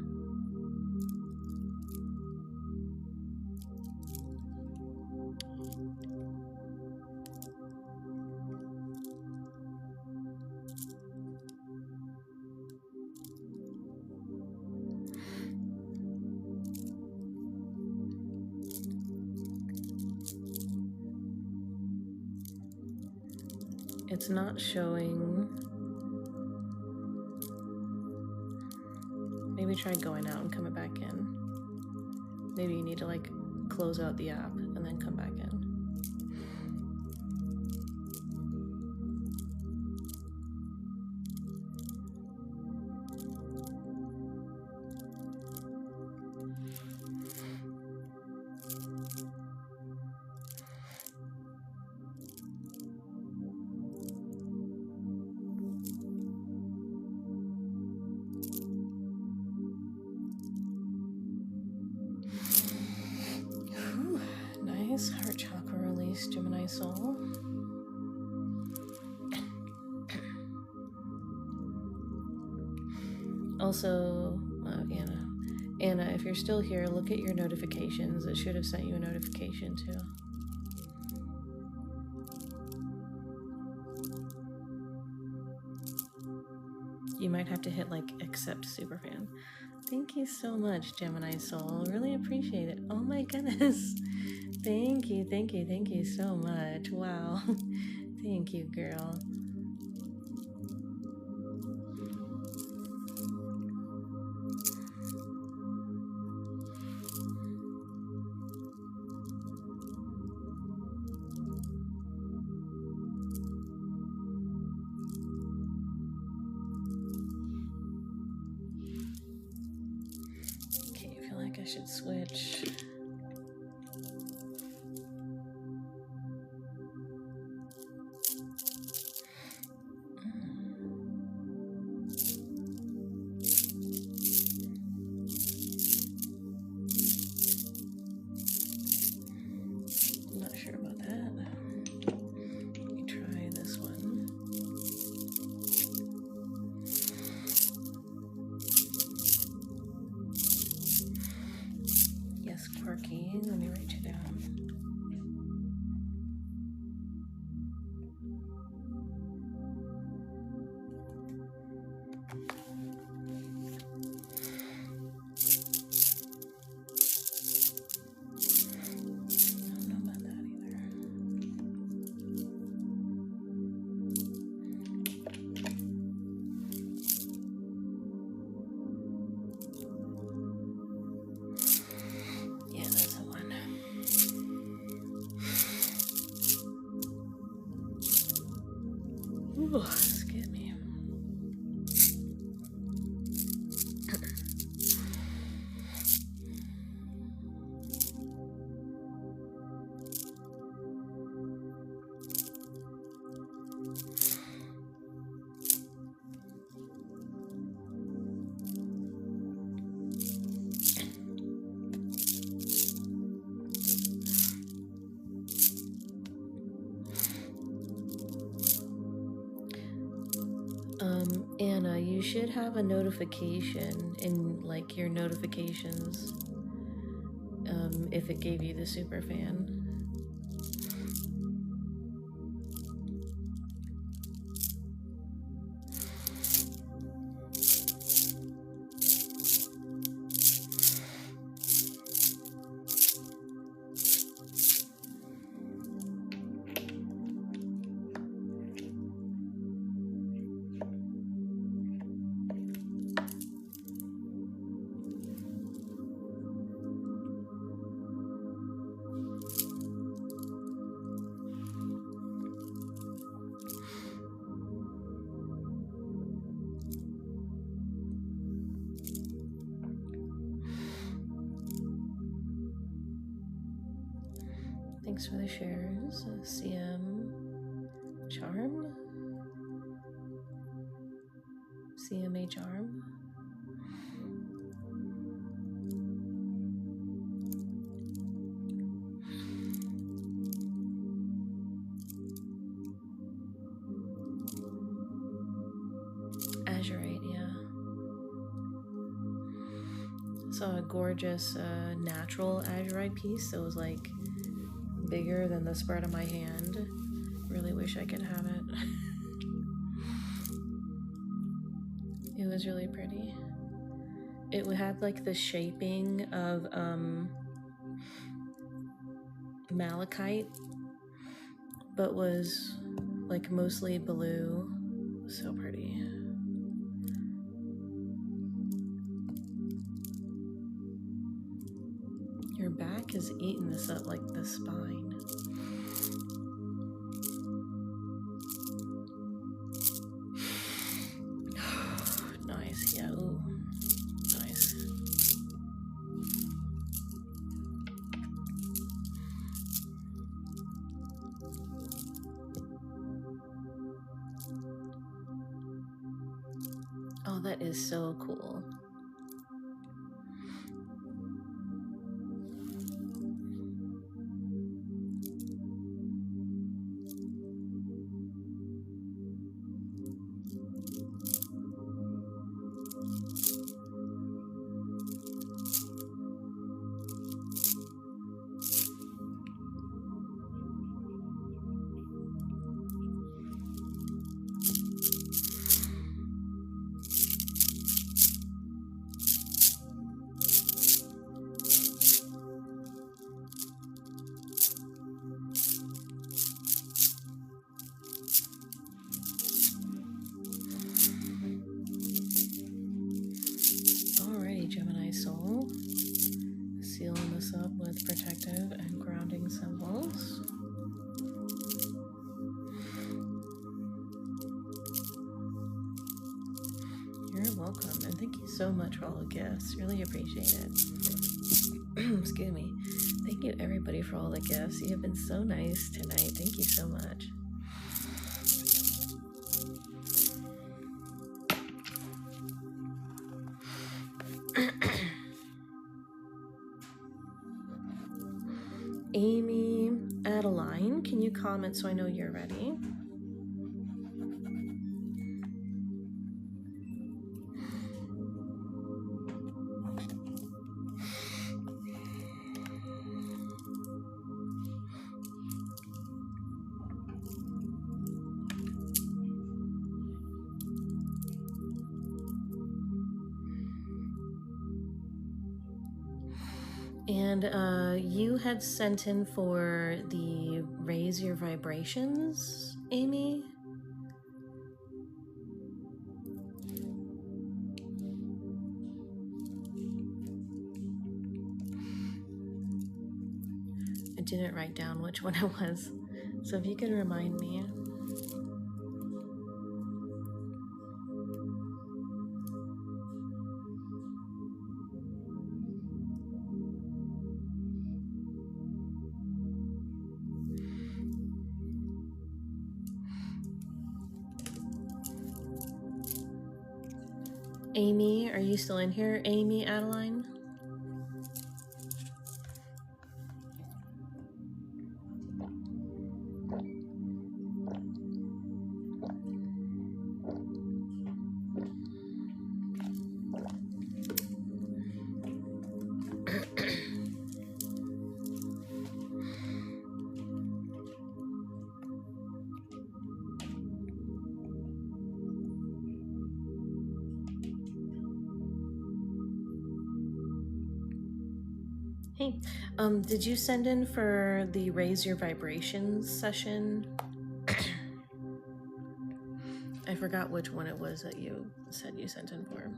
It's not showing. Maybe try going out and coming back in. Maybe you need to like close out the app and then come back in. Nice heart chakra release, Gemini Soul. Also, Anna, if you're still here, look at your notifications. It should have sent you a notification too. You might have to hit like accept Superfan. Thank you so much, Gemini Soul. Really appreciate it. Oh my goodness. Thank you so much. Wow. Thank you, girl. Okay, I feel like I should switch. Let me write you down. I don't know about that either. Oh, excuse me. Anna, you should have a notification in like your notifications if it gave you the super fan. Thanks for the shares, CM Charm, CMA Charm. Azurite, yeah. Saw a gorgeous natural azurite piece that was like bigger than the spread of my hand. Really wish I could have it. It was really pretty. It had like the shaping of malachite, but was like mostly blue. So pretty. Your back is eating this up like the spine. Nice, yeah, ooh, nice. Oh, that is so cool. Gemini soul, sealing this up with protective and grounding symbols. You're welcome, and thank you so much for all the gifts. Really appreciate it. Excuse me. Thank you everybody for all the gifts. You have been so nice tonight. Thank you so much. Amy Adeline, can you comment so I know you're ready? And you had sent in for the raise your vibrations, Amy? I didn't write down which one it was, so if you could remind me. Amy, are you still in here? Amy Adeline? Hey, did you send in for the Raise Your Vibrations session? I forgot which one it was that you said you sent in for.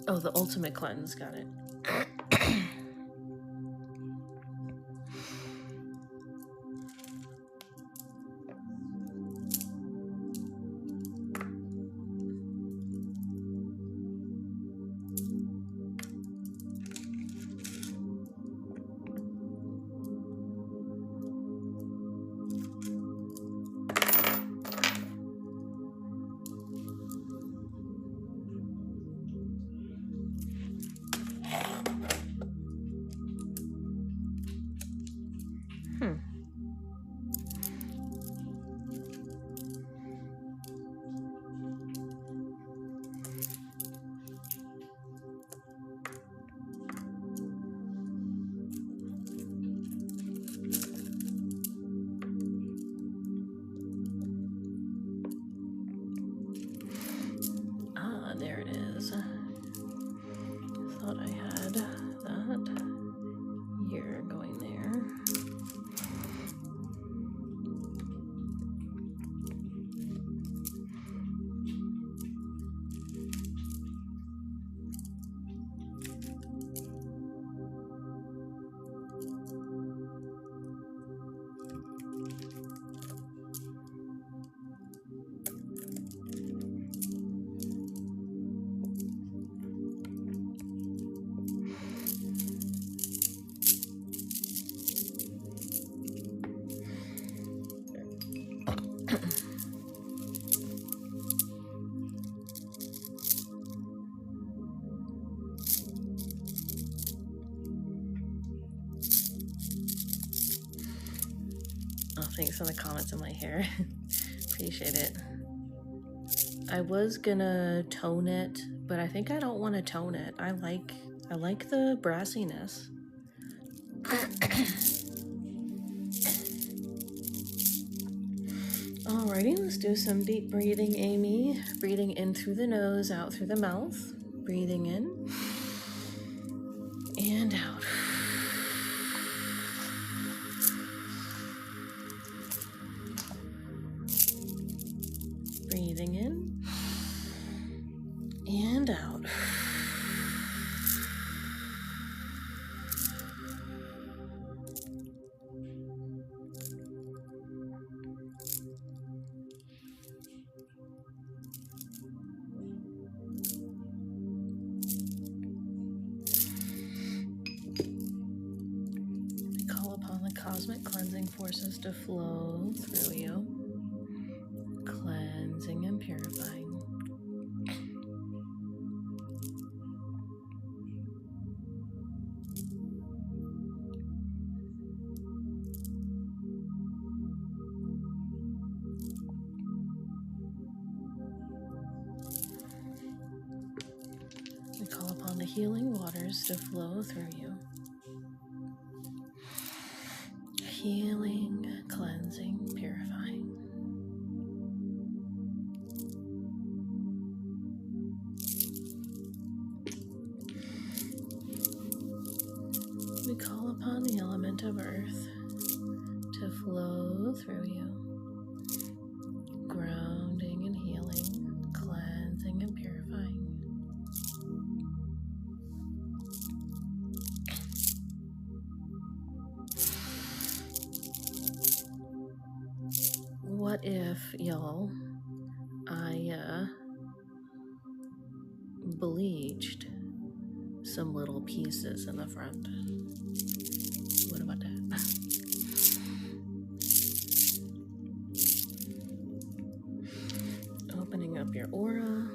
Oh, the Ultimate Cleanse, got it. Ah, there it is. Thought I had that. You're going there. Oh, thanks for the comments in my hair. Appreciate it. I was gonna tone it, but I think I don't want to tone it. I like the brassiness. Alrighty, let's do some deep breathing, Amy. Breathing in through the nose, out through the mouth. Breathing in and out. Breathing in and out. We call upon the cosmic cleansing forces to flow through you, cleansing and purifying. We call upon the healing waters to flow through you. Healing, cleansing, purifying. We call upon the element of earth to flow through you, grounding and healing, cleansing and purifying. what if, y'all, I bleached some little pieces in the front? What about that? Opening up your aura.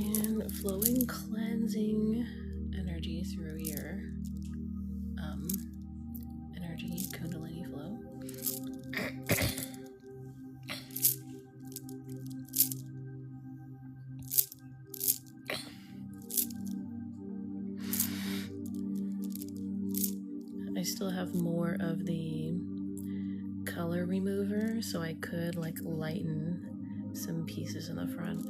And flowing, cleansing energy through your energy kundalini flow. I still have more of the color remover, so I could like lighten some pieces in the front.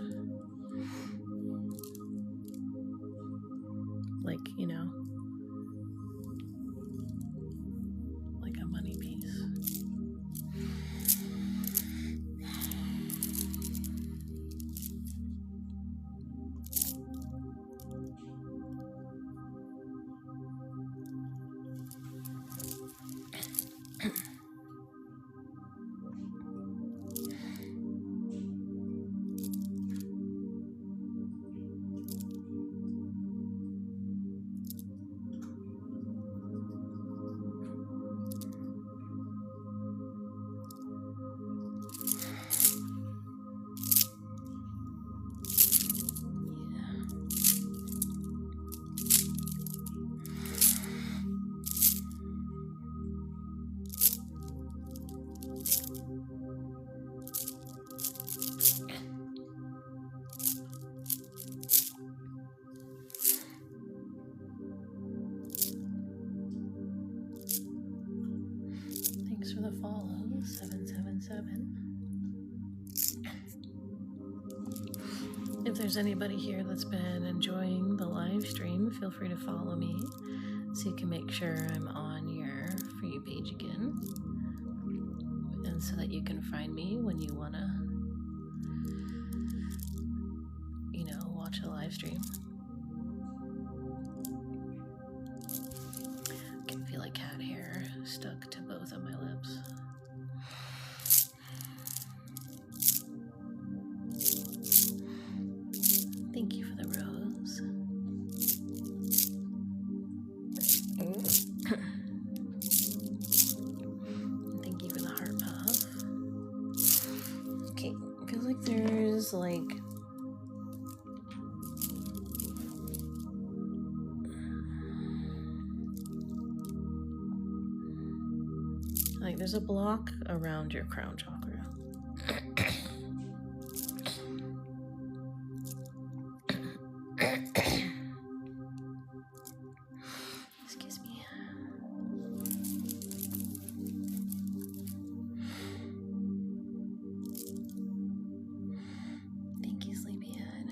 Like, you know, like a money piece. Thanks for the follow, 777. If there's anybody here that's been enjoying the live stream, feel free to follow me so you can make sure I'm on your For You page again, and so that you can find me when you want to, you know, watch a live stream. I can feel like cat hair stuck to both of my lips. Thank you for the rose. Thank you for the heart puff. Okay, I feel like there's like there's a block around your crown chakra. Excuse me. Thank you, sleepyhead.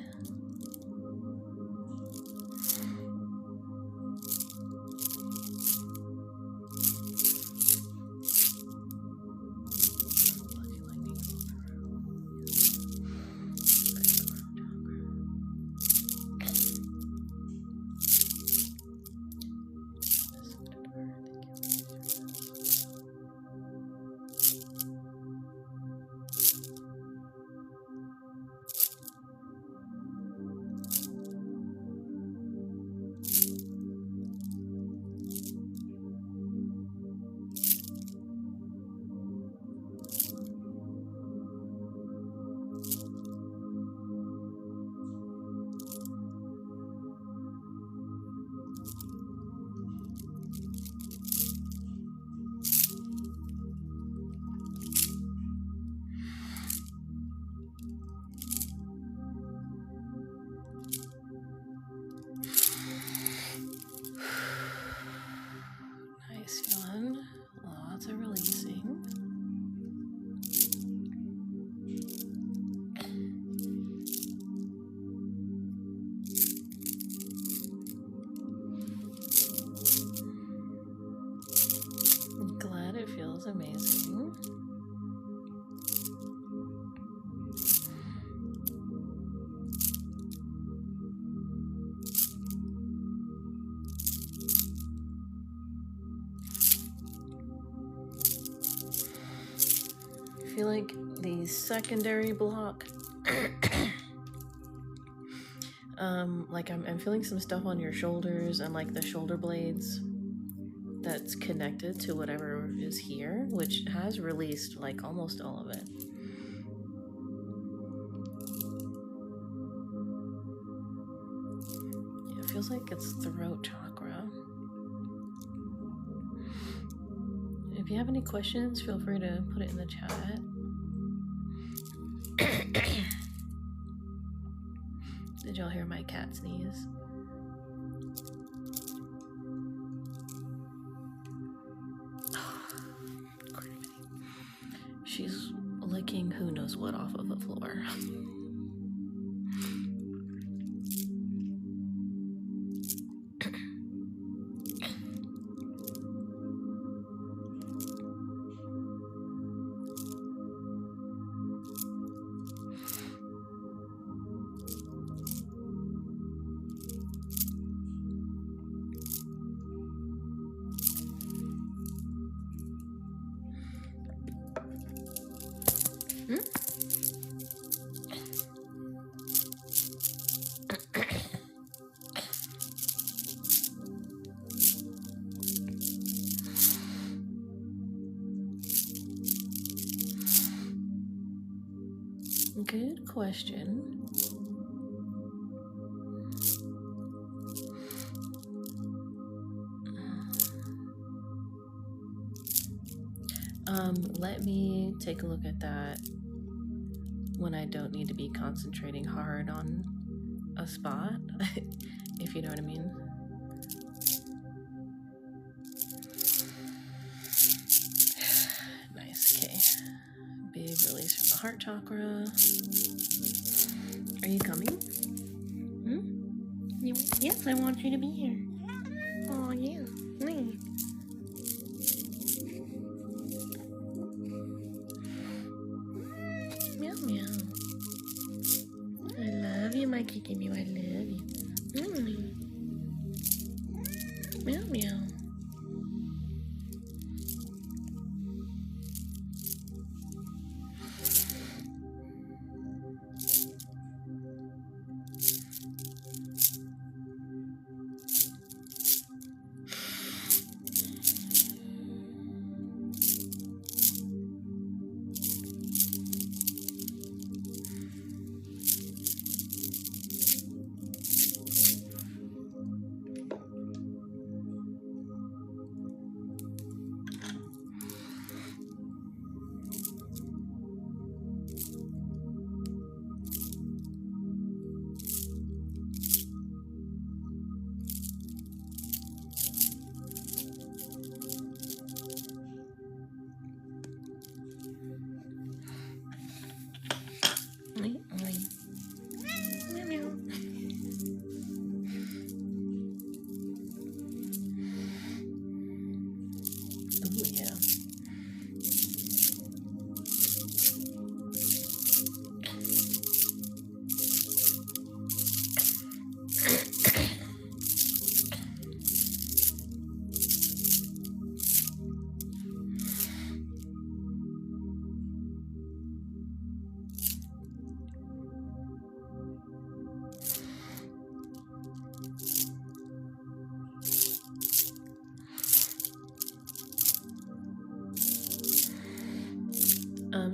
feel like the secondary block, like I'm feeling some stuff on your shoulders and like the shoulder blades that's connected to whatever is here, which has released like almost all of it. Yeah, it feels like it's throat chakra. If you have any questions, feel free to put it in the chat. Did y'all hear my cat sneeze? She's licking who knows what off of the floor. Good question. Let me take a look at that when I don't need to be concentrating hard on a spot, if you know what I mean. Nice, okay. Big release from the heart chakra. Are you coming? Yes, I want you to be here. Oh, yeah. Meow, meow. I love you, my kitten. I love you. Meow, meow.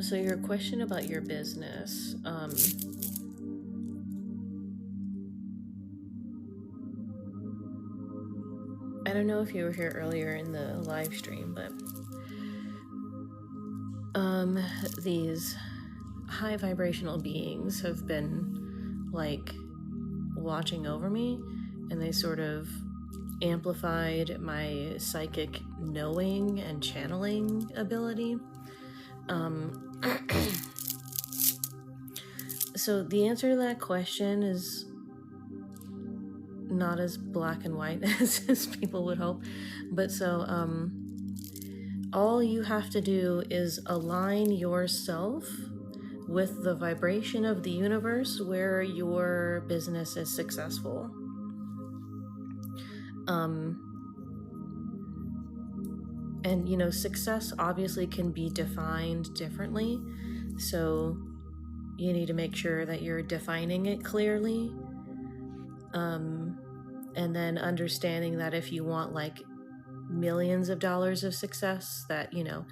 So your question about your business, I don't know if you were here earlier in the live stream, but these high vibrational beings have been like watching over me, and they sort of amplified my psychic knowing and channeling ability. So the answer to that question is not as black and white as people would hope, but so all you have to do is align yourself with the vibration of the universe where your business is successful. And, you know, success obviously can be defined differently. So you need to make sure that you're defining it clearly. And then understanding that if you want like millions of dollars of success, that, you know,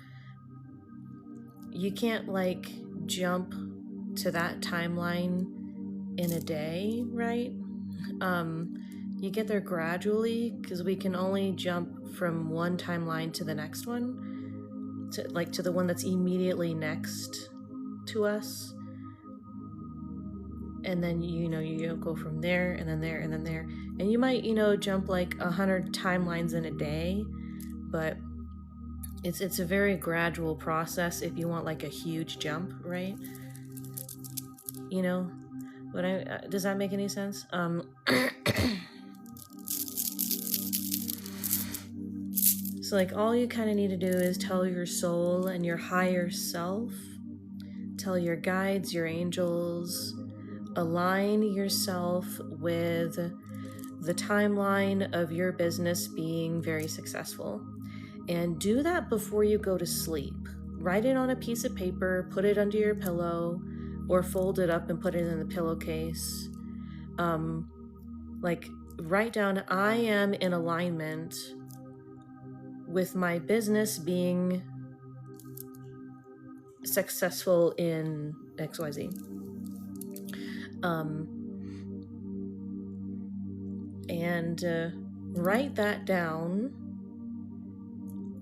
you can't like jump to that timeline in a day, right? You get there gradually, because we can only jump from one timeline to the next one, to the one that's immediately next to us. And then, you know, you go from there and then there and then there. And you might, you know, jump like 100 timelines in a day, but it's a very gradual process if you want like a huge jump, right? You know, but does that make any sense? So like all you kind of need to do is tell your soul and your higher self, tell your guides, your angels, align yourself with the timeline of your business being very successful. And do that before you go to sleep. Write it on a piece of paper, put it under your pillow, or fold it up and put it in the pillowcase. Like write down, I am in alignment with my business being successful in XYZ. And write that down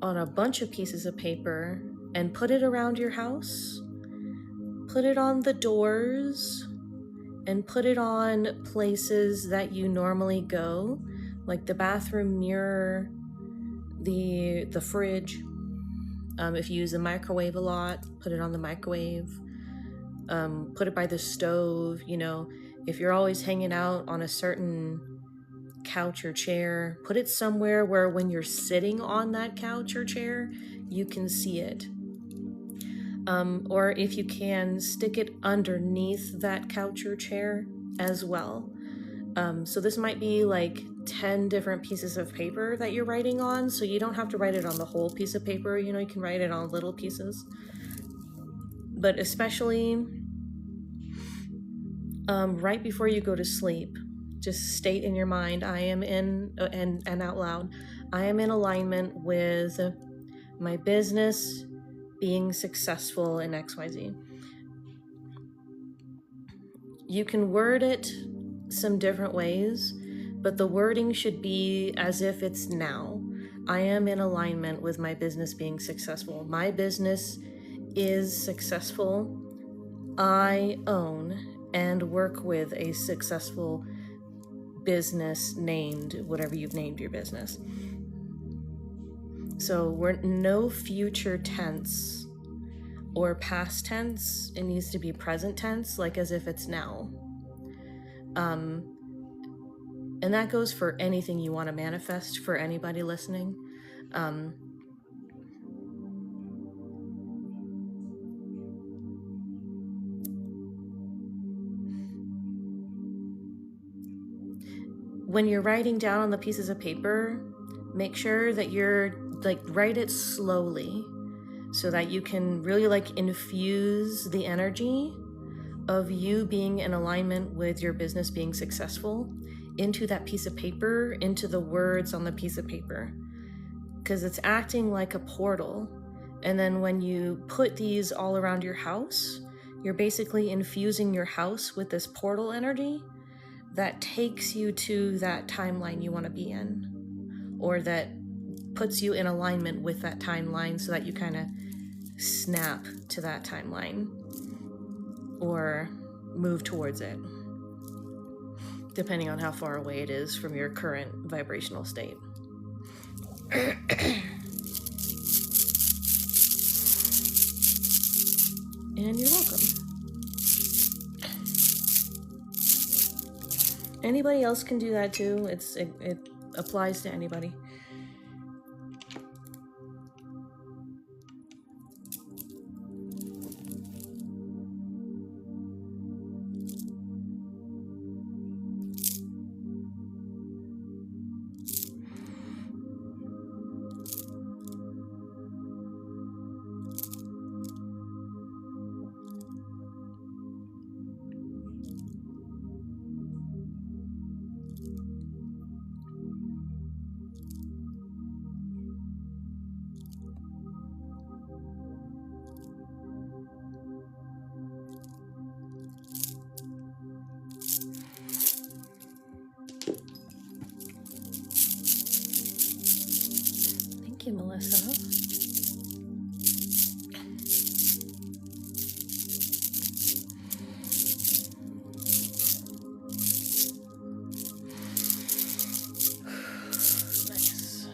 on a bunch of pieces of paper and put it around your house. Put it on the doors and put it on places that you normally go, like the bathroom mirror, the fridge. If you use the microwave a lot, put it on the microwave. Put it by the stove. You know, if you're always hanging out on a certain couch or chair, put it somewhere where when you're sitting on that couch or chair, you can see it. Or if you can, stick it underneath that couch or chair as well. So this might be like 10 different pieces of paper that you're writing on, so you don't have to write it on the whole piece of paper, you know, you can write it on little pieces. But especially right before you go to sleep, just state in your mind, I am in, and out loud, I am in alignment with my business being successful in XYZ. You can word it some different ways, but the wording should be as if it's now. I am in alignment with my business being successful. My business is successful. I own and work with a successful business named whatever you've named your business. So we're no future tense or past tense. It needs to be present tense, like as if it's now. And that goes for anything you want to manifest, for anybody listening. When you're writing down on the pieces of paper, make sure that you're like, write it slowly so that you can really like infuse the energy of you being in alignment with your business being successful into that piece of paper, into the words on the piece of paper, because it's acting like a portal. And then when you put these all around your house, you're basically infusing your house with this portal energy that takes you to that timeline you want to be in, or that puts you in alignment with that timeline so that you kind of snap to that timeline or move towards it, depending on how far away it is from your current vibrational state. And you're welcome. Anybody else can do that too. It applies to anybody. Thank you, Melissa. Nice.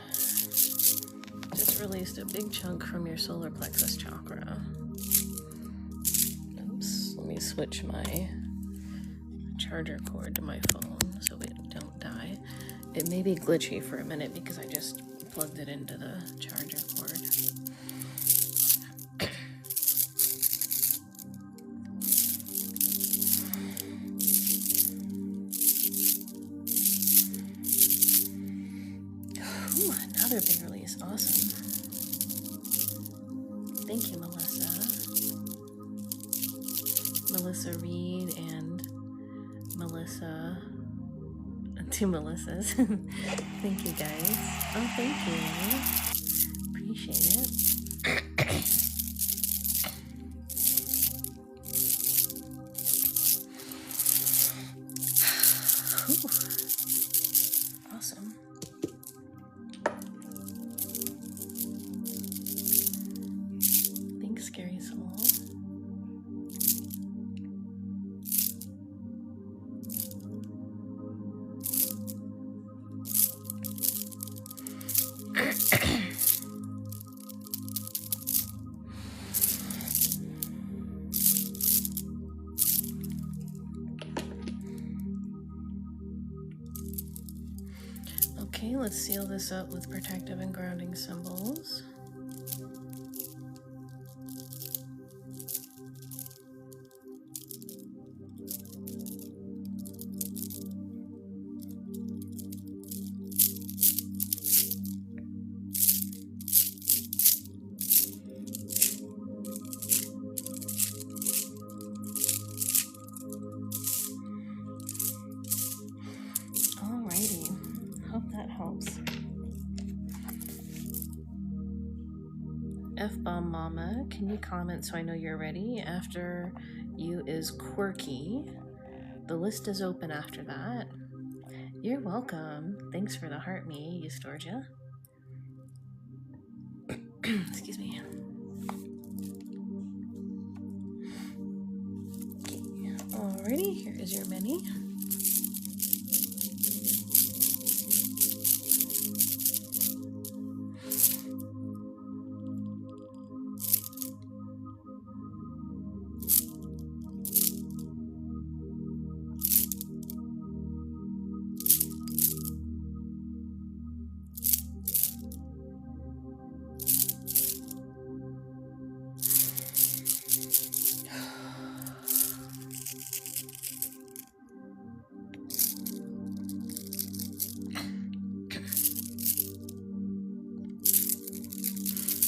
Just released a big chunk from your solar plexus chakra. Oops, let me switch my charger cord to my phone so we don't die. It may be glitchy for a minute because I just plugged it into the charger cord. Ooh, another big release. Awesome. Thank you, Melissa. Melissa Reed and Melissa. Two Melissas. Thank you, guys. Oh, thank you. Appreciate it. Ooh. Awesome. Thanks, Scary Soul. Okay, let's seal this up with protective and grounding symbols. Alrighty, hope that helps. F-bomb Mama, can you comment so I know you're ready? After you is Quirky. The list is open after that. You're welcome. Thanks for the heart, me, Eustorgia. Excuse me. Alrighty, here is your mini.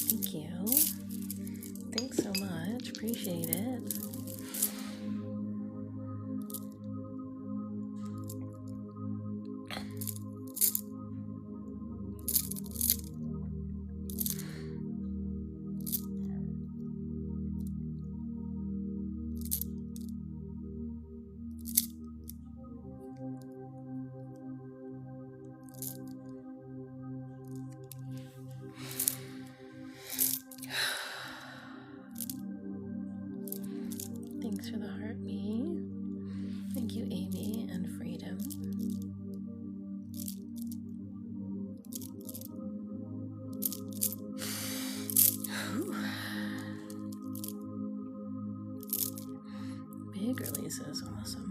Thank you. Thanks so much. Appreciate it. Thanks for the heart, me. Thank you, Amy and Freedom. Whew. Big releases, awesome.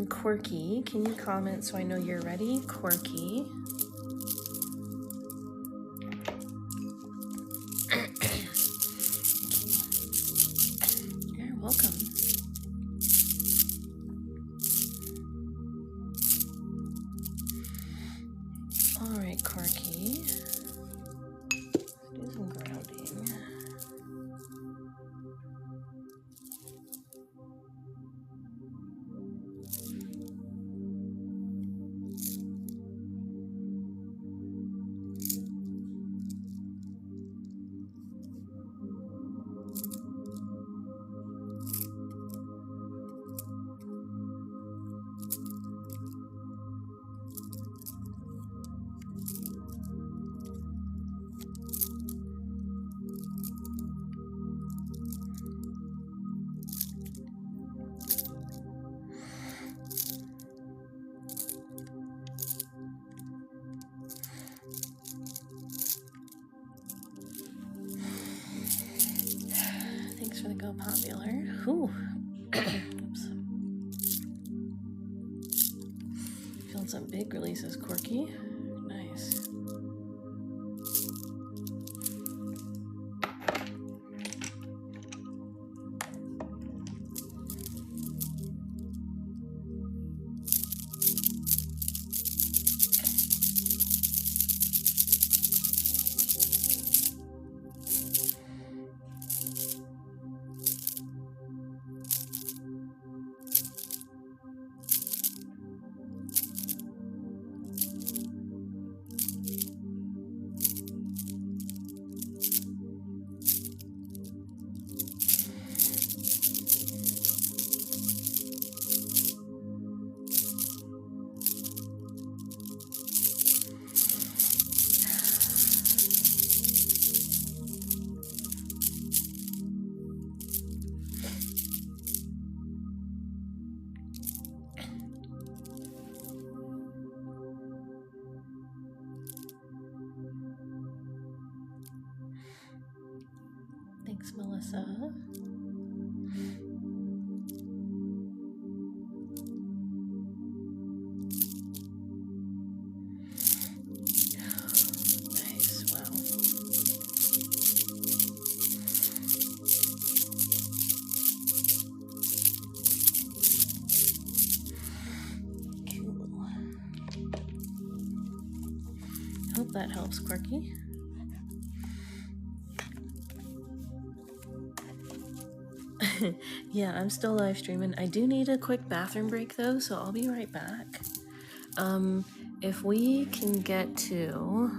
Quirky, can you comment so I know you're ready? Quirky. You're welcome. All right, Quirky. Let's do some grounding. Thanks for the go popular. Ooh. Oops. Feeling some big releases, Quirky. Nice. Thanks, Melissa. Nice, wow. Cool. Hope that helps, Quirky. Yeah, I'm still live streaming. I do need a quick bathroom break though, so I'll be right back. If we can get to,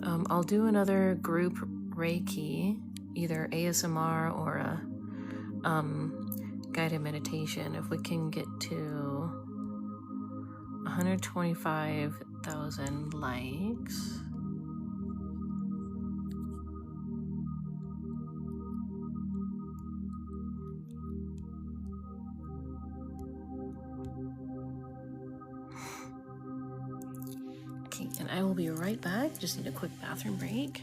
I'll do another group Reiki, either ASMR or a guided meditation. If we can get to 125,000 likes. And I will be right back. Just need a quick bathroom break.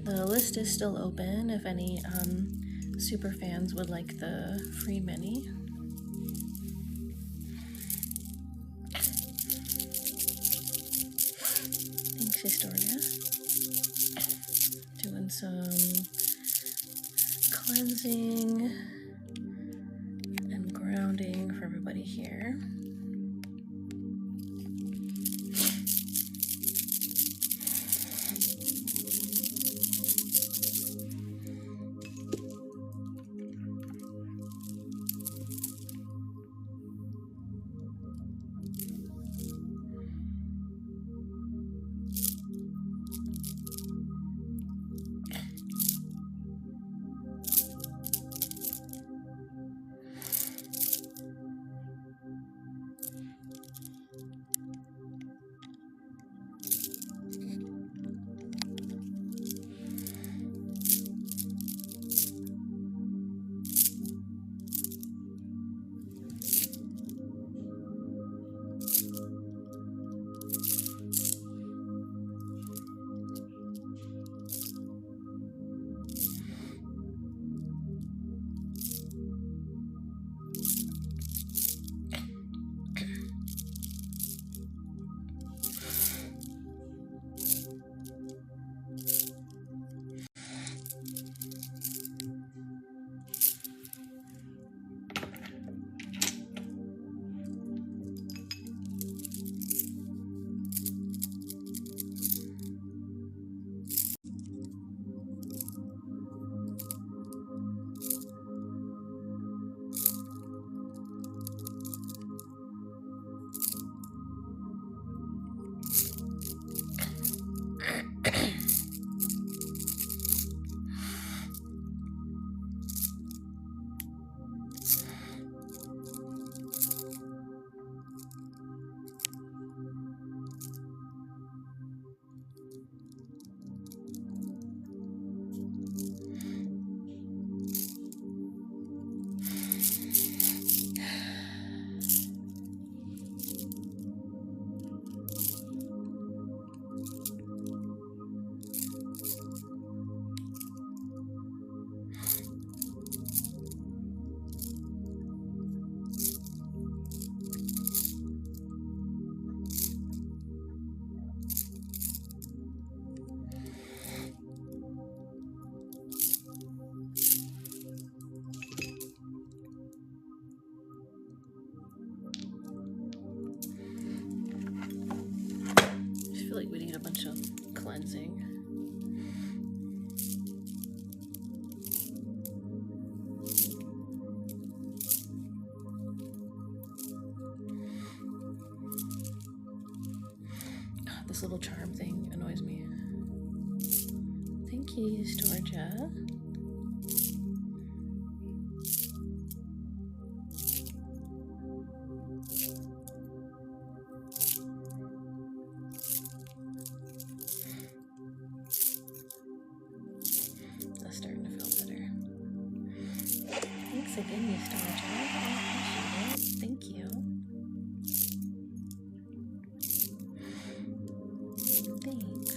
The list is still open if any super fans would like the free mini. Thanks, Historia. Doing some cleansing and grounding for everybody here. I feel like we need a bunch of cleansing. This little charm thing annoys me. Thank you, Georgia. That's starting to feel better. Thanks again, you Georgia. I appreciate it. Thank you. Thanks.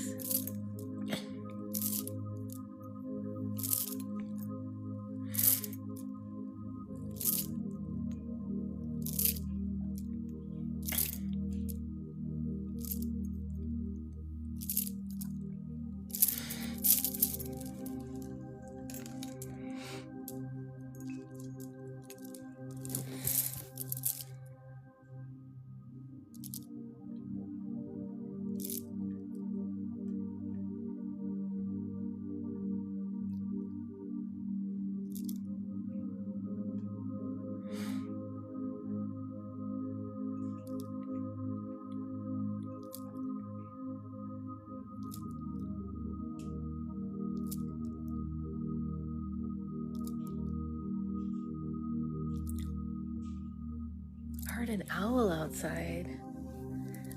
Heard an owl outside.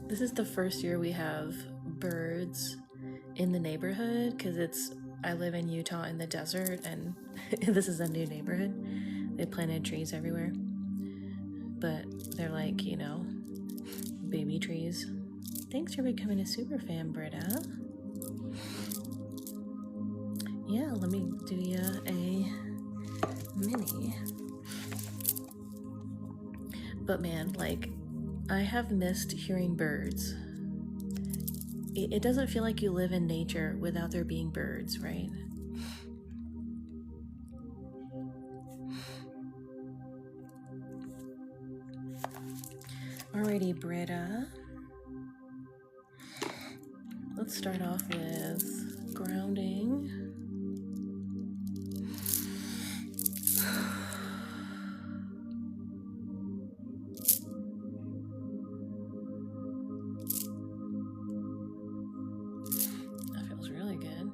This is the first year we have birds in the neighborhood because I live in Utah in the desert, and this is a new neighborhood. They planted trees everywhere, but they're like, you know, baby trees. Thanks for becoming a super fan, Britta. yeah, let me do you a mini. But man, like, I have missed hearing birds. It doesn't feel like you live in nature without there being birds, right? Alrighty, Britta. Let's start off with grounding. That feels really good.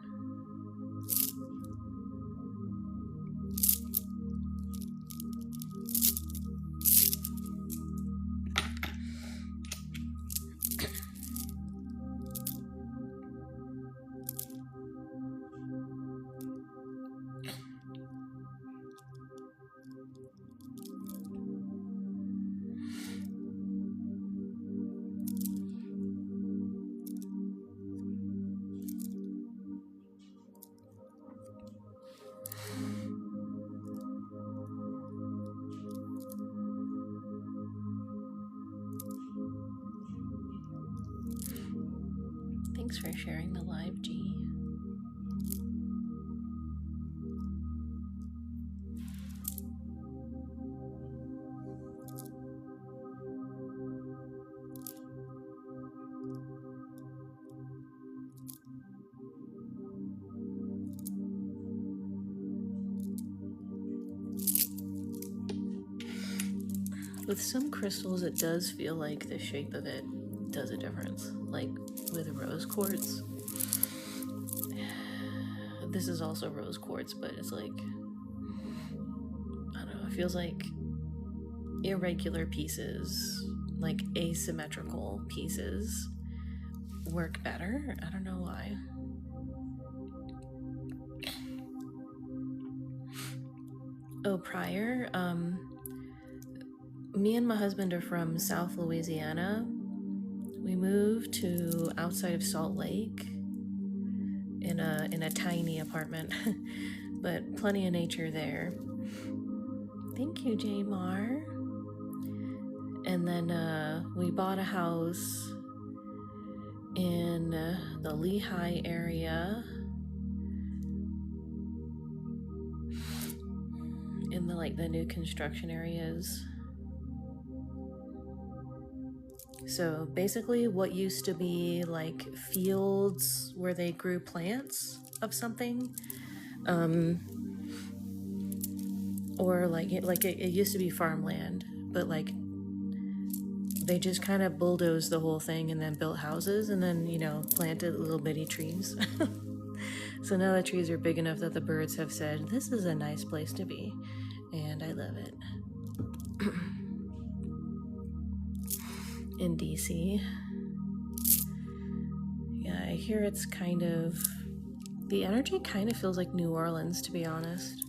Thanks for sharing the live, G. With some crystals, it does feel like the shape of it does a difference. Like with rose quartz. This is also rose quartz, but it's like, I don't know, it feels like irregular pieces, like asymmetrical pieces, work better. I don't know why. Oh, prior, me and my husband are from South Louisiana. We moved to outside of Salt Lake in a tiny apartment, but plenty of nature there. Thank you, J Mar. And then we bought a house in the Lehigh area, in the new construction areas. So basically what used to be like fields where they grew plants of something, or it used to be farmland, but like they just kind of bulldozed the whole thing and then built houses and then, you know, planted little bitty trees. So now the trees are big enough that the birds have said, this is a nice place to be, and I love it. In DC. Yeah, I hear it's kind of, the energy kind of feels like New Orleans, to be honest.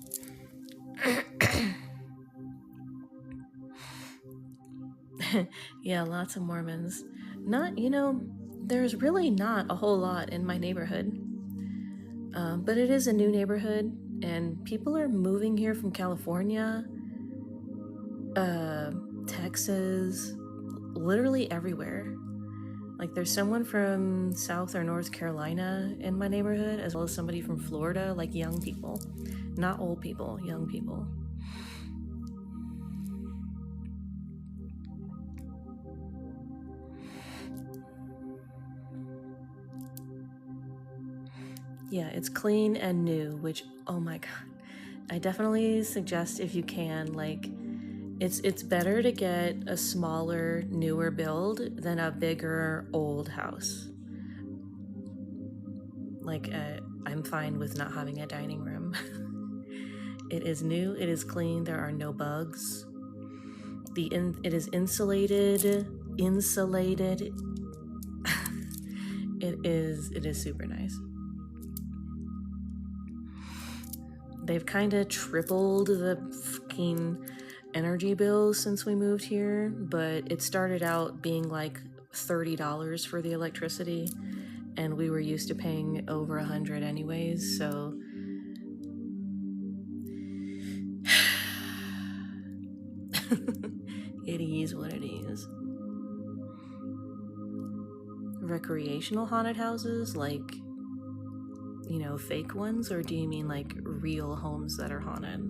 Yeah, lots of Mormons. Not, you know, there's really not a whole lot in my neighborhood. But it is a new neighborhood, and people are moving here from California, Texas, literally everywhere. Like there's someone from South or North Carolina in my neighborhood, as well as somebody from Florida, like young people. Not old people, young people. Yeah, it's clean and new, which, oh my god. I definitely suggest, if you can, like, it's better to get a smaller, newer build than a bigger, old house. Like, I'm fine with not having a dining room. It is new, it is clean, there are no bugs. It is insulated. It is super nice. They've kind of tripled the fucking energy bills since we moved here, but it started out being like $30 for the electricity, and we were used to paying over $100 anyways, so recreational haunted houses, like, you know, fake ones, or do you mean like real homes that are haunted?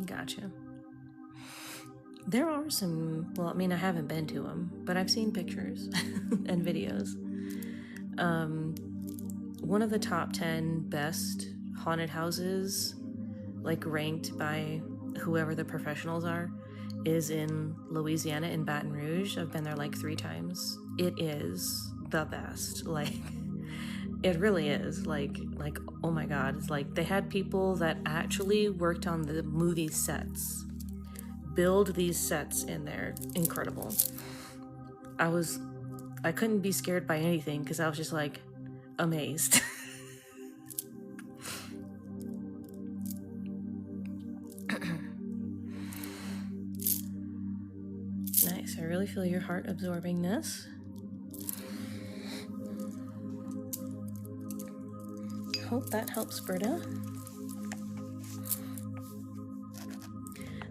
Gotcha. There are some, well, I mean, I haven't been to them, but I've seen pictures and videos. One of the top 10 best haunted houses, like ranked by whoever the professionals are, is in Louisiana, in Baton Rouge. I've been there like 3 times. It is the best. Like, it really is. Like, oh my God. It's like they had people that actually worked on the movie sets build these sets in there. Incredible. I couldn't be scared by anything because I was just like amazed. Nice. I really feel your heart absorbing this. Hope that helps, Britta.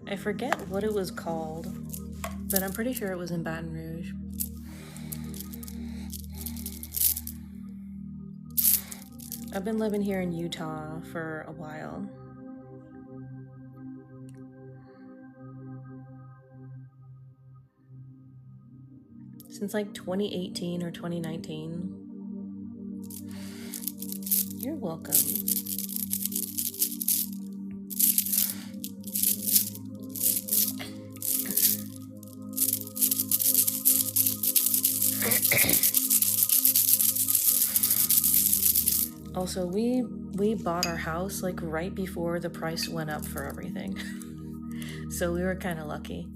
I forget what it was called, but I'm pretty sure it was in Baton Rouge. I've been living here in Utah for a while. Since like 2018 or 2019. You're welcome. Also, we bought our house like right before the price went up for everything. So we were kind of lucky.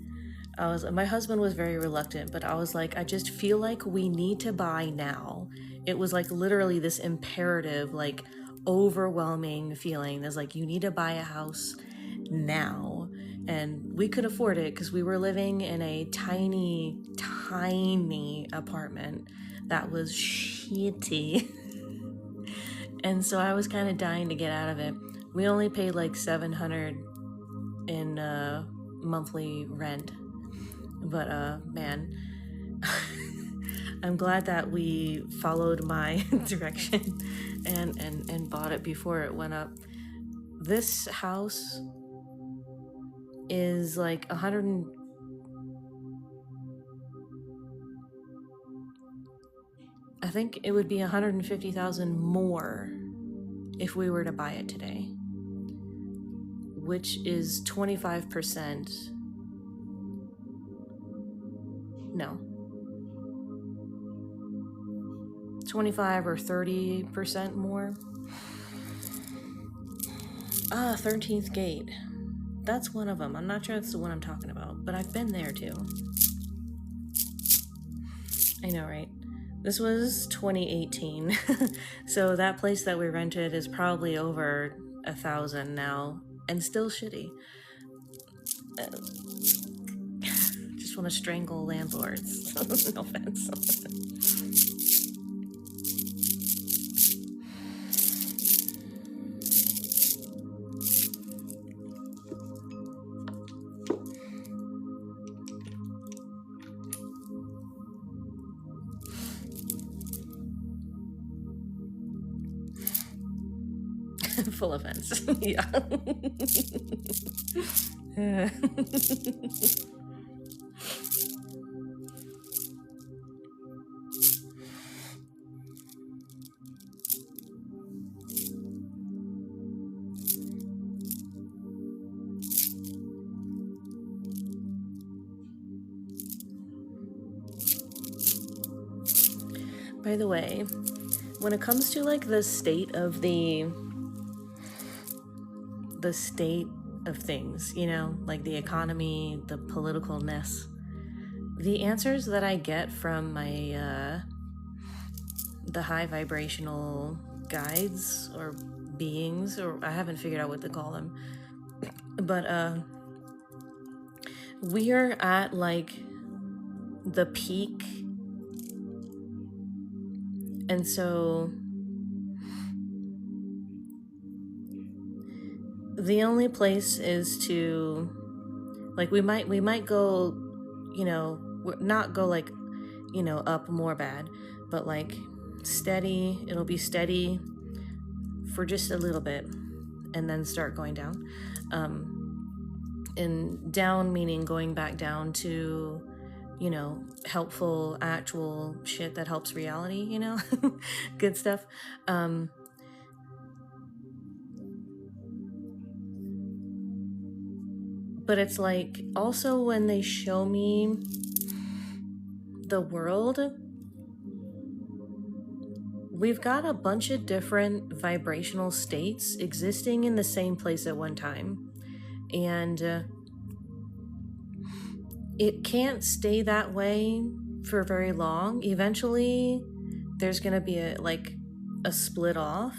My husband was very reluctant, but I was like, I just feel like we need to buy now. It was like literally this imperative, like overwhelming feeling. There's like, you need to buy a house now. And we could afford it because we were living in a tiny apartment that was shitty. And so I was kind of dying to get out of it. We only paid like $700 in monthly rent. But man, I'm glad that we followed my direction and bought it before it went up. This house is like I think it would be $150,000 more if we were to buy it today, which is 25%. No. 25 or 30% more. 13th Gate. That's one of them. I'm not sure that's the one I'm talking about, but I've been there too. I know, right? This was 2018. So that place that we rented is probably over 1,000 now and still shitty. Just want to strangle landlords. No offense. Full offense. Yeah. By the way, when it comes to like the state of things, you know, like the economy, the politicalness, the answers that I get from my the high vibrational guides or beings, or I haven't figured out what to call them, but we are at like the peak. And so the only place is to, like, we might go, not go like, up more bad, but like steady. It'll be steady for just a little bit and then start going down. And down meaning going back down to, helpful, actual shit that helps reality, good stuff. But it's like, also when they show me the world, we've got a bunch of different vibrational states existing in the same place at one time. And it can't stay that way for very long. Eventually, there's going to be a split off.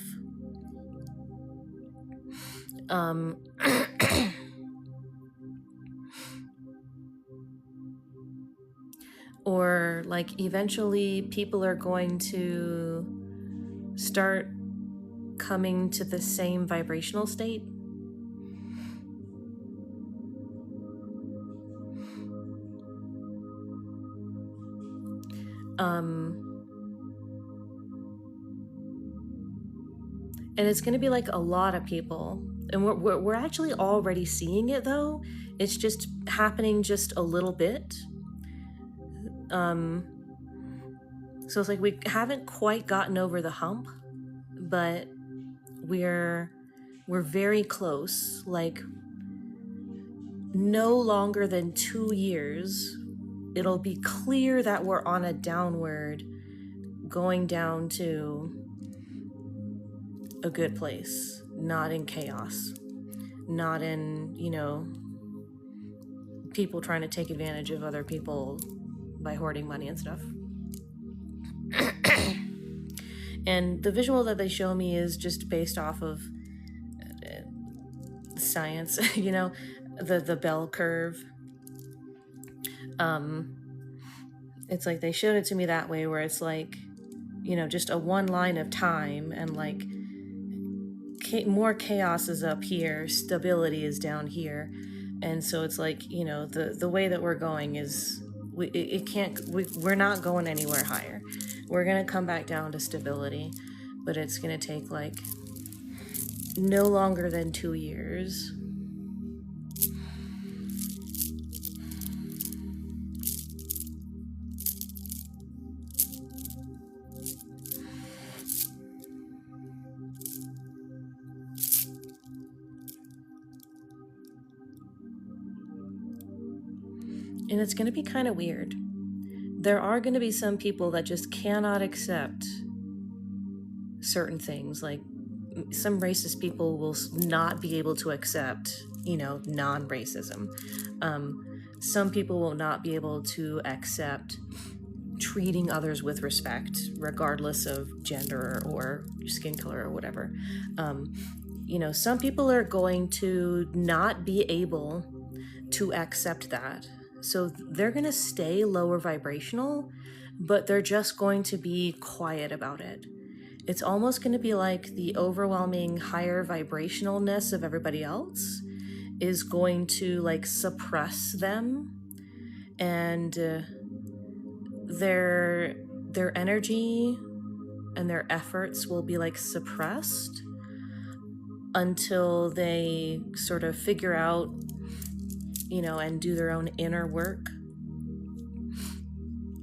Or like eventually people are going to start coming to the same vibrational state. And it's going to be like a lot of people, and we're actually already seeing it though. It's just happening just a little bit. So it's like we haven't quite gotten over the hump, but we're very close. Like no longer than 2 years, it'll be clear that we're on a downward, going down to a good place, not in chaos, not in, people trying to take advantage of other people by hoarding money and stuff. And the visual that they show me is just based off of science, the bell curve. It's like they showed it to me that way, where it's like, just a one line of time, and like more chaos is up here, stability is down here. And so it's like, the way that we're going is we're not going anywhere higher. We're going to come back down to stability, but it's going to take like no longer than 2 years. And it's going to be kind of weird. There are going to be some people that just cannot accept certain things. Like some racist people will not be able to accept, non-racism. Some people will not be able to accept treating others with respect, regardless of gender or skin color or whatever. Some people are going to not be able to accept that. So they're going to stay lower vibrational, but they're just going to be quiet about it. It's almost going to be like the overwhelming higher vibrationalness of everybody else is going to like suppress them, and their energy and their efforts will be like suppressed until they sort of figure out, and do their own inner work.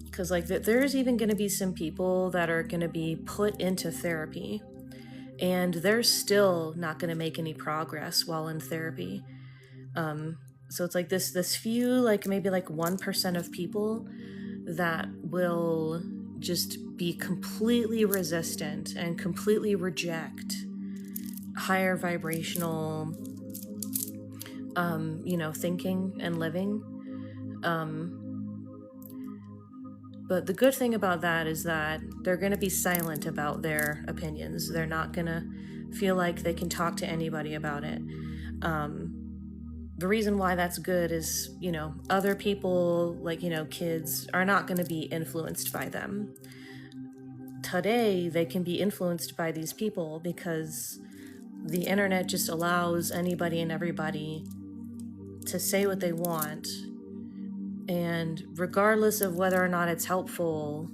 Because like there's even going to be some people that are going to be put into therapy, and they're still not going to make any progress while in therapy. So it's like this few, like maybe like 1% of people that will just be completely resistant and completely reject higher vibrational thinking and living. But the good thing about that is that they're going to be silent about their opinions. They're not going to feel like they can talk to anybody about it. The reason why that's good is, other people, like, kids are not going to be influenced by them. Today, they can be influenced by these people because the internet just allows anybody and everybody to say what they want, and regardless of whether or not it's helpful,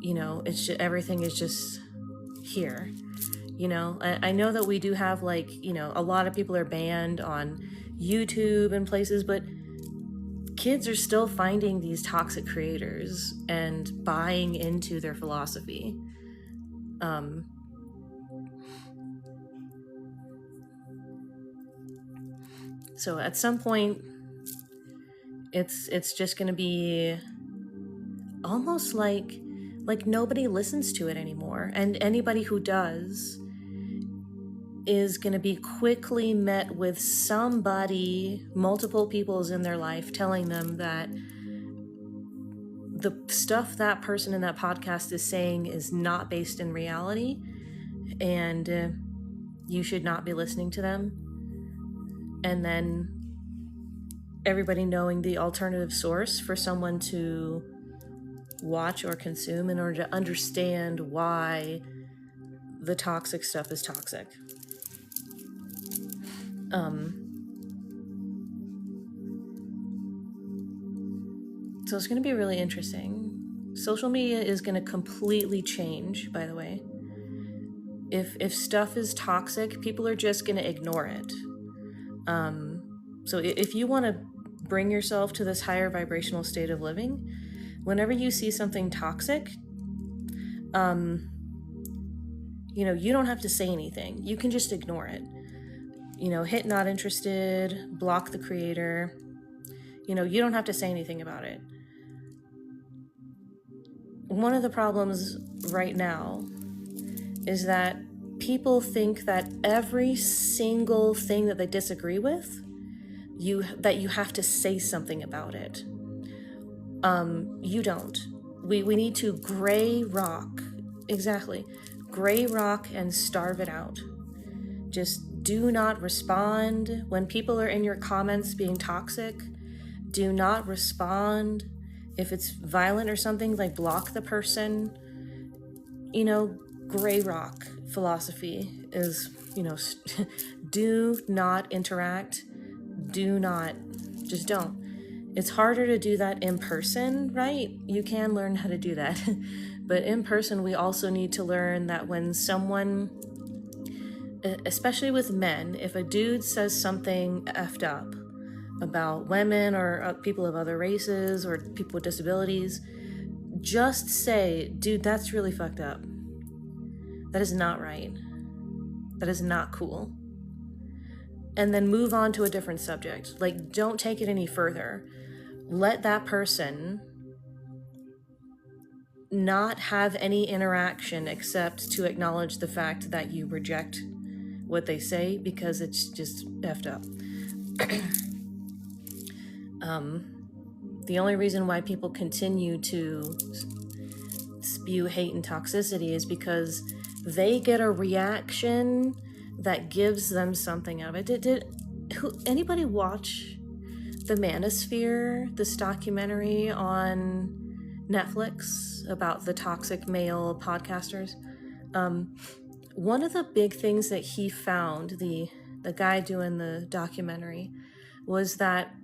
it's just, everything is just here. I know that we do have a lot of people are banned on YouTube and places, but kids are still finding these toxic creators and buying into their philosophy. So at some point, it's just going to be almost like nobody listens to it anymore, and anybody who does is going to be quickly met with multiple people's in their life telling them that the stuff that person in that podcast is saying is not based in reality, and you should not be listening to them. And then everybody knowing the alternative source for someone to watch or consume in order to understand why the toxic stuff is toxic. So it's going to be really interesting. Social media is going to completely change, by the way. If stuff is toxic, people are just going to ignore it. So if you want to bring yourself to this higher vibrational state of living, whenever you see something toxic, you don't have to say anything. You can just ignore it. Hit not interested, block the creator. You don't have to say anything about it. One of the problems right now is that people think that every single thing that they disagree with, you have to say something about it. You don't. We need to gray rock. Exactly. Gray rock and starve it out. Just do not respond when people are in your comments being toxic. Do not respond. If it's violent or something, block the person. Gray rock philosophy is, do not interact. Just don't. It's harder to do that in person, right? You can learn how to do that. But in person, we also need to learn that when someone, especially with men, if a dude says something effed up about women or people of other races or people with disabilities, just say, dude, that's really fucked up. That is not right. That is not cool. And then move on to a different subject. Don't take it any further. Let that person not have any interaction except to acknowledge the fact that you reject what they say because it's just effed up. The only reason why people continue to spew hate and toxicity is because they get a reaction that gives them something out of it. Did anybody watch The Manosphere, this documentary on Netflix about the toxic male podcasters? One of the big things that he found, the guy doing the documentary, was that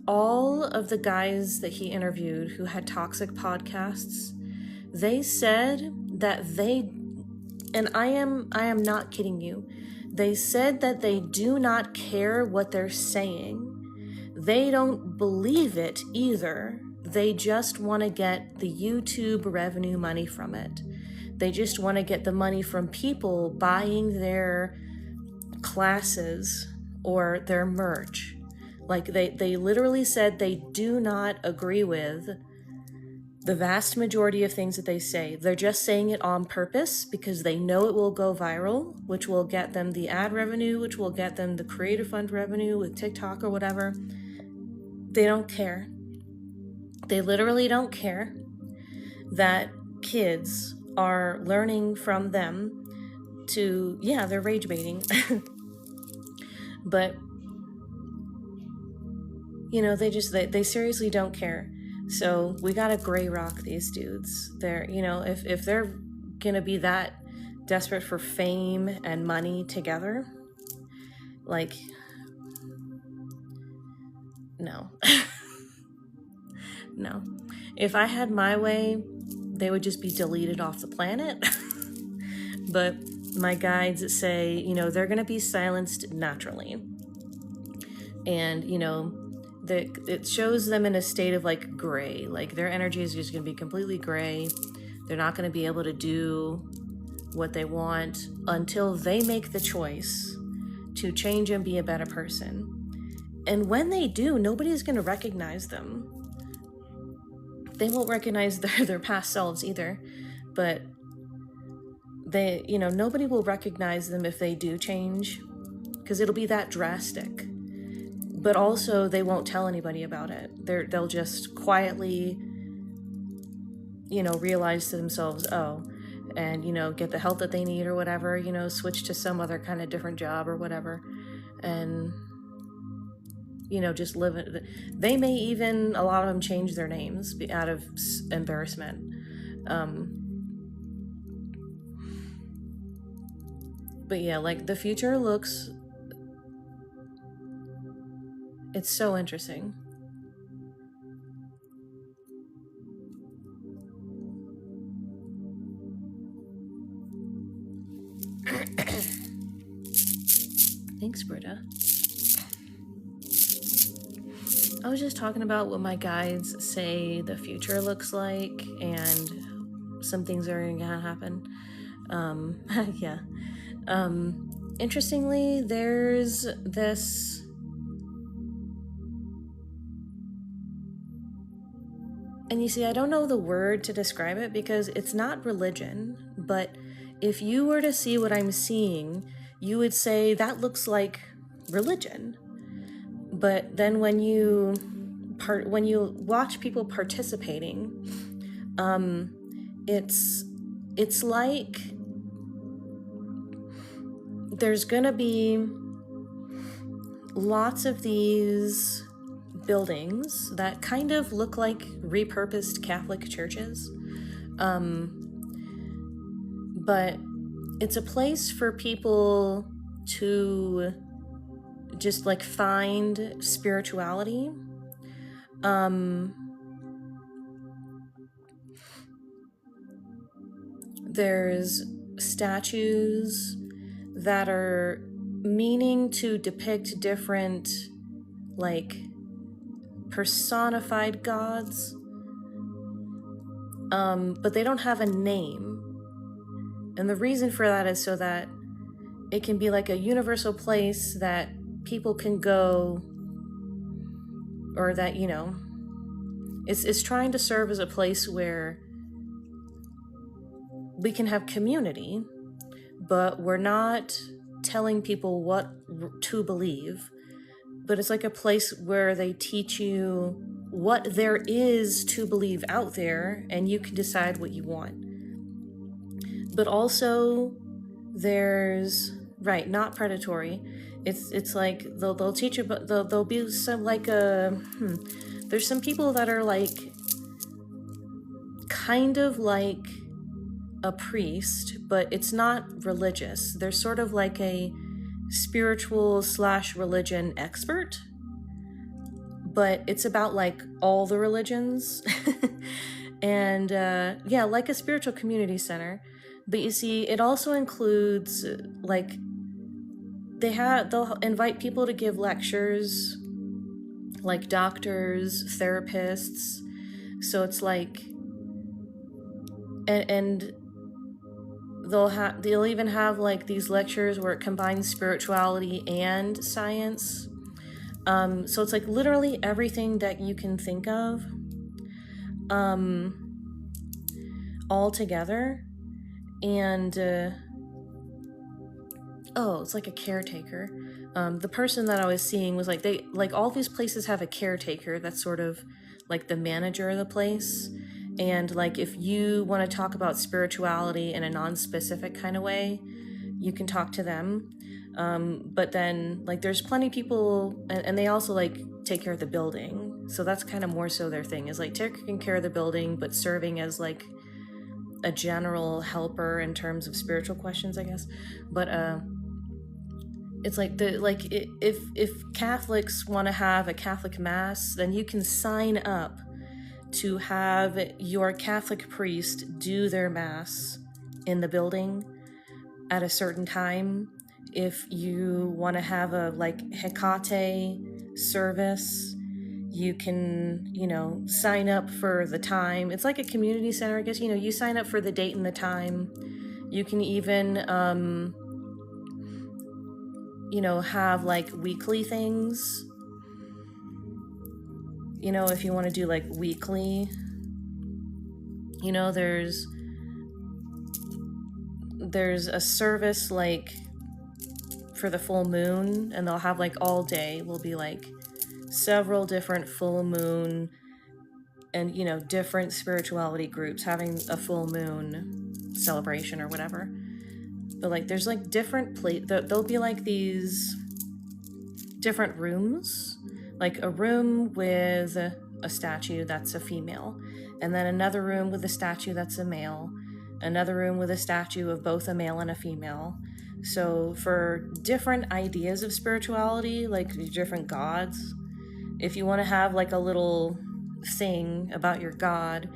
all of the guys that he interviewed who had toxic podcasts, they said that and I am not kidding you, they said that they do not care what they're saying. They don't believe it either. They just want to get the YouTube revenue money from it. They just want to get the money from people buying their classes or their merch. They literally said they do not agree with the vast majority of things that they say. They're just saying it on purpose because they know it will go viral, which will get them the ad revenue, which will get them the creator fund revenue with TikTok or whatever. They don't care. They literally don't care that kids are learning from them to, they're rage baiting. But they seriously don't care. So we gotta gray rock these dudes. They're, if they're gonna be that desperate for fame and money together. Like, no. No. If I had my way, they would just be deleted off the planet. But my guides say, you know, they're going to be silenced naturally. And, you know, it shows them in a state of like gray. Like their energy is just going to be completely gray. They're not going to be able to do what they want until they make the choice to change and be a better person. And when they do, nobody's going to recognize them. They won't recognize their past selves either, but they, you know, nobody will recognize them if they do change, because it'll be that drastic. But also they won't tell anybody about it. They'll just quietly, you know, realize to themselves, oh, and, you know, get the help that they need or whatever, you know, switch to some other kind of different job or whatever. And, you know, just live it. They may even, a lot of them change their names out of embarrassment. But yeah, like the future looks, it's so interesting. Thanks, Britta. I was just talking about what my guides say the future looks like, and some things are gonna happen. Yeah. Interestingly, there's this and you see, I don't know the word to describe it because it's not religion, but if you were to see what I'm seeing, you would say that looks like religion. But then when you watch people participating, it's like there's gonna be lots of these buildings that kind of look like repurposed Catholic churches, but it's a place for people to just like find spirituality. There's statues that are meaning to depict different like personified gods, but they don't have a name. And the reason for that is so that it can be like a universal place that people can go, or that, you know, it's trying to serve as a place where we can have community, but we're not telling people what to believe. But it's like a place where they teach you what there is to believe out there, and you can decide what you want. But also, there's, right, not predatory. It's like they'll teach you, but there'll be some like there's some people that are like kind of like a priest, but it's not religious. They're sort of like a spiritual / religion expert, but it's about like all the religions. And yeah, like a spiritual community center. But you see, it also includes like they'll invite people to give lectures, like doctors, therapists. So it's like, and they'll even have like these lectures where it combines spirituality and science. So it's like literally everything that you can think of, all together. And it's like a caretaker. The person that I was seeing was like, all these places have a caretaker that's sort of like the manager of the place. And like if you want to talk about spirituality in a non-specific kind of way, you can talk to them. But then like there's plenty of people, and they also like take care of the building. So that's kind of more so their thing, is like taking care of the building, but serving as like a general helper in terms of spiritual questions, I guess. But it's like if Catholics want to have a Catholic mass, then you can sign up to have your Catholic priest do their mass in the building at a certain time. If you want to have a like Hecate service, you can, sign up for the time. It's like a community center, I guess. You sign up for the date and the time. You can even have like weekly things, if you want to do like weekly, there's a service like for the full moon, and they'll have like all day will be like several different full moon and different spirituality groups having a full moon celebration or whatever. But like there's like different there'll be like these different rooms, like a room with a statue that's a female, and then another room with a statue that's a male, another room with a statue of both a male and a female. So for different ideas of spirituality, like different gods, if you want to have like a little thing about your god,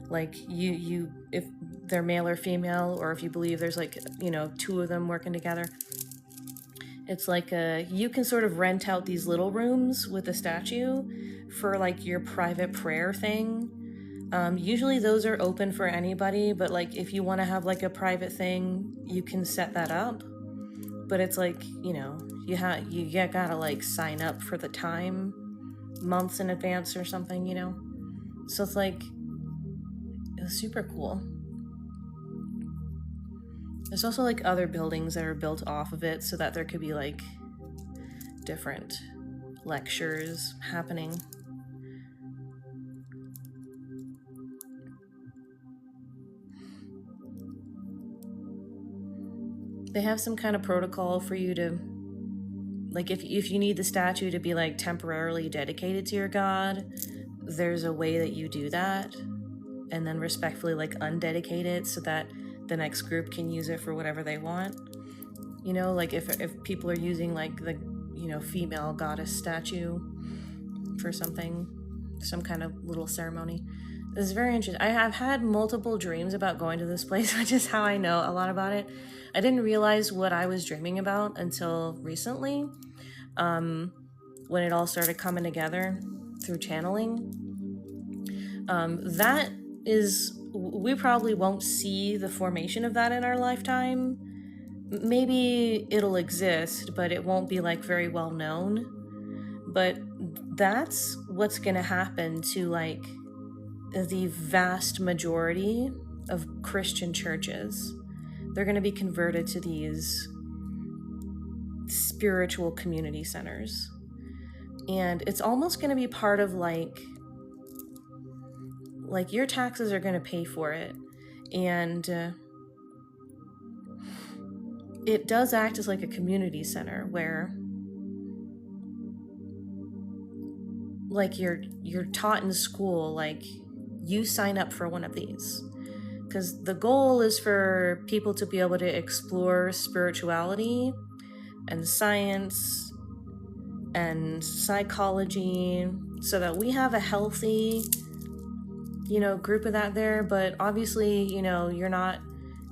like you if they're male or female, or if you believe there's like two of them working together, it's like you can sort of rent out these little rooms with a statue for like your private prayer thing. Usually those are open for anybody, but like if you want to have like a private thing, you can set that up. But it's like, you gotta like sign up for the time months in advance or something, So it's like, it was super cool. There's also like other buildings that are built off of it so that there could be like different lectures happening. They have some kind of protocol for you to, like, if you need the statue to be like temporarily dedicated to your god, there's a way that you do that, and then respectfully like undedicate it so that the next group can use it for whatever they want. Like if people are using like the female goddess statue for something, some kind of little ceremony. This is very interesting. I have had multiple dreams about going to this place, which is how I know a lot about it. I didn't realize what I was dreaming about until recently, when it all started coming together through channeling. That is, we probably won't see the formation of that in our lifetime. Maybe it'll exist, but it won't be like very well known. But that's what's gonna happen to like the vast majority of Christian churches. They're going to be converted to these spiritual community centers. And it's almost going to be part of like your taxes are going to pay for it. And it does act as like a community center where like you're taught in school, like you sign up for one of these. Because the goal is for people to be able to explore spirituality and science and psychology so that we have a healthy, group of that there. But obviously, you're not,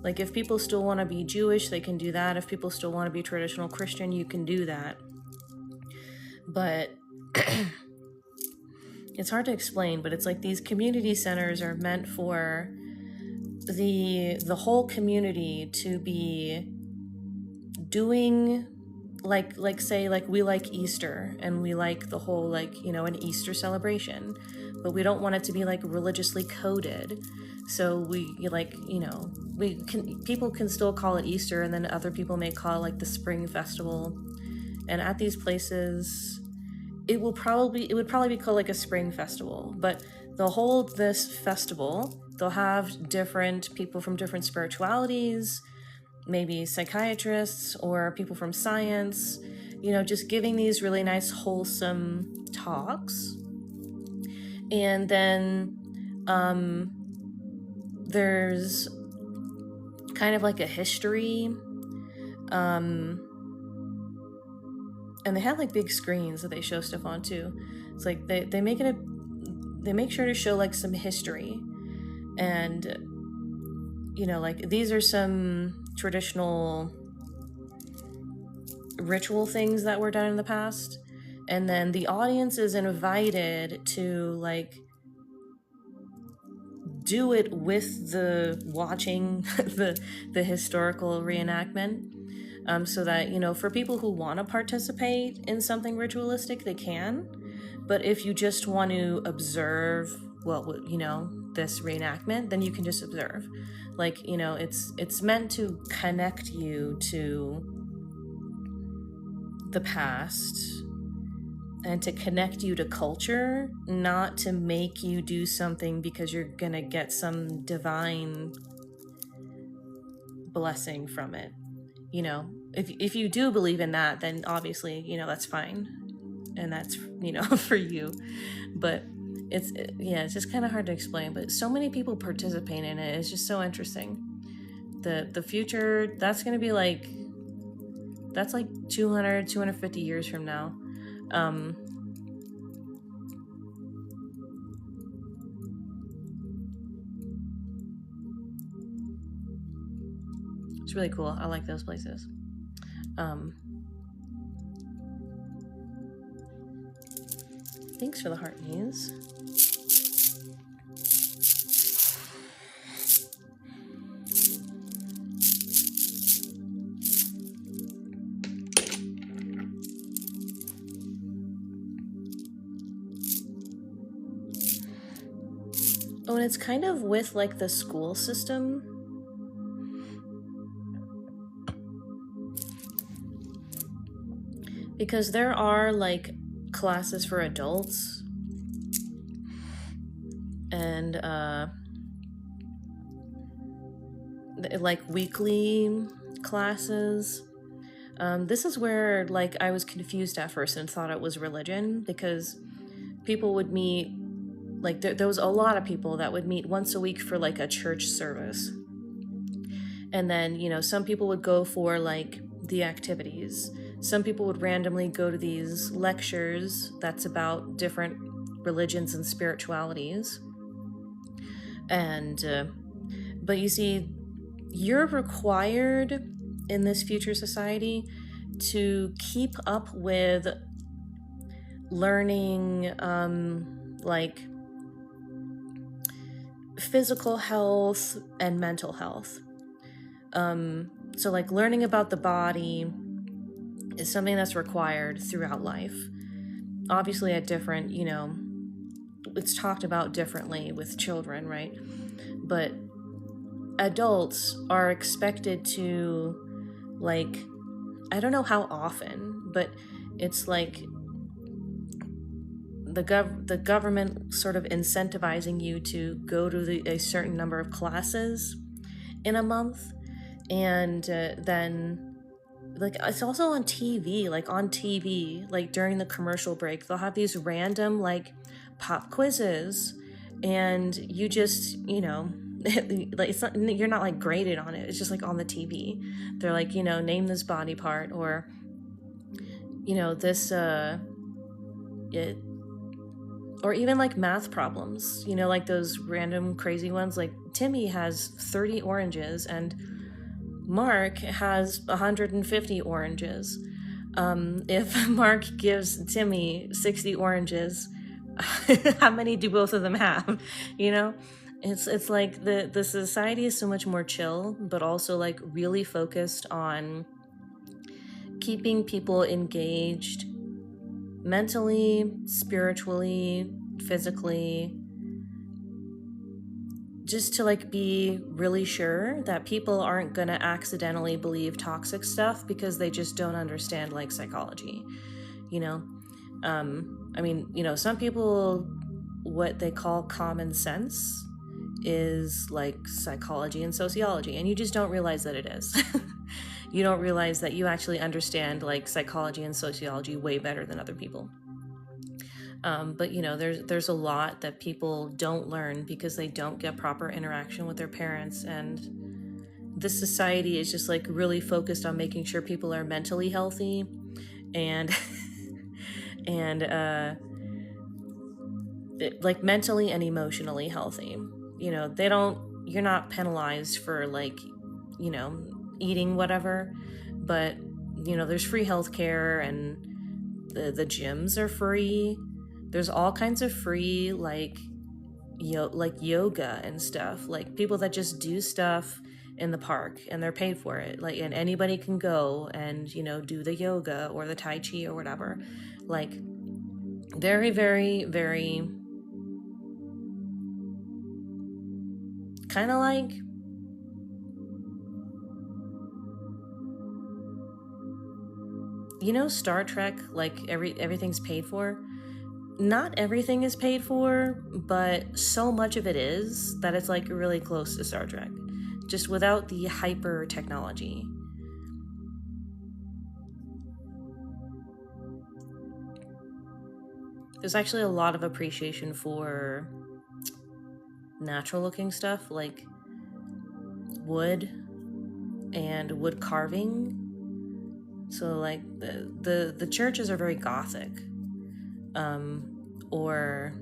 like if people still want to be Jewish, they can do that. If people still want to be traditional Christian, you can do that. But it's hard to explain, but it's like these community centers are meant for the whole community to be doing like say like we like Easter and we like the whole like an Easter celebration, but we don't want it to be like religiously coded. So we people can still call it Easter, and then other people may call it like the Spring Festival. And at these places, it would probably be called like a spring festival, but they'll hold this festival. They'll have different people from different spiritualities, maybe psychiatrists or people from science, just giving these really nice, wholesome talks. And then there's kind of like a history. And they have like big screens that they show stuff on too. It's like they make sure to show like some history, and like these are some traditional ritual things that were done in the past, and then the audience is invited to like do it with the watching the historical reenactment, so that for people who want to participate in something ritualistic, they can. But if you just want to observe this reenactment, then you can just observe. Like it's meant to connect you to the past and to connect you to culture, not to make you do something because you're gonna get some divine blessing from it. If you do believe in that, then obviously that's fine, and that's for you. But it's just kind of hard to explain. But so many people participate in it. It's just so interesting. The future, that's gonna be like 250 years from now. It's really cool. I like those places. Thanks for the heart knees. Oh, and it's kind of with like the school system. Because there are like classes for adults and like weekly classes. This is where like I was confused at first and thought it was religion, because people would meet, like there was a lot of people that would meet once a week for like a church service. And then, some people would go for like the activities. Some people would randomly go to these lectures that's about different religions and spiritualities. And, but you see, you're required in this future society to keep up with learning, like physical health and mental health. So like learning about the body is something that's required throughout life. Obviously at different, it's talked about differently with children, right? But adults are expected to, like, I don't know how often, but it's like the government sort of incentivizing you to go to a certain number of classes in a month. And then like it's also on TV, like during the commercial break, they'll have these random like pop quizzes, and you just, like it's not, you're not like graded on it. It's just like on the TV. They're like, name this body part, or this or even like math problems, like those random crazy ones, like Timmy has 30 oranges and Mark has 150 oranges. If Mark gives Timmy 60 oranges, how many do both of them have? It's like the society is so much more chill, but also like really focused on keeping people engaged mentally, spiritually, physically, just to like be really sure that people aren't gonna accidentally believe toxic stuff because they just don't understand like psychology. Some people, what they call common sense is like psychology and sociology, and you just don't realize that it is. You don't realize that you actually understand like psychology and sociology way better than other people. But there's a lot that people don't learn because they don't get proper interaction with their parents, and this society is just like really focused on making sure people are mentally healthy and and like mentally and emotionally healthy. You know, you're not penalized for like, you know, eating whatever, but you know, there's free healthcare and the gyms are free. There's all kinds of free like yoga and stuff, like people that just do stuff in the park and they're paid for it, like, and anybody can go and, you know, do the yoga or the tai chi or whatever. Like very, very, very kind of like, you know, Star Trek, like everything's paid for. Not everything is paid for, but so much of it is that it's like really close to Star Trek, just without the hyper technology. There's actually a lot of appreciation for natural looking stuff like wood and wood carving. So like the churches are very Gothic, or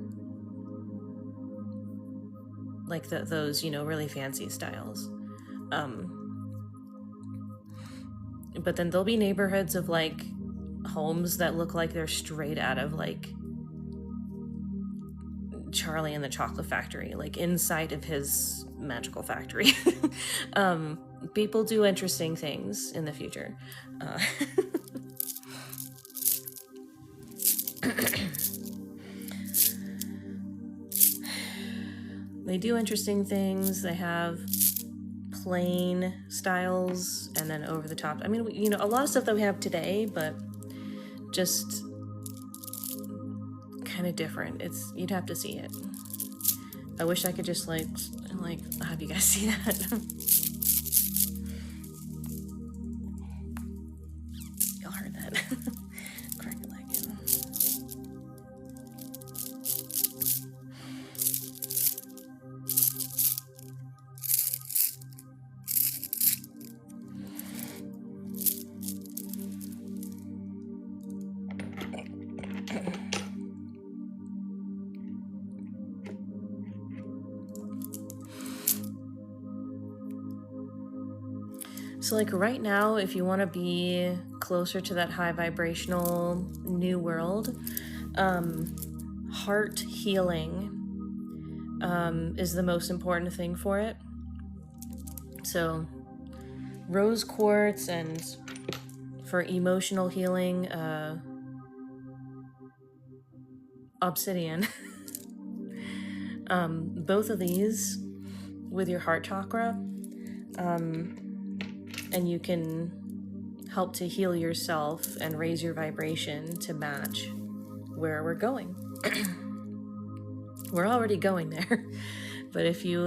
like those, you know, really fancy styles. But then there'll be neighborhoods of like homes that look like they're straight out of like Charlie and the Chocolate Factory, like inside of his magical factory. People do interesting things in the future. They do interesting things. They have plain styles and then over the top. I mean, you know, a lot of stuff that we have today, but just kind of different. You'd have to see it. I wish I could just like have you guys see that. Y'all heard that. Crack a leg. So like right now, if you want to be closer to that high vibrational new world, heart healing is the most important thing for it. So rose quartz, and for emotional healing, obsidian. Both of these with your heart chakra, and you can help to heal yourself and raise your vibration to match where we're going. We're already going there, but if you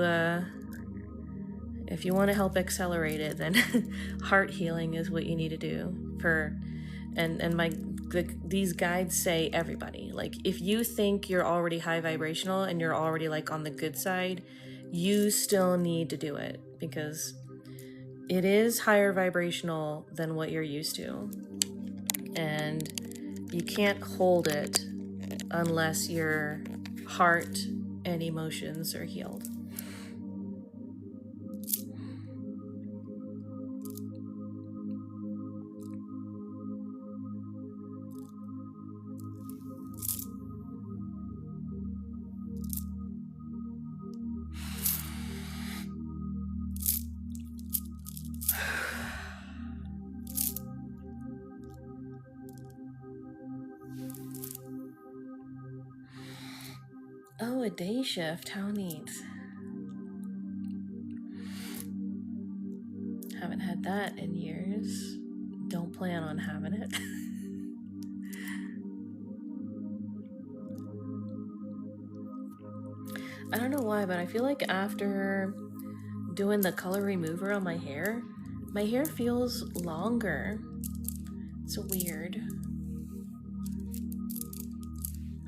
want to help accelerate it, then heart healing is what you need to do. These guides say everybody. Like if you think you're already high vibrational and you're already like on the good side, you still need to do it, because it is higher vibrational than what you're used to, and you can't hold it unless your heart and emotions are healed. Oh, a day shift. How neat. Haven't had that in years. Don't plan on having it. I don't know why, but I feel like after doing the color remover on my hair feels longer. It's weird.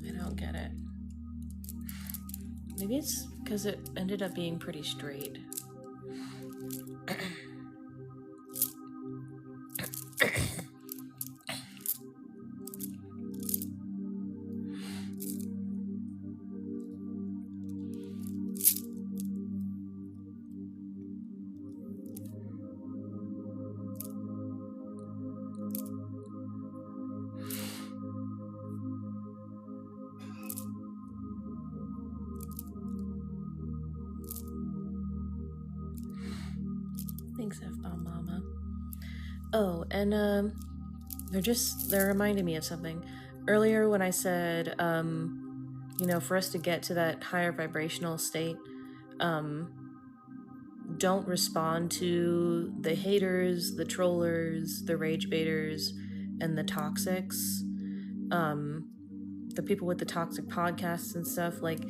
I don't get it. Maybe it's because it ended up being pretty straight. Thanks, F-Bomb Mama. Oh, and they're reminding me of something. Earlier when I said, for us to get to that higher vibrational state, don't respond to the haters, the trollers, the rage baiters, and the toxics. The people with the toxic podcasts and stuff. Like,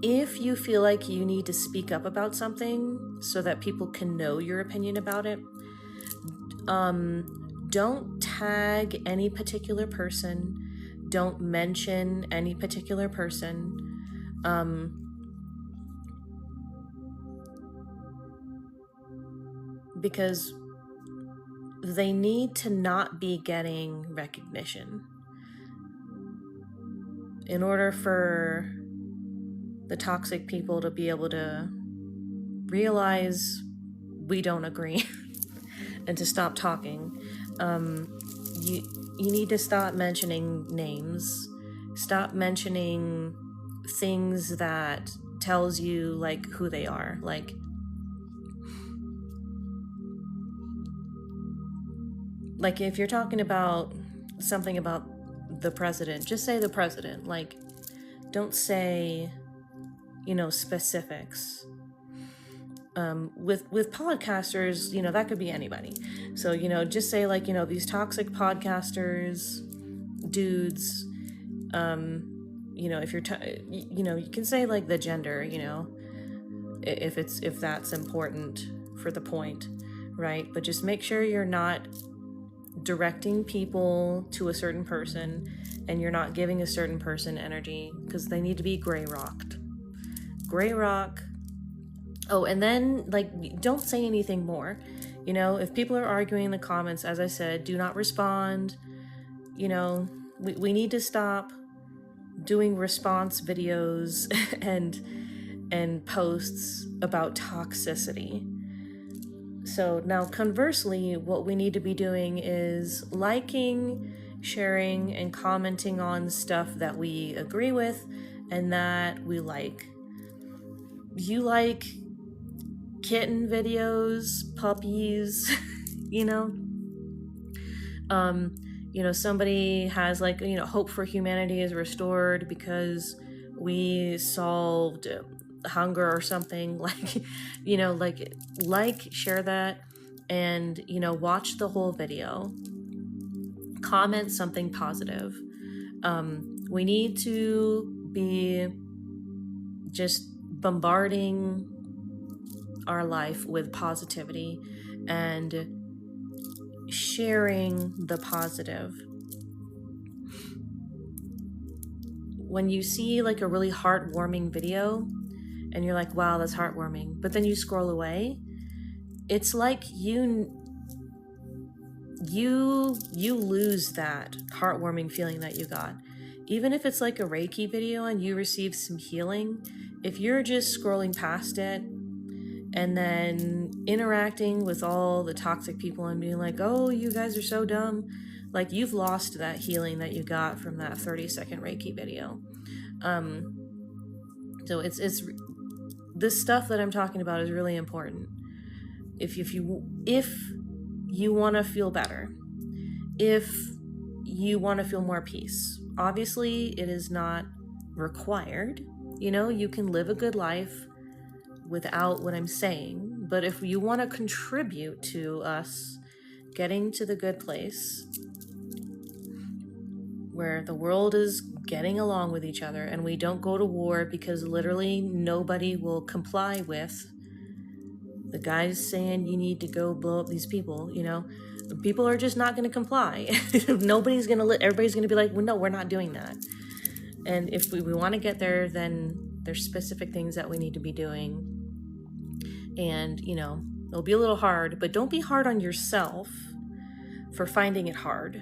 if you feel like you need to speak up about something so that people can know your opinion about it, don't tag any particular person. Don't mention any particular person. Because they need to not be getting recognition. In order for the toxic people to be able to realize we don't agree and to stop talking, you need to stop mentioning names, stop mentioning things that tells you like who they are. Like if you're talking about something about the president, just say the president. Like, don't say, specifics. With podcasters, that could be anybody. So, just say like, these toxic podcasters, dudes, if you're, you can say like the gender, if that's important for the point, right? But just make sure you're not directing people to a certain person and you're not giving a certain person energy, because they need to be gray rocked. Oh, and then like, don't say anything more. If people are arguing in the comments, as I said, do not respond. We need to stop doing response videos and posts about toxicity. So now conversely, what we need to be doing is liking, sharing, and commenting on stuff that we agree with and that we like. You like kitten videos, puppies, somebody has like, hope for humanity is restored because we solved hunger or something, like share that, and watch the whole video, comment something positive. We need to be just bombarding our life with positivity and sharing the positive. When you see like a really heartwarming video and you're like, wow, that's heartwarming, but then you scroll away, it's like you lose that heartwarming feeling that you got. Even if it's like a Reiki video and you receive some healing, if you're just scrolling past it and then interacting with all the toxic people and being like, oh, you guys are so dumb, like you've lost that healing that you got from that 30-second Reiki video. So it's this stuff that I'm talking about is really important. If you want to feel better, if you want to feel more peace, obviously it is not required. You can live a good life without what I'm saying, but if you want to contribute to us getting to the good place where the world is getting along with each other and we don't go to war because literally nobody will comply with the guys saying you need to go blow up these people, people are just not going to comply. Everybody's going to be like, well, no, we're not doing that. And if we want to get there, then there's specific things that we need to be doing. And, it'll be a little hard, but don't be hard on yourself finding it hard.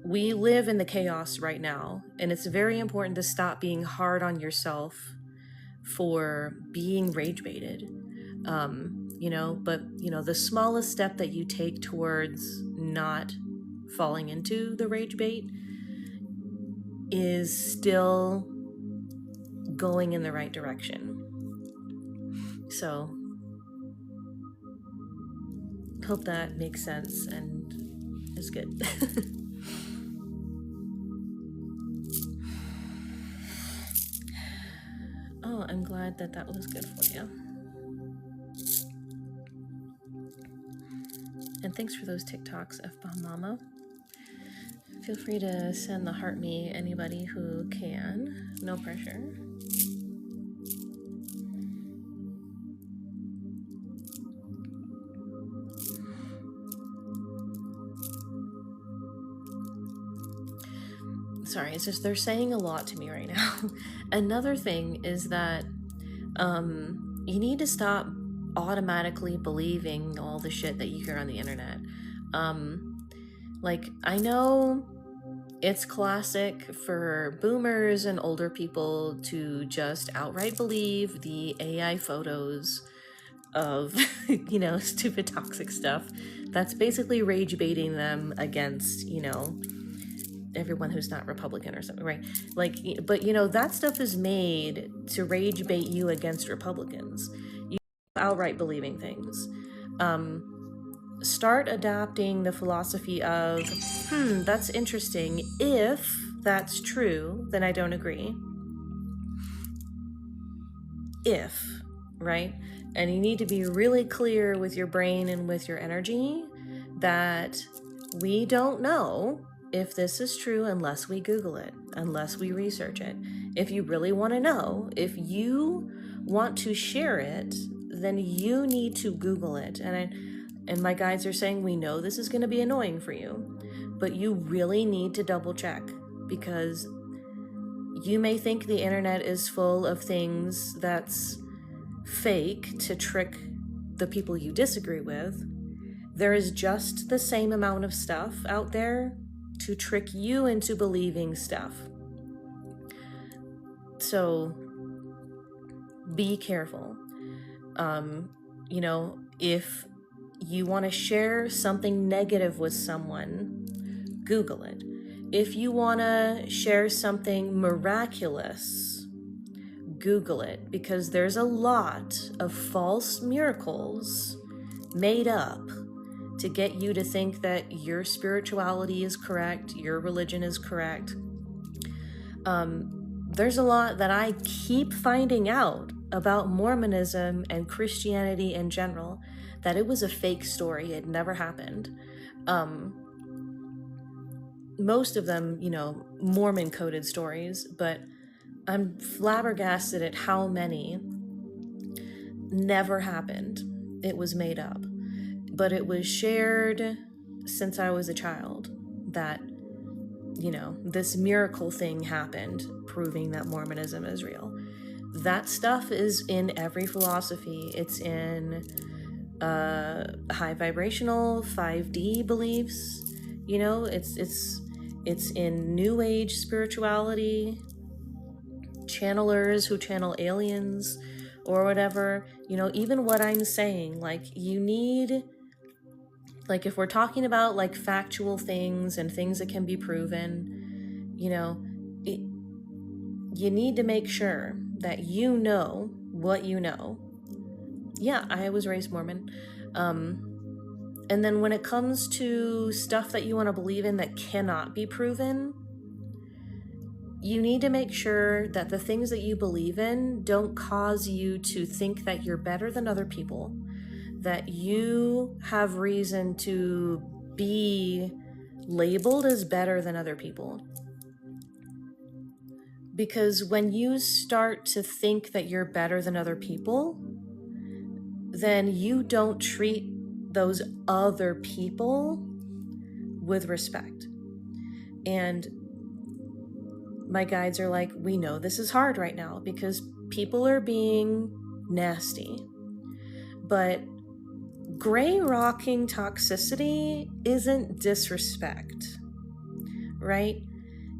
We live in the chaos right now, and it's very important to stop being hard on yourself for being rage baited. But the smallest step that you take towards not falling into the rage bait is still going in the right direction. So, hope that makes sense and is good. Oh, I'm glad that was good for you. And thanks for those TikToks, F-Bomb Mama. Feel free to send the heart me anybody who can. No pressure. Sorry, it's just they're saying a lot to me right now. Another thing is that you need to stop automatically believing all the shit that you hear on the internet. I know it's classic for boomers and older people to just outright believe the AI photos of, stupid toxic stuff. That's basically rage baiting them against, everyone who's not Republican or something, right? But that stuff is made to rage bait you against Republicans. You outright believing things. Start adopting the philosophy of, that's interesting. If that's true, then I don't agree. If, right? And you need to be really clear with your brain and with your energy that we don't know if this is true unless we Google it, unless we research it. If you really want to know, if you want to share it, then you need to Google it. And my guides are saying, we know this is going to be annoying for you, but you really need to double check, because you may think the internet is full of things that's fake to trick the people you disagree with. There is just the same amount of stuff out there to trick you into believing stuff. So be careful. If you want to share something negative with someone, Google it. If you want to share something miraculous, Google it, because there's a lot of false miracles made up to get you to think that your spirituality is correct, your religion is correct. There's a lot that I keep finding out about Mormonism and Christianity in general, that it was a fake story, it never happened. Most of them, Mormon coded stories, but I'm flabbergasted at how many never happened. It was made up. But it was shared since I was a child that, this miracle thing happened, proving that Mormonism is real. That stuff is in every philosophy. It's in high vibrational 5D beliefs. It's in New Age spirituality, channelers who channel aliens or whatever. Even what I'm saying, you need, if we're talking about factual things and things that can be proven, you need to make sure that you know what you know. Yeah, I was raised Mormon. And then when it comes to stuff that you want to believe in that cannot be proven, you need to make sure that the things that you believe in don't cause you to think that you're better than other people, that you have reason to be labeled as better than other people. Because when you start to think that you're better than other people, then you don't treat those other people with respect. And my guides are like, we know this is hard right now because people are being nasty. But gray rocking toxicity isn't disrespect, right?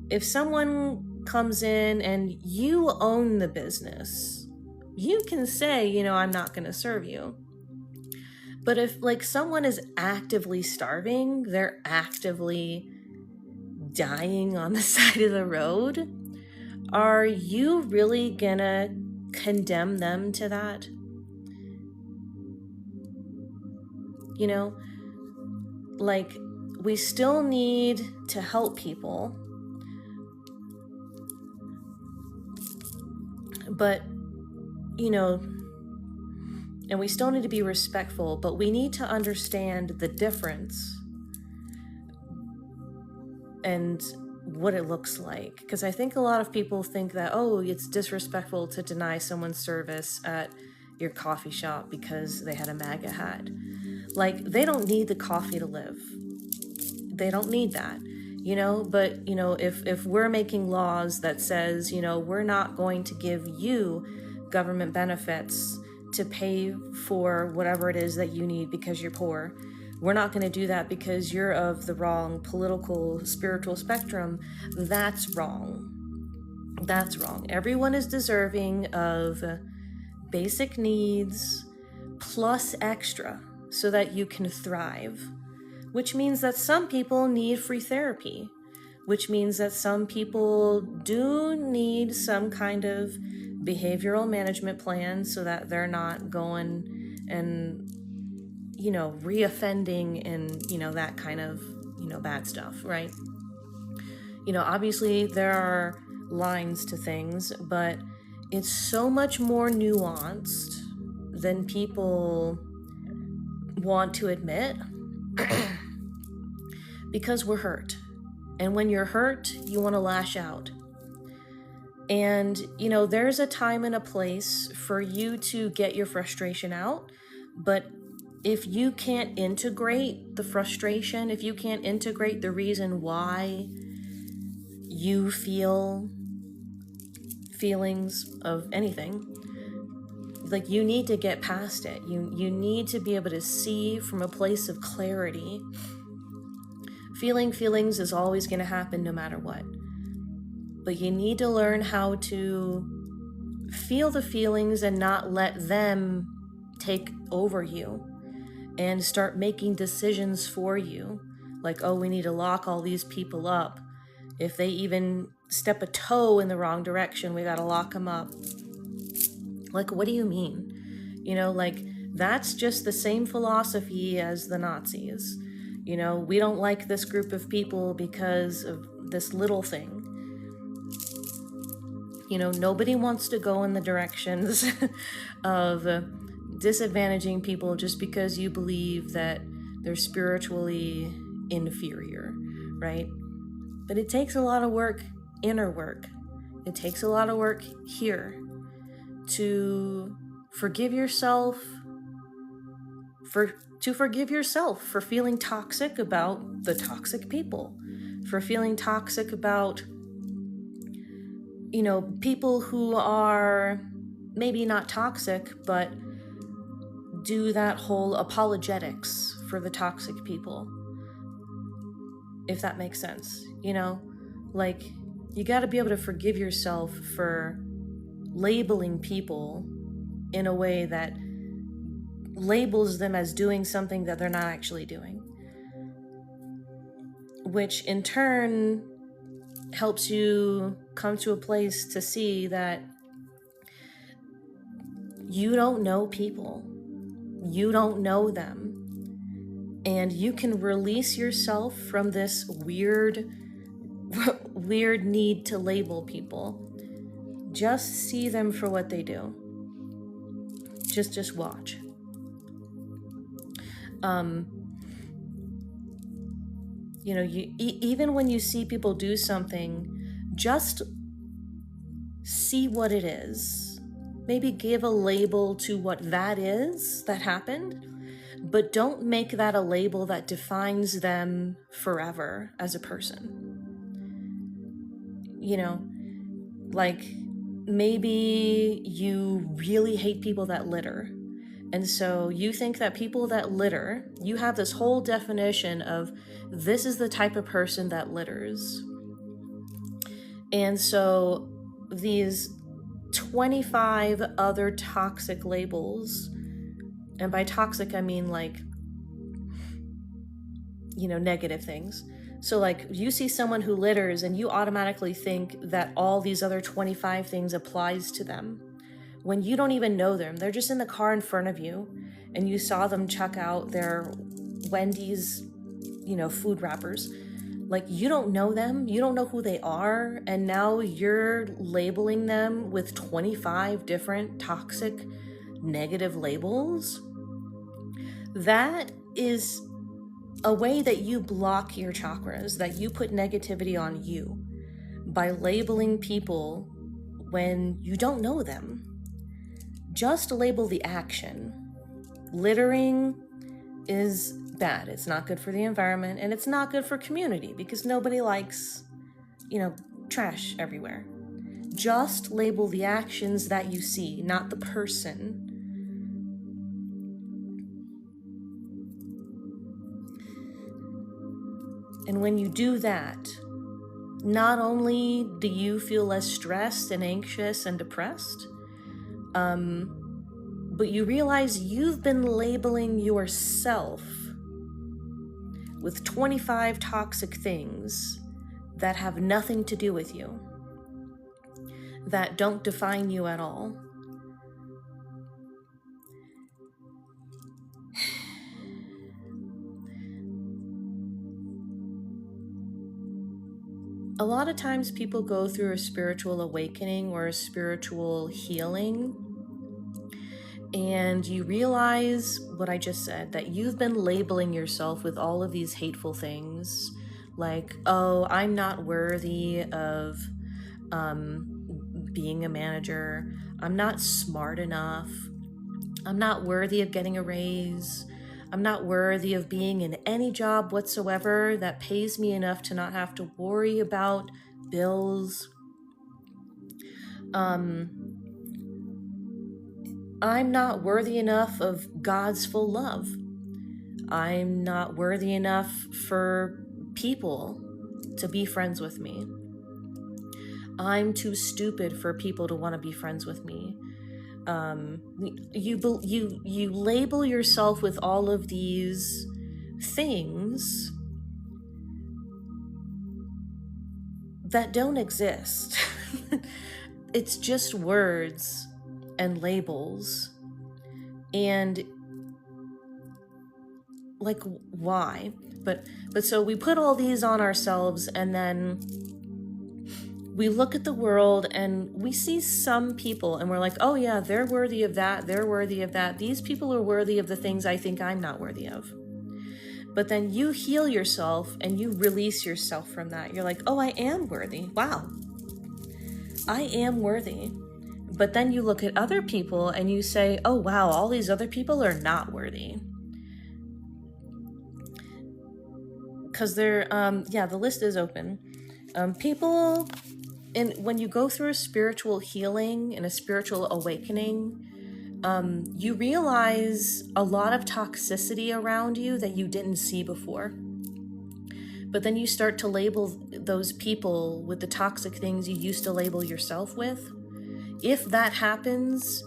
If someone comes in and you own the business, you can say, I'm not going to serve you. But if like someone is actively starving, they're actively dying on the side of the road, are you really gonna condemn them to that? Like, we still need to help people, but and we still need to be respectful, but we need to understand the difference and what it looks like. Because I think a lot of people think that, oh, it's disrespectful to deny someone service at your coffee shop because they had a MAGA hat. Like, they don't need the coffee to live. They don't need that, but, if we're making laws that says, we're not going to give you government benefits to pay for whatever it is that you need because you're poor, we're not going to do that because you're of the wrong political, spiritual spectrum, that's wrong. That's wrong. Everyone is deserving of basic needs plus extra so that you can thrive, which means that some people need free therapy, which means that some people do need some kind of behavioral management plan so that they're not going and, reoffending and, that kind of, bad stuff, right? Obviously there are lines to things, but it's so much more nuanced than people want to admit because we're hurt. And when you're hurt, you want to lash out. And, there's a time and a place for you to get your frustration out. But if you can't integrate the frustration, if you can't integrate the reason why you feel feelings of anything, like, you need to get past it. You need to be able to see from a place of clarity. Feeling feelings is always going to happen no matter what. But you need to learn how to feel the feelings and not let them take over you and start making decisions for you. Like, oh, we need to lock all these people up. If they even step a toe in the wrong direction, we got to lock them up. Like, what do you mean? That's just the same philosophy as the Nazis. We don't like this group of people because of this little thing. Nobody wants to go in the directions of disadvantaging people just because you believe that they're spiritually inferior, right? But it takes a lot of work, inner work. It takes a lot of work here to forgive yourself for feeling toxic about the toxic people, for feeling toxic about, people who are maybe not toxic, but do that whole apologetics for the toxic people, if that makes sense. You got to be able to forgive yourself for labeling people in a way that labels them as doing something that they're not actually doing, which in turn helps you come to a place to see that you don't know people, you don't know them, and you can release yourself from this weird need to label people. Just see them for what they do. Just watch. Even when you see people do something, just see what it is. Maybe give a label to what that is that happened, but don't make that a label that defines them forever as a person. Maybe you really hate people that litter, And so you think that people that litter, you have this whole definition of this is the type of person that litters. And so these 25 other toxic labels, and by toxic I mean like, negative things. So like you see someone who litters and you automatically think that all these other 25 things applies to them when you don't even know them. They're just in the car in front of you and you saw them chuck out their Wendy's, food wrappers. Like, you don't know them, you don't know who they are, and now you're labeling them with 25 different toxic negative labels. That is a way that you block your chakras, that you put negativity on you by labeling people when you don't know them. Just label the action. Littering is bad. It's not good for the environment, and it's not good for community because nobody likes, trash everywhere. Just label the actions that you see, not the person. And when you do that, not only do you feel less stressed and anxious and depressed, but you realize you've been labeling yourself with 25 toxic things that have nothing to do with you, that don't define you at all. A lot of times people go through a spiritual awakening or a spiritual healing, and you realize what I just said, that you've been labeling yourself with all of these hateful things, like, oh, I'm not worthy of being a manager, I'm not smart enough, I'm not worthy of getting a raise, I'm not worthy of being in any job whatsoever that pays me enough to not have to worry about bills. I'm not worthy enough of God's full love. I'm not worthy enough for people to be friends with me. I'm too stupid for people to want to be friends with me. You label yourself with all of these things that don't exist. It's just words and labels. And like, why? But so we put all these on ourselves, and then we look at the world and we see some people and we're like, oh yeah, they're worthy of that, they're worthy of that. These people are worthy of the things I think I'm not worthy of. But then you heal yourself and you release yourself from that. You're like, oh, I am worthy. Wow. I am worthy. But then you look at other people and you say, oh wow, all these other people are not worthy. Because they're, the list is open. People... And when you go through a spiritual healing and a spiritual awakening, you realize a lot of toxicity around you that you didn't see before. But then you start to label those people with the toxic things you used to label yourself with. If that happens,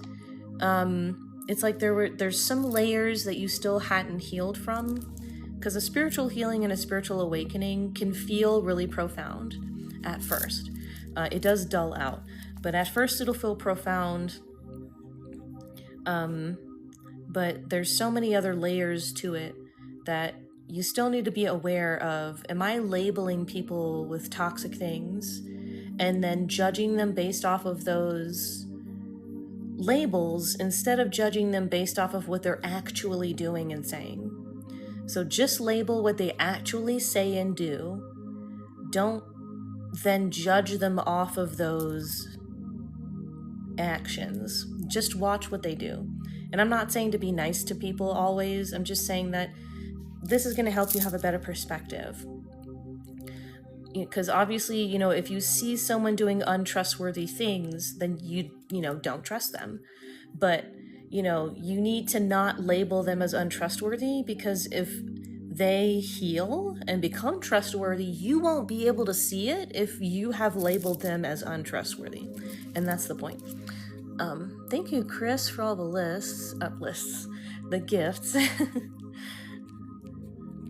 it's like there's some layers that you still hadn't healed from. Because a spiritual healing and a spiritual awakening can feel really profound at first. It does dull out, but at first it'll feel profound. But there's so many other layers to it that you still need to be aware of. Am I labeling people with toxic things and then judging them based off of those labels instead of judging them based off of what they're actually doing and saying? So just label what they actually say and do. Don't then judge them off of those actions. Just watch what they do. And I'm not saying to be nice to people always. I'm just saying that this is going to help you have a better perspective. Because obviously, if you see someone doing untrustworthy things, then you don't trust them. But you need to not label them as untrustworthy, because if they heal and become trustworthy, you won't be able to see it if you have labeled them as untrustworthy. And that's the point. Thank you, Chris, for all the gifts.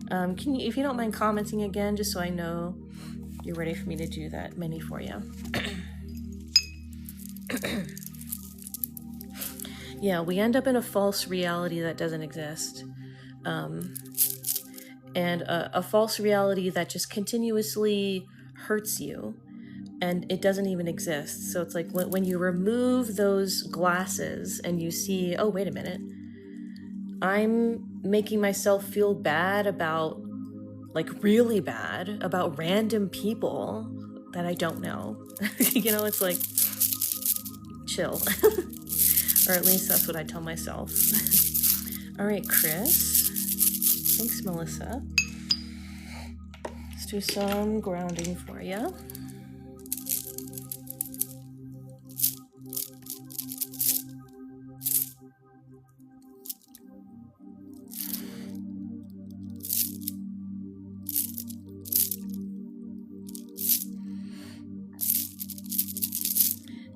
Can you, if you don't mind commenting again, just so I know you're ready for me to do that many for you. Yeah, we end up in a false reality that doesn't exist. And a false reality that just continuously hurts you, and it doesn't even exist. So it's like when you remove those glasses and you see, oh, wait a minute, I'm making myself feel bad about, like really bad, about random people that I don't know. It's like, chill. Or at least that's what I tell myself. All right, Chris. Thanks, Melissa. Let's do some grounding for you.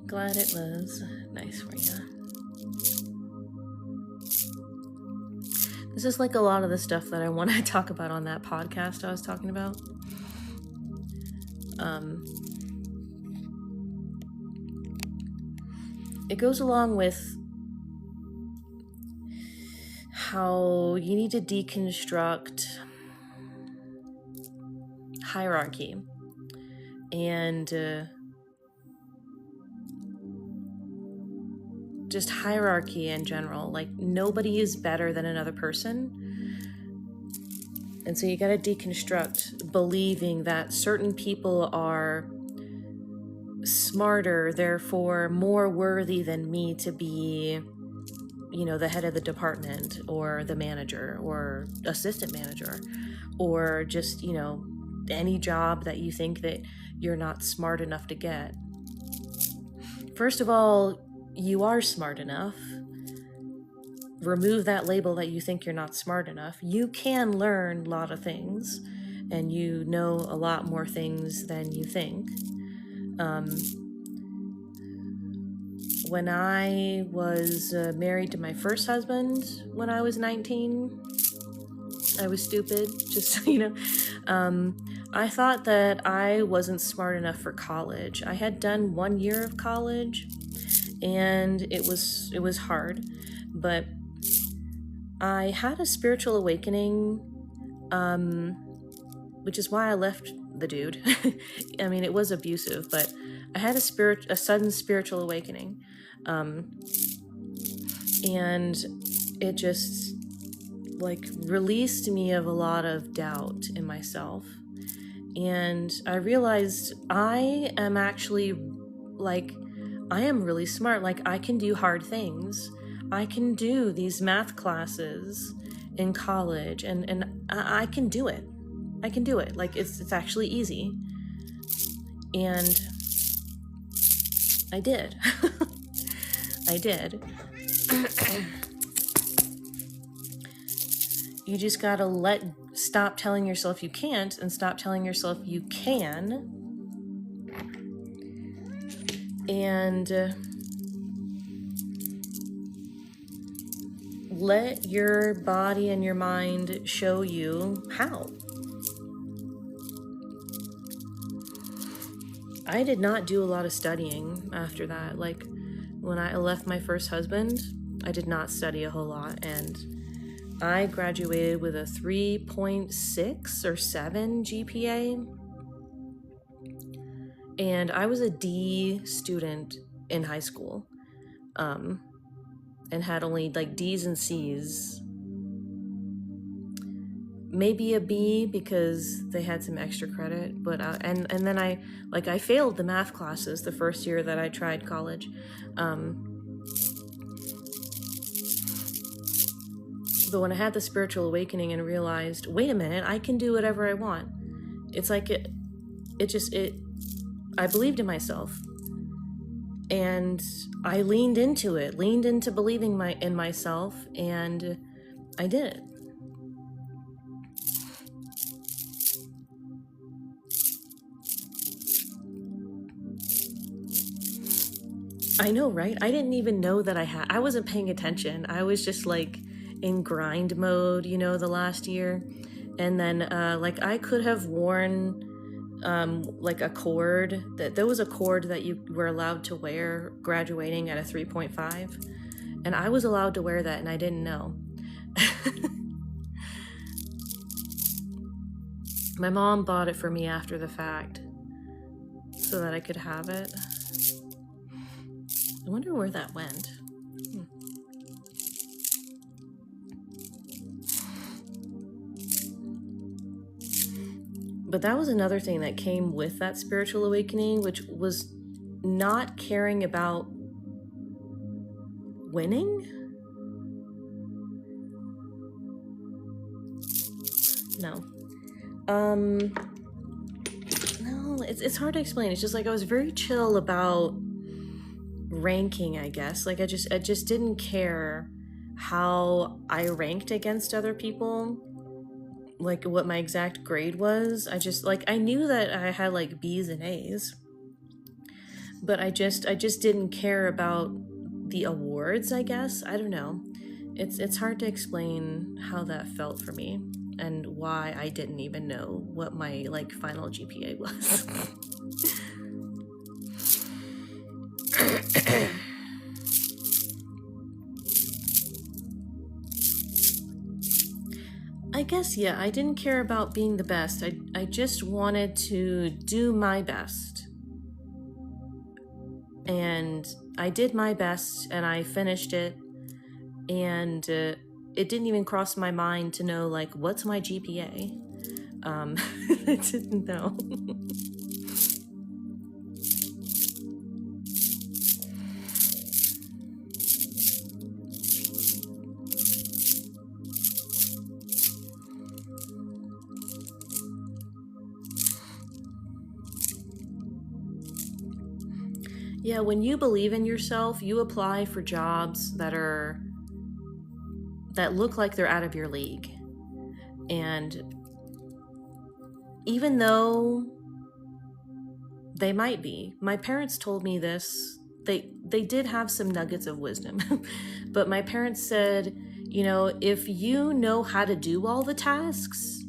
Glad it was nice for you. This is like a lot of the stuff that I want to talk about on that podcast I was talking about. It goes along with how you need to deconstruct hierarchy and just hierarchy in general. Like, nobody is better than another person. And so you got to deconstruct believing that certain people are smarter, therefore more worthy than me to be, the head of the department or the manager or assistant manager, or just, any job that you think that you're not smart enough to get. First of all, you are smart enough. Remove that label that you think you're not smart enough. You can learn a lot of things, and you know a lot more things than you think. When I was married to my first husband when I was 19, I was stupid, just so you know. I thought that I wasn't smart enough for college. I had done 1 year of college, and it was hard, but I had a spiritual awakening, which is why I left the dude. I mean, it was abusive, but I had a sudden spiritual awakening, and it just released me of a lot of doubt in myself. And I realized I am actually I am really smart. I can do hard things. I can do these math classes in college, and I can do it. I can do it. It's actually easy. And I did. I did. You just gotta stop telling yourself you can't and stop telling yourself you can. And let your body and your mind show you how. I did not do a lot of studying after that. When I left my first husband, I did not study a whole lot, and I graduated with a 3.6 or 7 GPA, and I was a D student in high school, and had only D's and C's, maybe a B because they had some extra credit, but and then I failed the math classes the first year that I tried college. But when I had the spiritual awakening and realized, wait a minute, I can do whatever I want. It's I believed in myself. And I leaned into it, leaned into believing in myself, and I did it. I know, right? I didn't even know that I wasn't paying attention. I was just like in grind mode, you know, the last year. And then like I could have worn like a cord, that there was a cord that you were allowed to wear graduating at a 3.5, and I was allowed to wear that and I didn't know. My mom bought it for me after the fact so that I could have it. I wonder where that went. But that was another thing that came with that spiritual awakening, which was not caring about winning. No. No, it's hard to explain. It's just like I was very chill about ranking, I guess. Like I just didn't care how I ranked against other people, like what my exact grade was. I knew that I had like B's and A's, but I just didn't care about the awards, I guess. I don't know. It's hard to explain how that felt for me and why I didn't even know what my like final GPA was. I guess, yeah, I didn't care about being the best. I just wanted to do my best. And I did my best and I finished it. And it didn't even cross my mind to know, like, what's my GPA? I didn't know. Yeah, when you believe in yourself, you apply for jobs that look like they're out of your league. And even though they might be, my parents told me this. They did have some nuggets of wisdom. But my parents said, you know, if you know how to do all the tasks,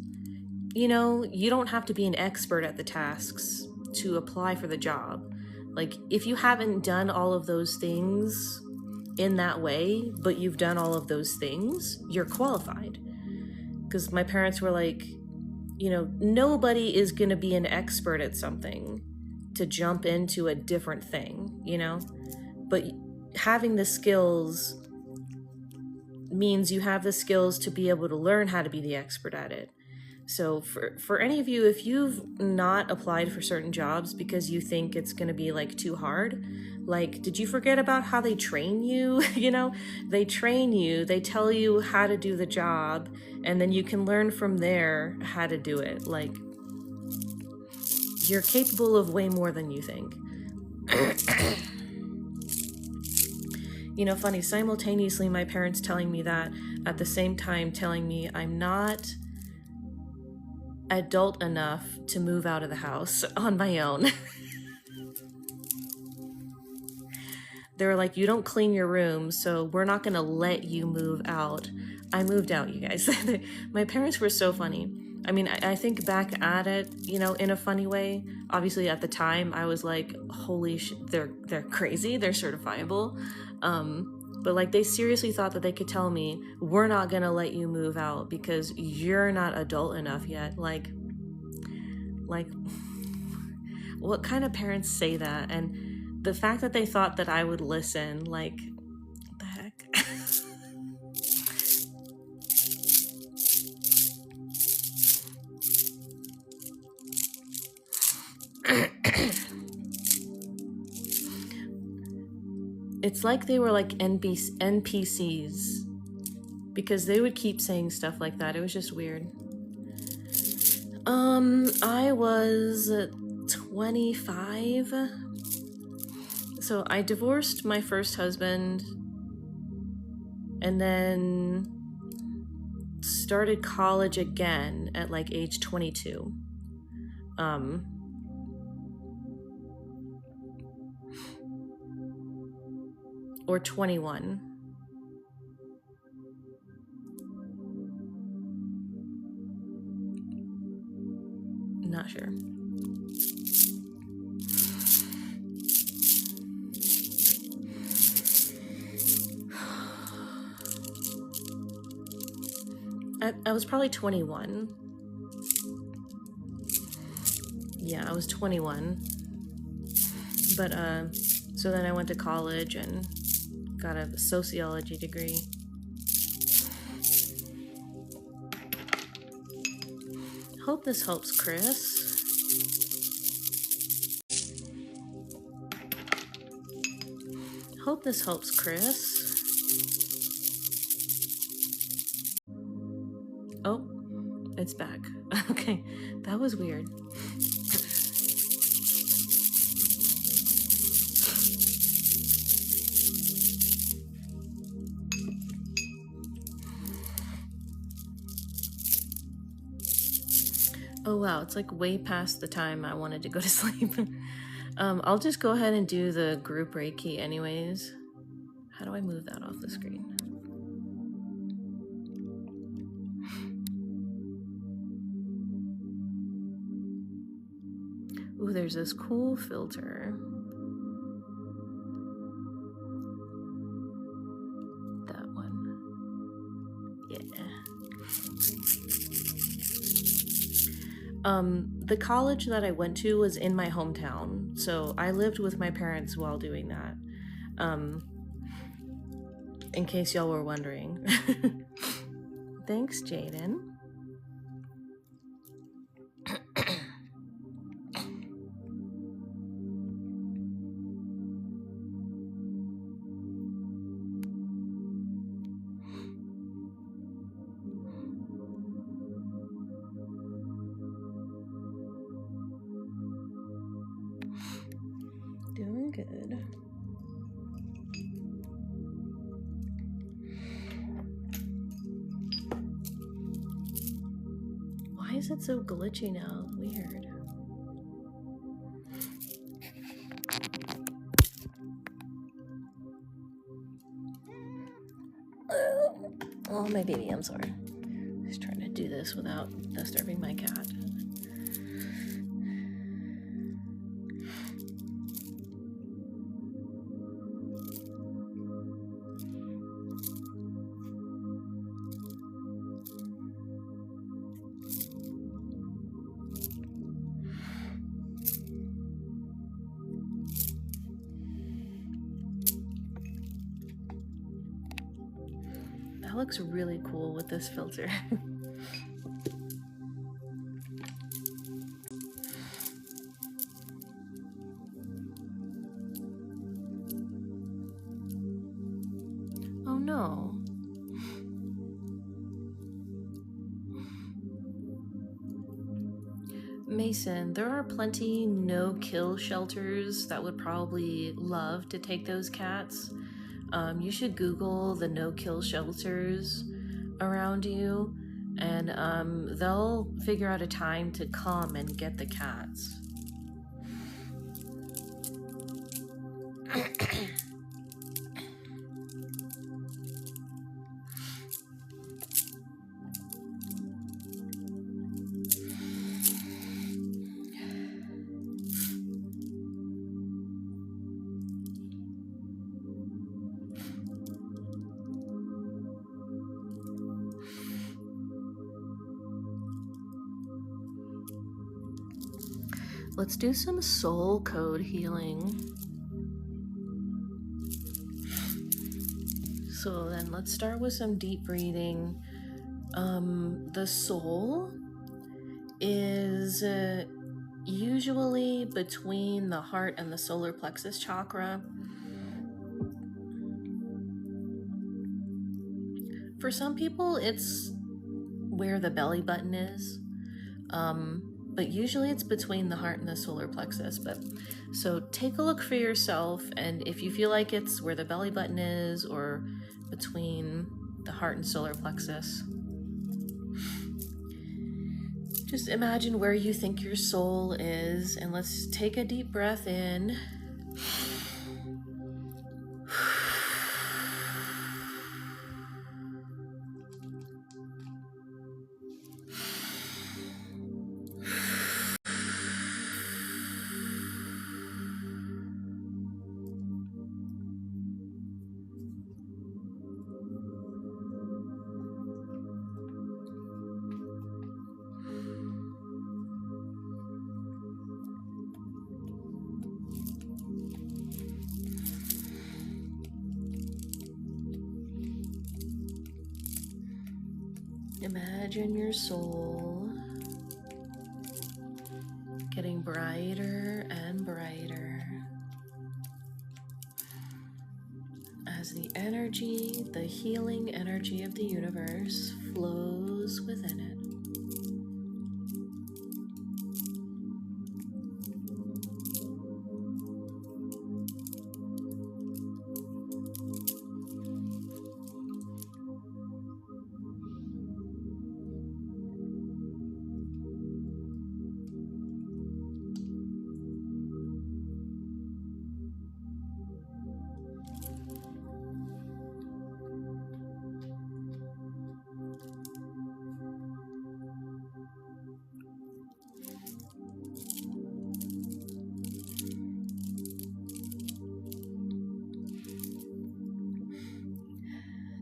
you know, you don't have to be an expert at the tasks to apply for the job. Like, if you haven't done all of those things in that way, but you've done all of those things, you're qualified. Because my parents were like, you know, nobody is going to be an expert at something to jump into a different thing, you know? But having the skills means you have the skills to be able to learn how to be the expert at it. So for any of you, if you've not applied for certain jobs because you think it's going to be like too hard, like, did you forget about how they train you? You know, they train you, they tell you how to do the job, and then you can learn from there how to do it. Like, you're capable of way more than you think. You know, funny, simultaneously my parents telling me that, at the same time telling me I'm not adult enough to move out of the house on my own. They were like, you don't clean your room, so we're not gonna let you move out. I moved out, you guys. My parents were so funny. I mean, I think back at it, you know, in a funny way. Obviously, at the time, I was like, holy shit, they're crazy, they're certifiable. But like, they seriously thought that they could tell me, we're not gonna let you move out because you're not adult enough yet. Like, what kind of parents say that? And the fact that they thought that I would listen, like, what the heck? It's like they were like NPCs, because they would keep saying stuff like that. It was just weird. I was 25. So I divorced my first husband and then started college again at like age 22. Or 21. Not sure. I was probably 21. Yeah, I was 21. But, so then I went to college and got a sociology degree. Hope this helps, Chris. Hope this helps, Chris. Oh, it's back. Okay, that was weird. Oh wow, it's like way past the time I wanted to go to sleep. I'll just go ahead and do the group Reiki anyways. How do I move that off the screen? Ooh, there's this cool filter. That one. Yeah. The college that I went to was in my hometown, so I lived with my parents while doing that. In case y'all were wondering. Thanks, Jaden. Doing good. Why is it so glitchy now? Weird. Oh, my baby, I'm sorry. Just trying to do this without disturbing my cat. That looks really cool with this filter. Oh no. Mason, there are plenty no-kill shelters that would probably love to take those cats. You should Google the no-kill shelters around you, and they'll figure out a time to come and get the cats. Let's do some soul code healing. So then let's start with some deep breathing. The soul is usually between the heart and the solar plexus chakra. For some people, it's where the belly button is. but usually it's between the heart and the solar plexus. But so take a look for yourself, and if you feel like it's where the belly button is or between the heart and solar plexus, just imagine where you think your soul is, and let's take a deep breath in. Imagine your soul getting brighter and brighter as the energy, the healing energy of the universe flows within it.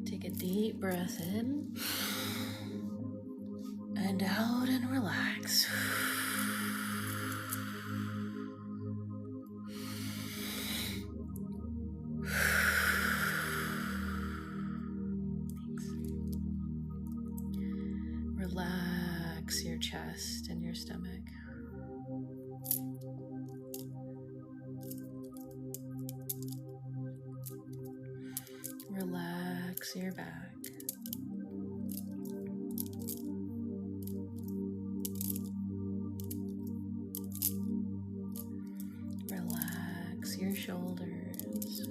Take a deep breath in and out and relax. Relax your chest and your stomach. Relax your back. Relax your shoulders.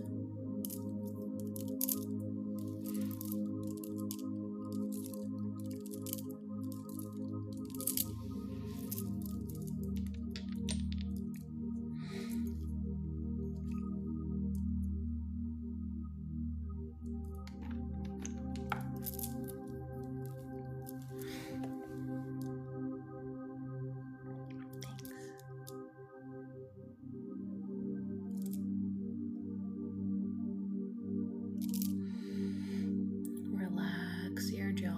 Relax your jaw.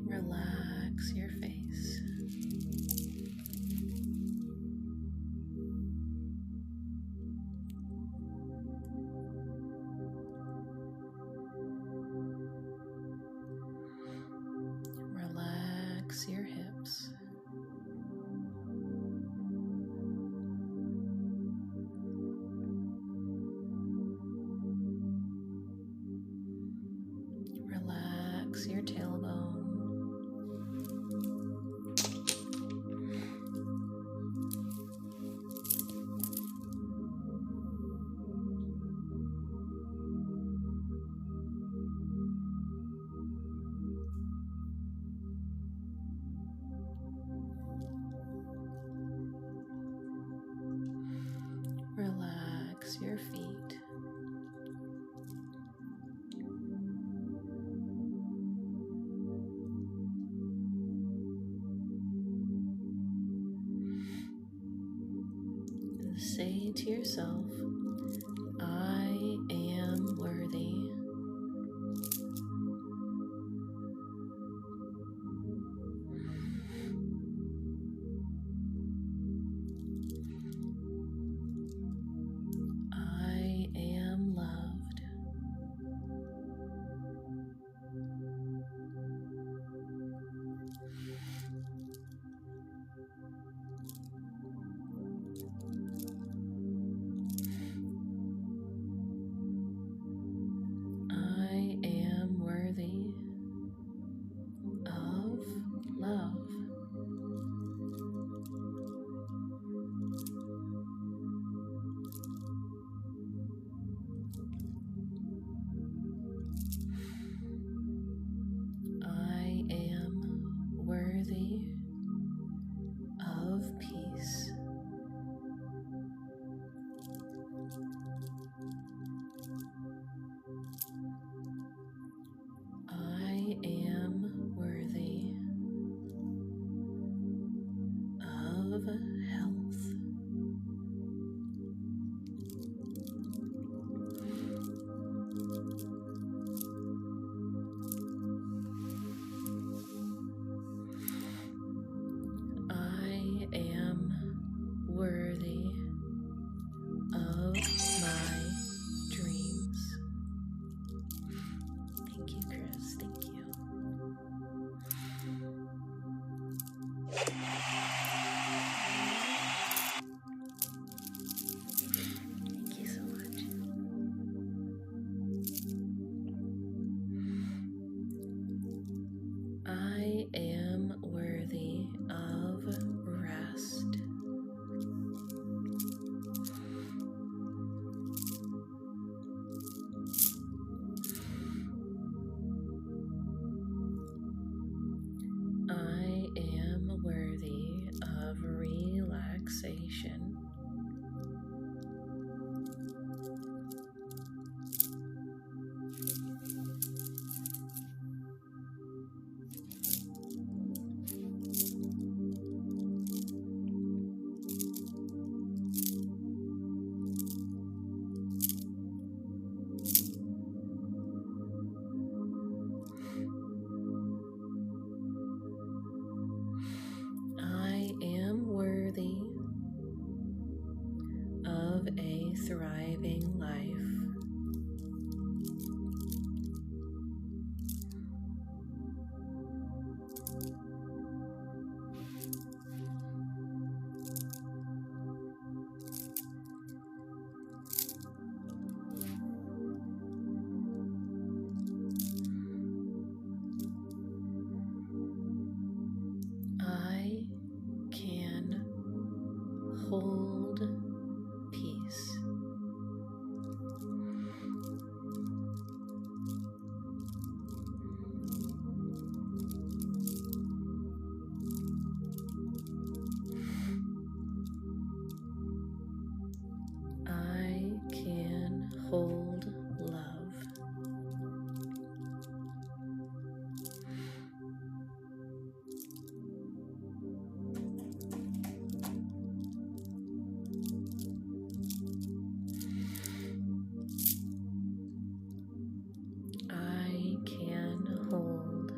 Relax your face. Relax your hips. Relax your tailbone. Relax your feet. And say to yourself, I am worthy. I am loved. hold peace. I can hold love. I can hold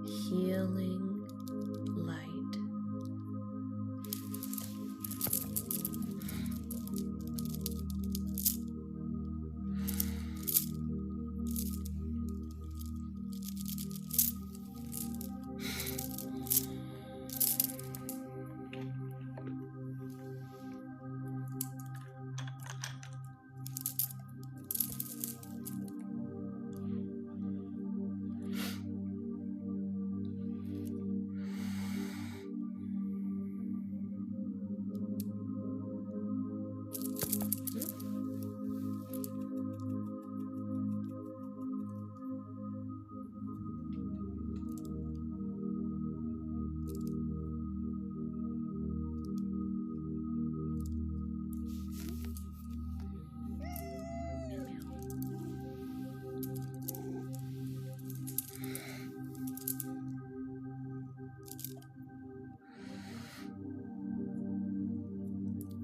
healing light.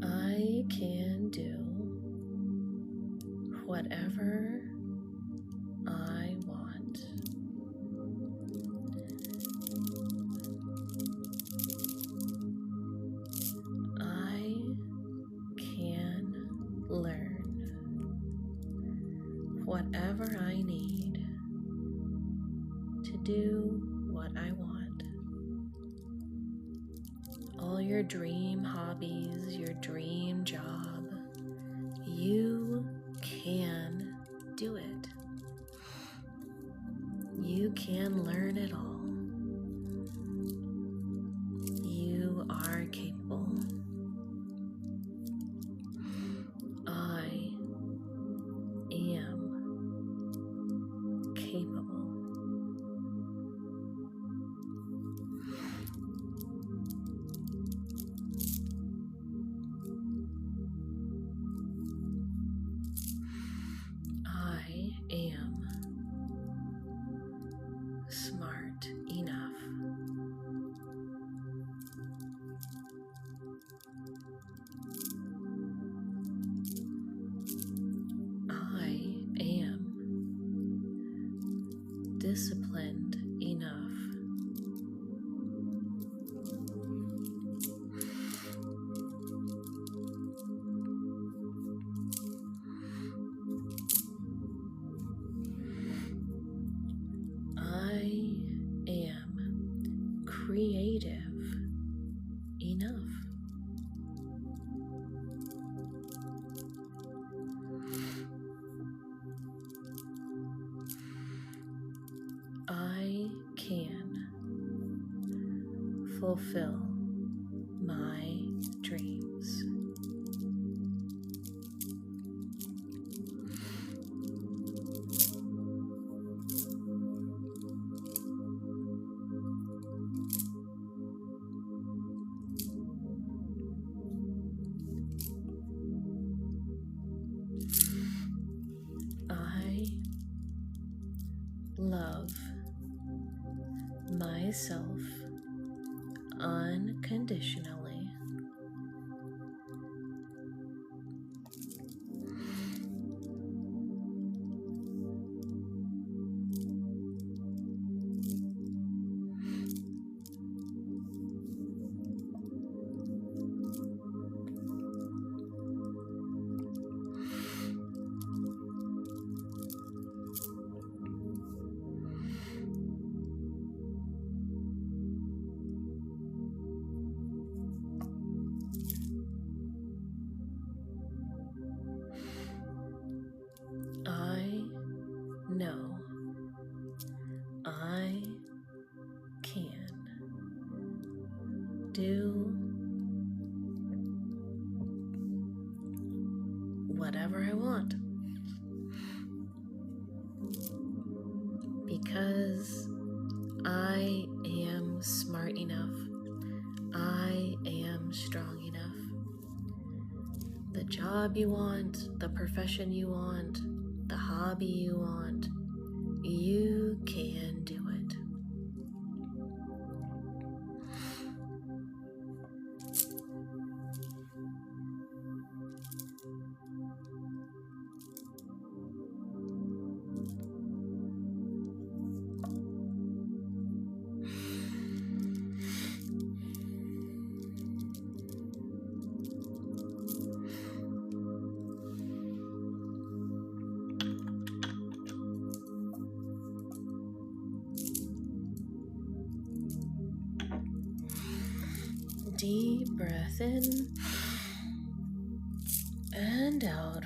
I can do whatever I want. I can learn whatever I need to do what I want. All your dream hobbies, your dream job, you can do it. You can learn it all. You are capable. I am capable. I am smart enough. I am disciplined enough. I am creative enough. I can fulfill my dreams. I love myself unconditionally. I know I can do whatever I want. Because I am smart enough. I am strong enough. The job you want, the profession you want, the hobby you want, you can do it. Deep breath in and out.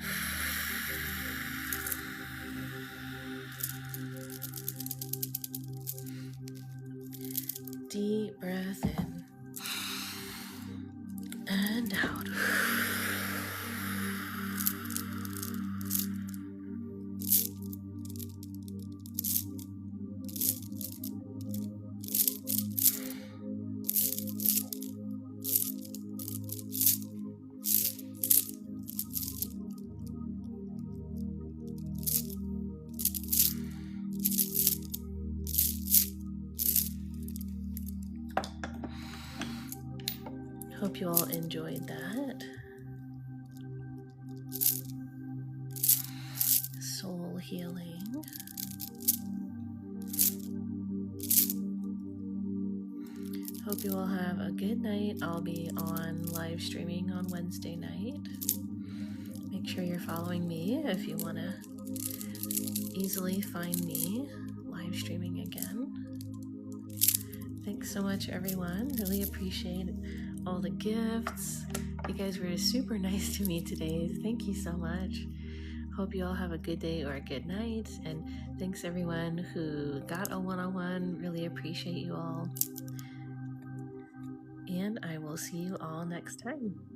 Deep breath in and out. Hope you all enjoyed that. Soul healing. Hope you all have a good night. I'll be on live streaming on Wednesday night. Make sure you're following me if you want to easily find me live streaming again. Thanks so much, everyone. Really appreciate all the gifts. You guys were super nice to me today. Thank you so much. Hope you all have a good day or a good night. And thanks everyone who got a one-on-one. Really appreciate you all. And I will see you all next time.